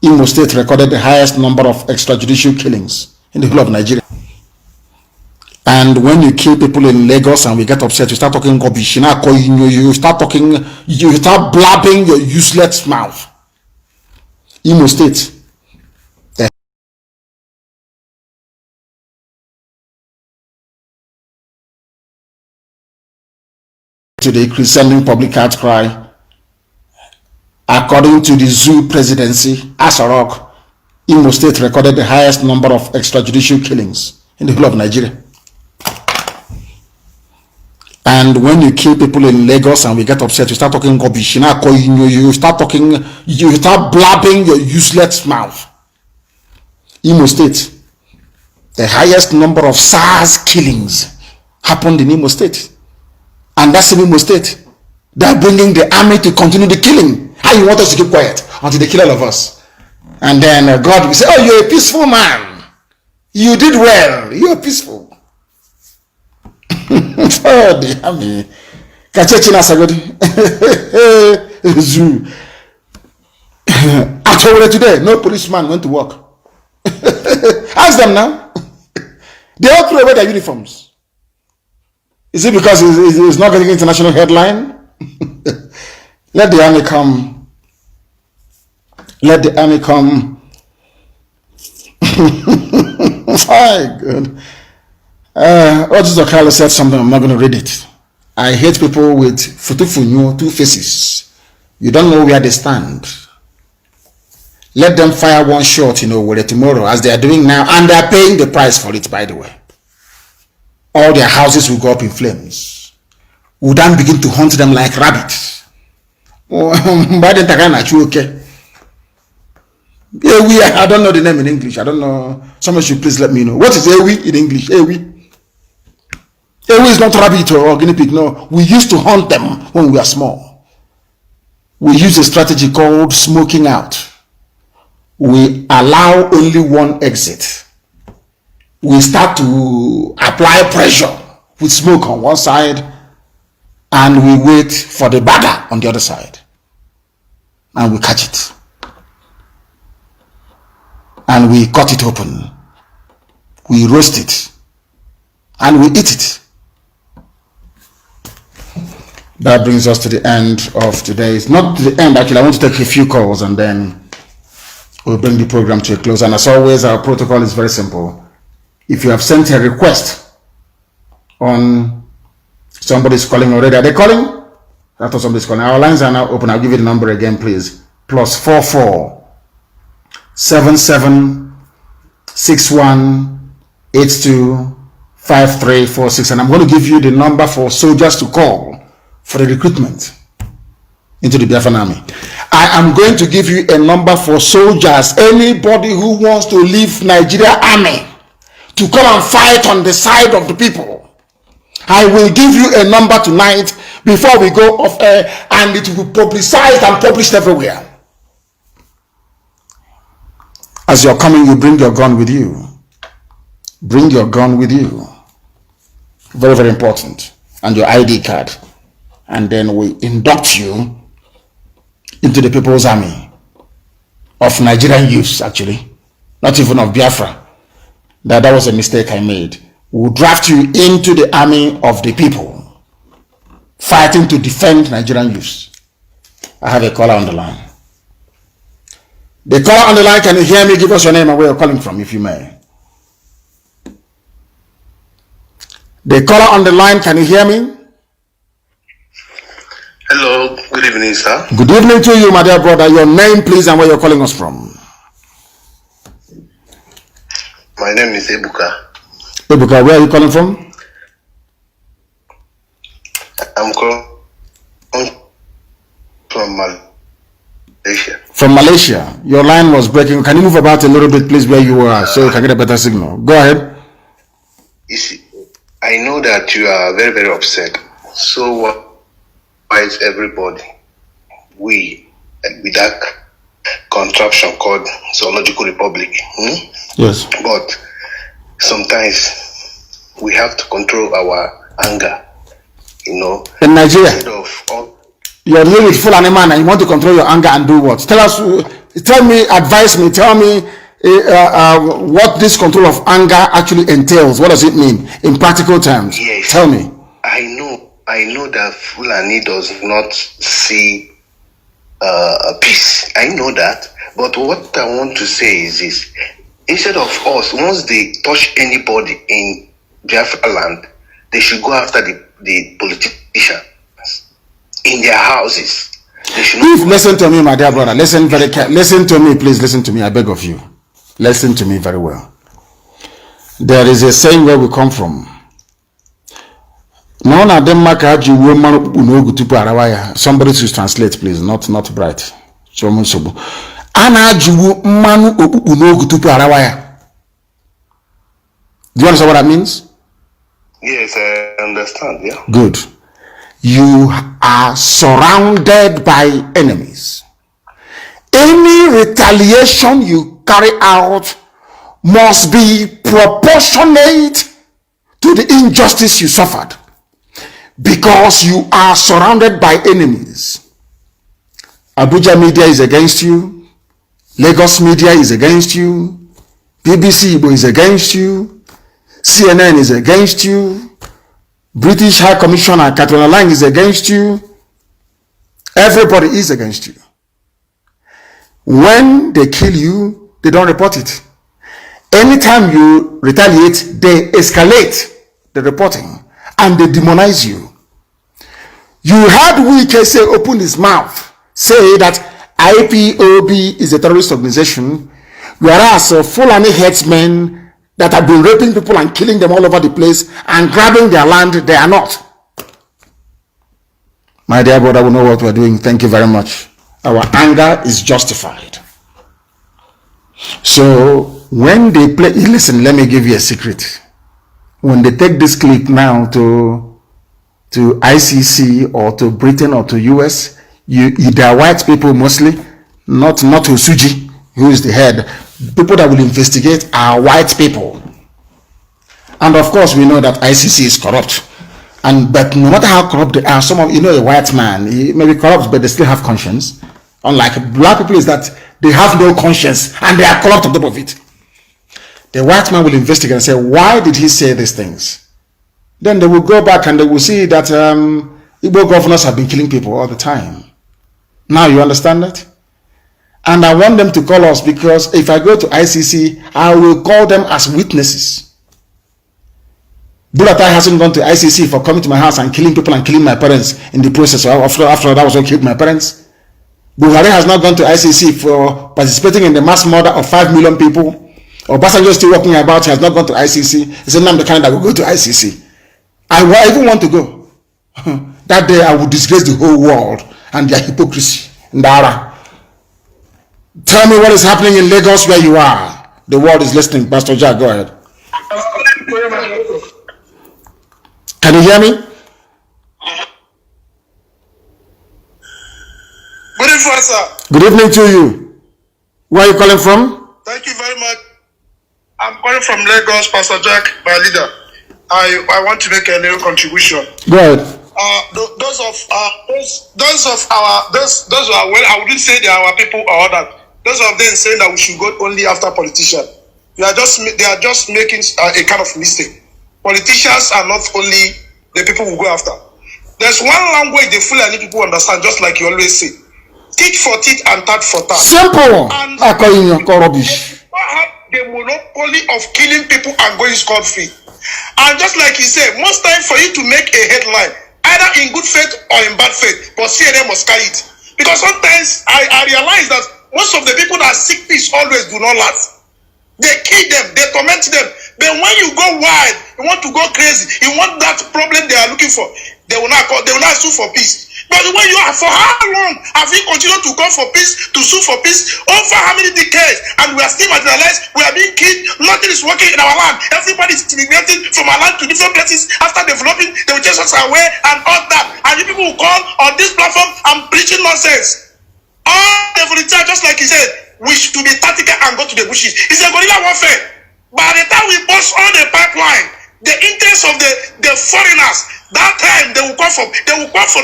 Speaker 1: Imo State recorded the highest number of extrajudicial killings in the whole of Nigeria. And when you kill people in Lagos and we get upset, you start talking rubbish. You start blabbing your useless mouth. Imo State. To the crescending public outcry. According to the zoo presidency, Asorok, Imo State recorded the highest number of extrajudicial killings in the whole of Nigeria. And when you kill people in Lagos and we get upset, you start talking rubbish. You start blabbing your useless mouth. Imo State, the highest number of SARS killings happened in Imo State. And that's in Imo State. They're bringing the army to continue the killing. How you want us to keep quiet until they kill all of us? And then God will say, oh, you're a peaceful man. You did well. You're peaceful. Oh, the army. Zoo. I told you today, no policeman went to work. Ask them now. They all threw away their uniforms. Is it because it's not getting international headline? Let the army come. Let the army come. My God. Otis Okalo said something, I'm not going to read it. I hate people with futufunyo, two faces. You don't know where they stand. Let them fire one shot, tomorrow, as they are doing now, and they are paying the price for it, by the way. All their houses will go up in flames. We'll then begin to hunt them like rabbits. Okay. Ewi, I don't know the name in English. I don't know. Someone should please let me know. What is Ewi in English? Ewi. Ewi is not rabbit or guinea pig. No. We used to hunt them when we were small. We use a strategy called smoking out. We allow only one exit. We start to apply pressure with smoke on one side, and we wait for the bagger on the other side, and we catch it, and we cut it open, we roast it, and we eat it. That brings us to the end of today. It's not the end, actually. I want to take a few calls and then we'll bring the program to a close. And as always, our protocol is very simple. If you have sent a request on somebody's calling already, are they calling? I thought somebody's calling. Our lines are now open. I'll give you the number again, please. +44 77 61 82 5346. And I'm going to give you the number for soldiers to call for the recruitment into the Biafran army. I am going to give you a number for soldiers, anybody who wants to leave Nigeria army to come and fight on the side of the people. I will give you a number tonight before we go off air, and it will be publicized and published everywhere. As you're coming, you bring your gun with you. Bring your gun with you. Very, very important. And your ID card. And then we induct you into the People's Army of Nigerian youths, actually. Not even of Biafra. that was a mistake I made. We'll draft you into the army of the people, fighting to defend Nigerian youths. I have a caller on the line. The caller on the line, can you hear me? Give us your name and where you're calling from, if you may. The caller on the line, can you hear me?
Speaker 3: Hello, good evening, sir.
Speaker 1: Good evening to you, my dear brother. Your name, please, and where you're calling us from.
Speaker 3: My name is Ebuka.
Speaker 1: Ebuka, where are you calling from?
Speaker 3: I'm calling from Malaysia.
Speaker 1: From Malaysia. Your line was breaking. Can you move about a little bit, please, where you are, so you can get a better signal? Go ahead.
Speaker 3: You see, I know that you are very, very upset. So why is everybody, with that contraption called Zoological Republic?
Speaker 1: Yes.
Speaker 3: But sometimes we have to control our anger, you know.
Speaker 1: In Nigeria, you're living with full animal and you want to control your anger and do what? Tell me, advise me, tell me what this control of anger actually entails. What does it mean in practical terms?
Speaker 3: Yes.
Speaker 1: Tell me.
Speaker 3: I know that Fulani does not see peace. I know that. But what I want to say is this. Instead of us, once they touch anybody in Biafra land, they should go after the politicians in their houses.
Speaker 1: Please listen to me, my dear brother. Listen to me, please listen to me. I beg of you. Listen to me very well. There is a saying where we come from. Somebody should translate, please. Not bright. Do you understand what that means?
Speaker 3: Yes, I understand. Yeah.
Speaker 1: Good. You are surrounded by enemies. Any retaliation you carry out must be proportionate to the injustice you suffered, because you are surrounded by enemies. Abuja media is against you. Lagos media is against you. BBC Igbo is against you. CNN is against you. British High Commissioner Catherine Lang is against you. Everybody is against you. When they kill you, they don't report it. Anytime you retaliate, they escalate the reporting and they demonize you. You heard Wike say, open his mouth, say that IPOB is a terrorist organization, whereas Fulani headsmen that have been raping people and killing them all over the place and grabbing their land, they are not. My dear brother, we know what we're doing. Thank you very much. Our anger is justified. So when they play, listen, let me give you a secret. When they take this clip now to ICC or to Britain or to US, they are white people mostly, not Osuji, who is the head. People that will investigate are white people. And of course, we know that ICC is corrupt. But no matter how corrupt they are, some of, a white man, he may be corrupt, but they still have conscience. Unlike black people, is that they have no conscience and they are corrupt on top of it. The white man will investigate and say, why did he say these things? Then they will go back and they will see that Igbo governors have been killing people all the time. Now you understand that? And I want them to call us, because if I go to ICC, I will call them as witnesses. Buratai hasn't gone to ICC for coming to my house and killing people and killing my parents in the process. So after that was what killed my parents. Buhari has not gone to ICC for participating in the mass murder of 5 million people. Obasanjo is still walking about. He has not gone to ICC. He said, Nnamdi Kanu will go to ICC. I even want to go. That day I will disgrace the whole world and their hypocrisy. Ndara. Tell me what is happening in Lagos where you are. The world is listening. Pastor Jack, go ahead. Can you hear me?
Speaker 4: Good evening, sir.
Speaker 1: Good evening to you. Where are you calling from?
Speaker 4: Thank you very much. I'm calling from Lagos, Pastor Jack, my leader. I want to make a little contribution.
Speaker 1: Go ahead.
Speaker 4: Those who are, well, I wouldn't say they are our people or that. Those of them saying that we should go only after politicians. they are just making a kind of mistake. Politicians are not only the people who go after. There's one language the Fulani people understand, just like you always say. Tit for tit and tat for tat.
Speaker 1: Simple.
Speaker 4: And
Speaker 1: rubbish.
Speaker 4: Have the monopoly of killing people and going scot-free. And just like he said, most time for you to make a headline, either in good faith or in bad faith, but CNN must carry it. Because sometimes I realize that most of the people that seek peace always do not last. They kill them, they torment them. But when you go wild, you want to go crazy, you want that problem they are looking for, they will not sue for peace. But when you are, for how long have you continued to call for peace, to sue for peace? Over how many decades? And we are still marginalized, we are being killed, nothing is working in our land. Everybody is migrating from our land to different places. After developing, they will chase us away and all that. And you people will call on this platform and preaching nonsense. All the volunteers, just like he said, we should be tactical and go to the bushes. It's a guerrilla warfare. By the time we bust all the pipeline, the interest of the foreigners, that time they will come for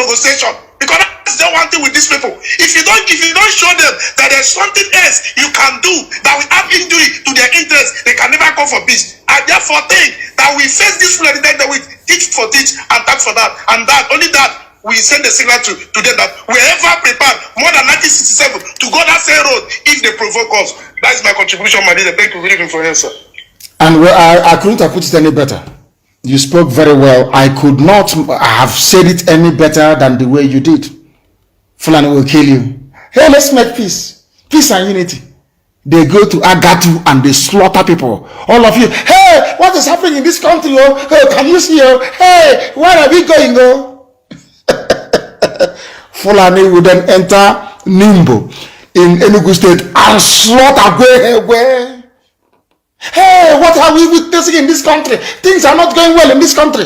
Speaker 4: negotiation, because that's the one thing with these people. If you don't show them that there's something else you can do that will add injury to their interest, they can never come for peace. I therefore think that we face this fully that with teach for teach and that for that, and that only that we send a signal to them that we are ever prepared more than 1967 to go that same road if they provoke us. That is my contribution, my leader. Thank you very much for your answer.
Speaker 1: And I couldn't have put it any better. You spoke very well. I could not have said it any better than the way you did. Fulani will kill you. Hey, let's make peace. Peace and unity. They go to Agatu and they slaughter people. All of you, hey, what is happening in this country? Oh, hey, can you see? Oh, hey, where are we going? Oh, Fulani will then enter Nimbo in Enugu State and slaughter where? Hey, what are we witnessing in this country? Things are not going well in this country.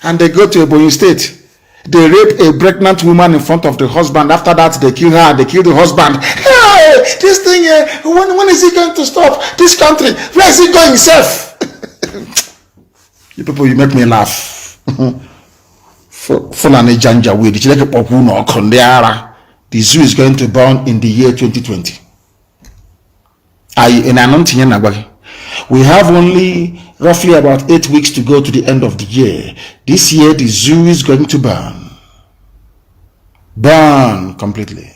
Speaker 1: And they go to Ebonyi State. They rape a pregnant woman in front of the husband. After that, they kill her. They kill the husband. Hey, this thing, when is it going to stop? This country, where is it going, self? You people, you make me laugh. Fulani Janja with the zoo is going to burn in the year 2020. We have only roughly about 8 weeks to go to the end of the year. This year, the zoo is going to burn. Burn completely.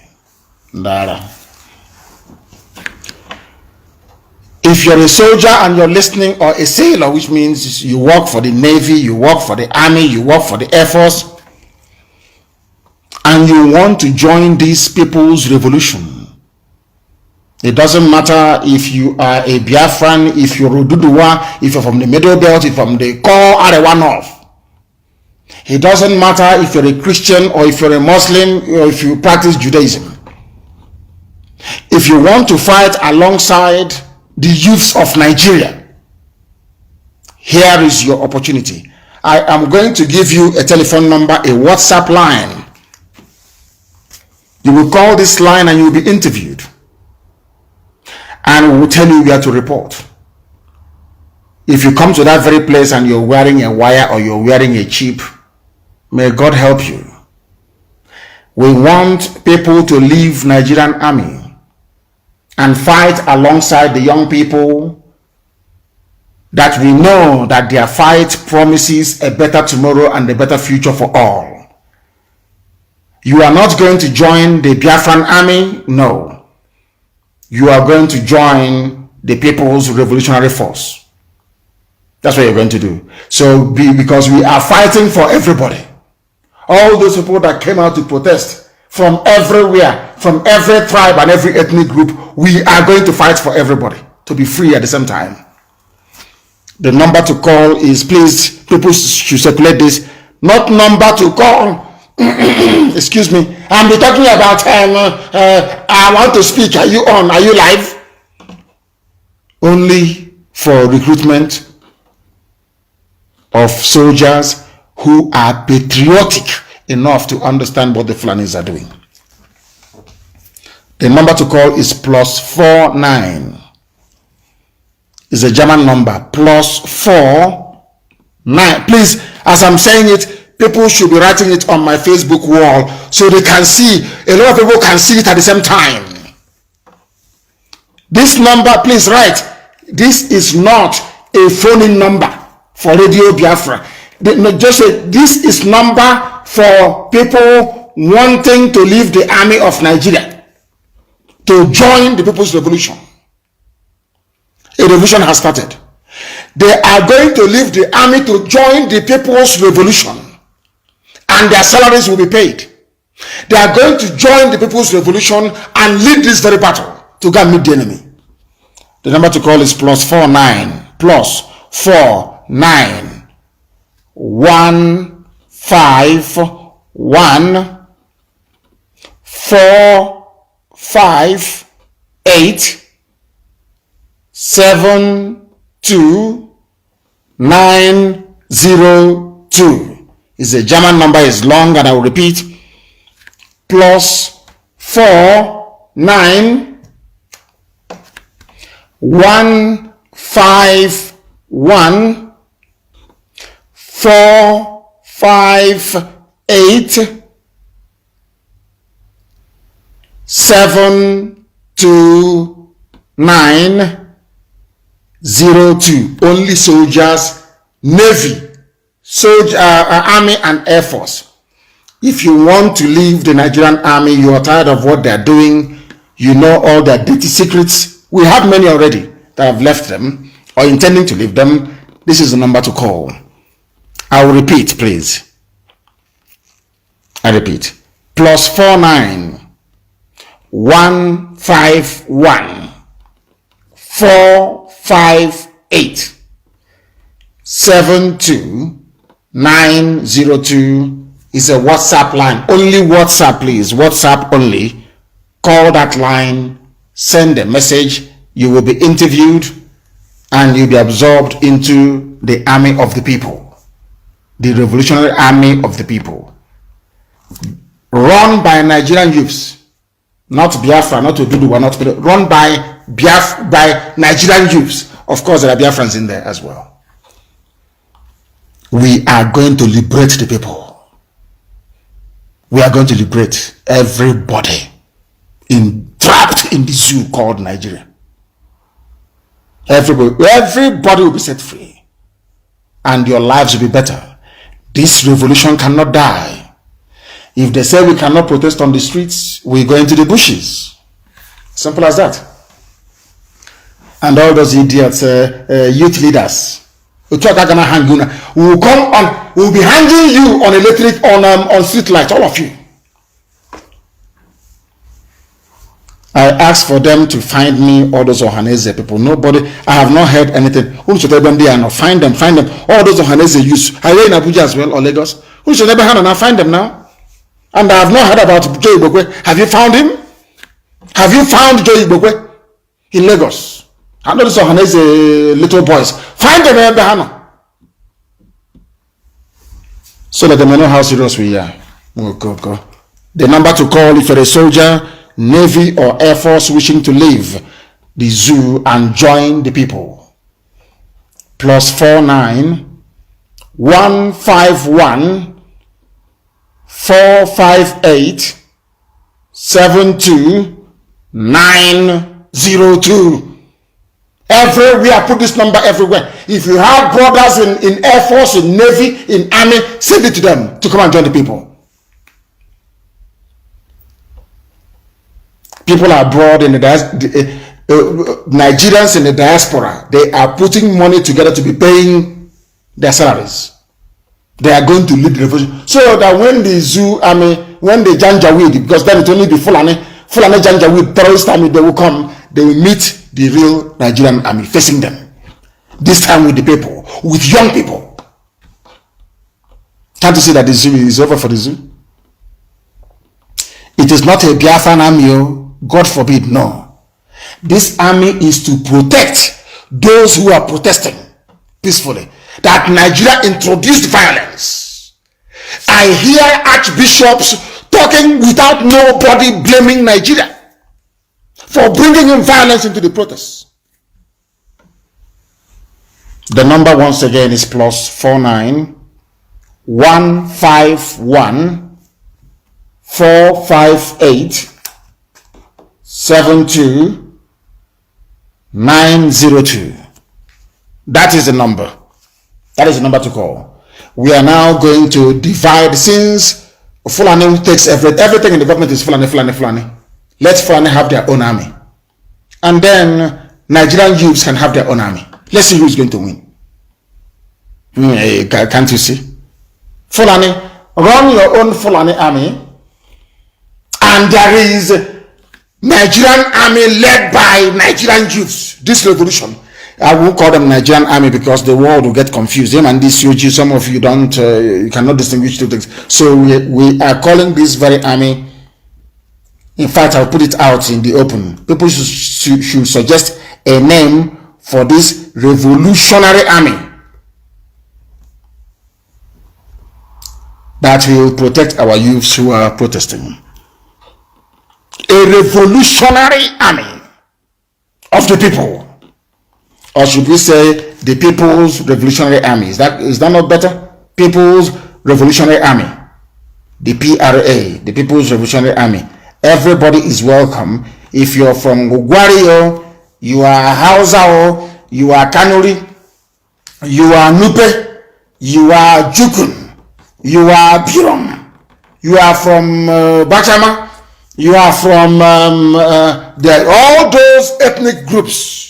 Speaker 1: If you're a soldier and you're listening, or a sailor, which means you work for the Navy, you work for the Army, you work for the Air Force, and you want to join this people's revolution, it doesn't matter if you are a Biafran, if you're Oduduwa, if you're from the Middle Belt, if you're from the core Arewa North. It doesn't matter if you're a Christian or if you're a Muslim or if you practice Judaism. If you want to fight alongside the youths of Nigeria, here is your opportunity. I am going to give you a telephone number, a WhatsApp line. You will call this line and you will be interviewed. And we will tell you where to report. If you come to that very place and you're wearing a wire or you're wearing a chip, may God help you. We want people to leave Nigerian army and fight alongside the young people that we know that their fight promises a better tomorrow and a better future for all. You are not going to join the Biafran army? No. You are going to join the People's Revolutionary Force. That's what you're going to do. So because we are fighting for everybody. All those people that came out to protest from everywhere, from every tribe and every ethnic group, we are going to fight for everybody to be free at the same time. The number to call is, please, people should circulate this, not number to call. Excuse me, I'm talking about I want to speak. Are you on? Are you live? Only for recruitment of soldiers who are patriotic enough to understand what the Fulanis are doing. The number to call is +49. It's a German number. +49. Please, as I'm saying it, people should be writing it on my Facebook wall so they can see. A lot of people can see it at the same time. This number, please write This is not a phone-in number for Radio Biafra. Just say this is number for people wanting to leave the army of Nigeria to join the People's Revolution. A revolution has started. They are going to leave the army to join the People's Revolution, and their salaries will be paid. They are going to join the People's Revolution and lead this very battle to go and meet the enemy. The number to call is +49 +49 151 458 72902. It's a German number, is long, and I will repeat. +49 151 458 72902. Only soldiers, Navy, Army and Air Force. If you want to leave the Nigerian army, you are tired of what they're doing, you know all their dirty secrets. We have many already that have left them or intending to leave them. This is the number to call. I will repeat, please. I repeat. +49 151 458 72902 is a WhatsApp line. Only WhatsApp, please. WhatsApp only. Call that line, send a message, you will be interviewed, and you'll be absorbed into the army of the people, the revolutionary army of the people, run by Nigerian youths, not Biafra, not Oduduwa, not run by Nigerian youths. Of course, there are Biafrans in there as well. We are going to liberate the people. We are going to liberate everybody trapped in the zoo called Nigeria. Everybody will be set free, and your lives will be better. This revolution cannot die. If they say we cannot protest on the streets, we go into the bushes. Simple as that. And all those idiots, youth leaders, we will come on. We will be hanging you on electric, on street lights, all of you. I asked for them to find me all those Ohanese people. Nobody, I have not heard anything. Who should them there now? Find them. All those Ohanese youths. Are they in Abuja as well, or Lagos? Who should never have now? Find them now. And I have not heard about Joe Ibokwe. Have you found him? Have you found Joe Ibokwe in Lagos? I know those Ohanese little boys. Find them in Bahana, so that they may know how serious we are. Oh, go. The number to call if you're a soldier, Navy or Air Force wishing to leave the zoo and join the people. +49 151 458 72902. Everywhere, put this number everywhere. If you have brothers in Air Force, in Navy, in Army, send it to them to come and join the people. People are abroad in the Nigerians in the diaspora, they are putting money together to be paying their salaries. They are going to lead the revolution, so that when the zoo army, when the Janjaweed, because then it only be Fulani Janjaweed terrorist army, they will come, they will meet the real Nigerian army facing them. This time with the people, with young people. Can't you see that the zoo is over for the zoo? It is not a Biafran army, God forbid, no. This army is to protect those who are protesting peacefully. That Nigeria introduced violence. I hear archbishops talking without nobody blaming Nigeria for bringing in violence into the protests. The number once again is +49 151 458 72 902. That is the number. That is the number to call. We are now going to divide, since Fulani takes everything in the government is Fulani. Let Fulani have their own army. And then Nigerian youths can have their own army. Let's see who's going to win. Can't you see? Fulani, run your own Fulani army, and there is Nigerian army led by Nigerian youths. This revolution, I won't call them Nigerian army because the world will get confused. Him and this UG, some of you don't, you cannot distinguish two things. So we are calling this very army. In fact, I'll put it out in the open. People should suggest a name for this revolutionary army that will protect our youths who are protesting. A revolutionary army of the people. Or should we say the People's Revolutionary Army? Is that not better? People's Revolutionary Army. The PRA, the People's Revolutionary Army. Everybody is welcome. If you're from Gugwario, you are Hausao, you are Kanuri, you are Nupe, you are Jukun, you are Birom, you are from Bachama, you are from all those ethnic groups.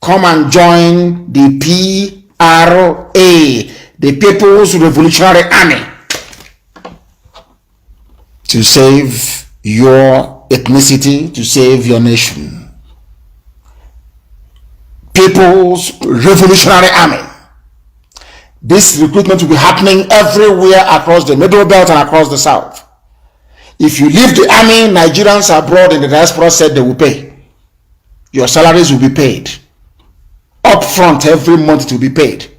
Speaker 1: Come and join the PRA, the People's Revolutionary Army, to save your ethnicity, to save your nation. People's Revolutionary Army. This recruitment will be happening everywhere across the Middle Belt and across the South. If you leave the army, Nigerians abroad in the diaspora said they will pay. Your salaries will be paid. Up front, every month it will be paid.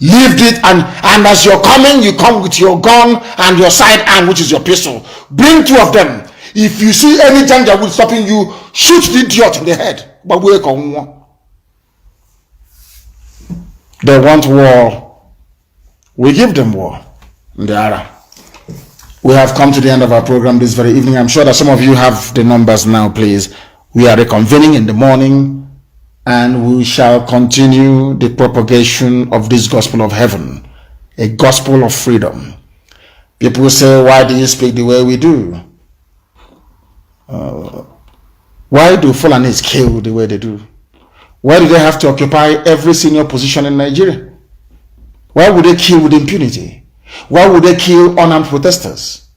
Speaker 1: Leave it, and as you're coming, you come with your gun and your sidearm, which is your pistol. Bring two of them. If you see any danger will stopping you, shoot the idiot in the head. They want war. We give them war. We have come to the end of our program this very evening. I'm sure that some of you have the numbers now, please. We are reconvening in the morning, and we shall continue the propagation of this gospel of heaven, a gospel of freedom. People say, why do you speak the way we do? Why do Fulanis kill the way they do? Why do they have to occupy every senior position in Nigeria? Why would they kill with impunity? Why would they kill unarmed protesters?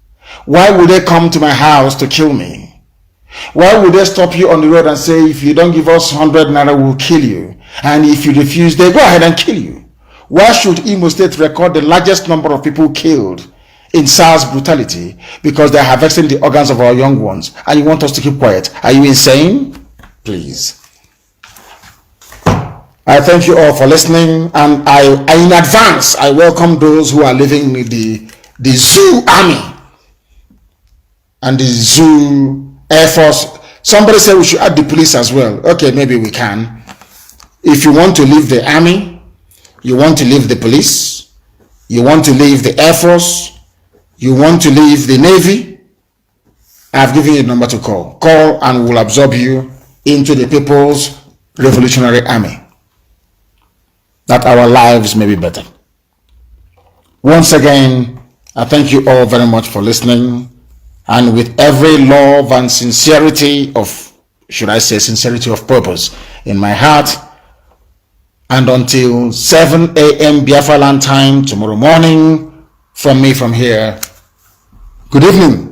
Speaker 1: Why would they come to my house to kill me? Why would they stop you on the road and say, if you don't give us 100 naira, we'll kill you? And if you refuse, they go ahead and kill you. Why should Imo State record the largest number of people killed in SARS brutality? Because they are harvesting the organs of our young ones. And you want us to keep quiet? Are you insane? Please. I thank you all for listening. And I in advance, I welcome those who are leaving the Zoo Army and the Zoo Air Force. Somebody said we should add the police as well. Okay, maybe we can. If you want to leave the army, you want to leave the police, you want to leave the Air Force, you want to leave the Navy, I've given you a number to call. Call and we'll absorb you into the People's Revolutionary Army, that our lives may be better. Once again, I thank you all very much for listening. And with every love and sincerity of, should I say, sincerity of purpose in my heart, and until 7 a.m. Biafra land time tomorrow morning, from me from here, good evening.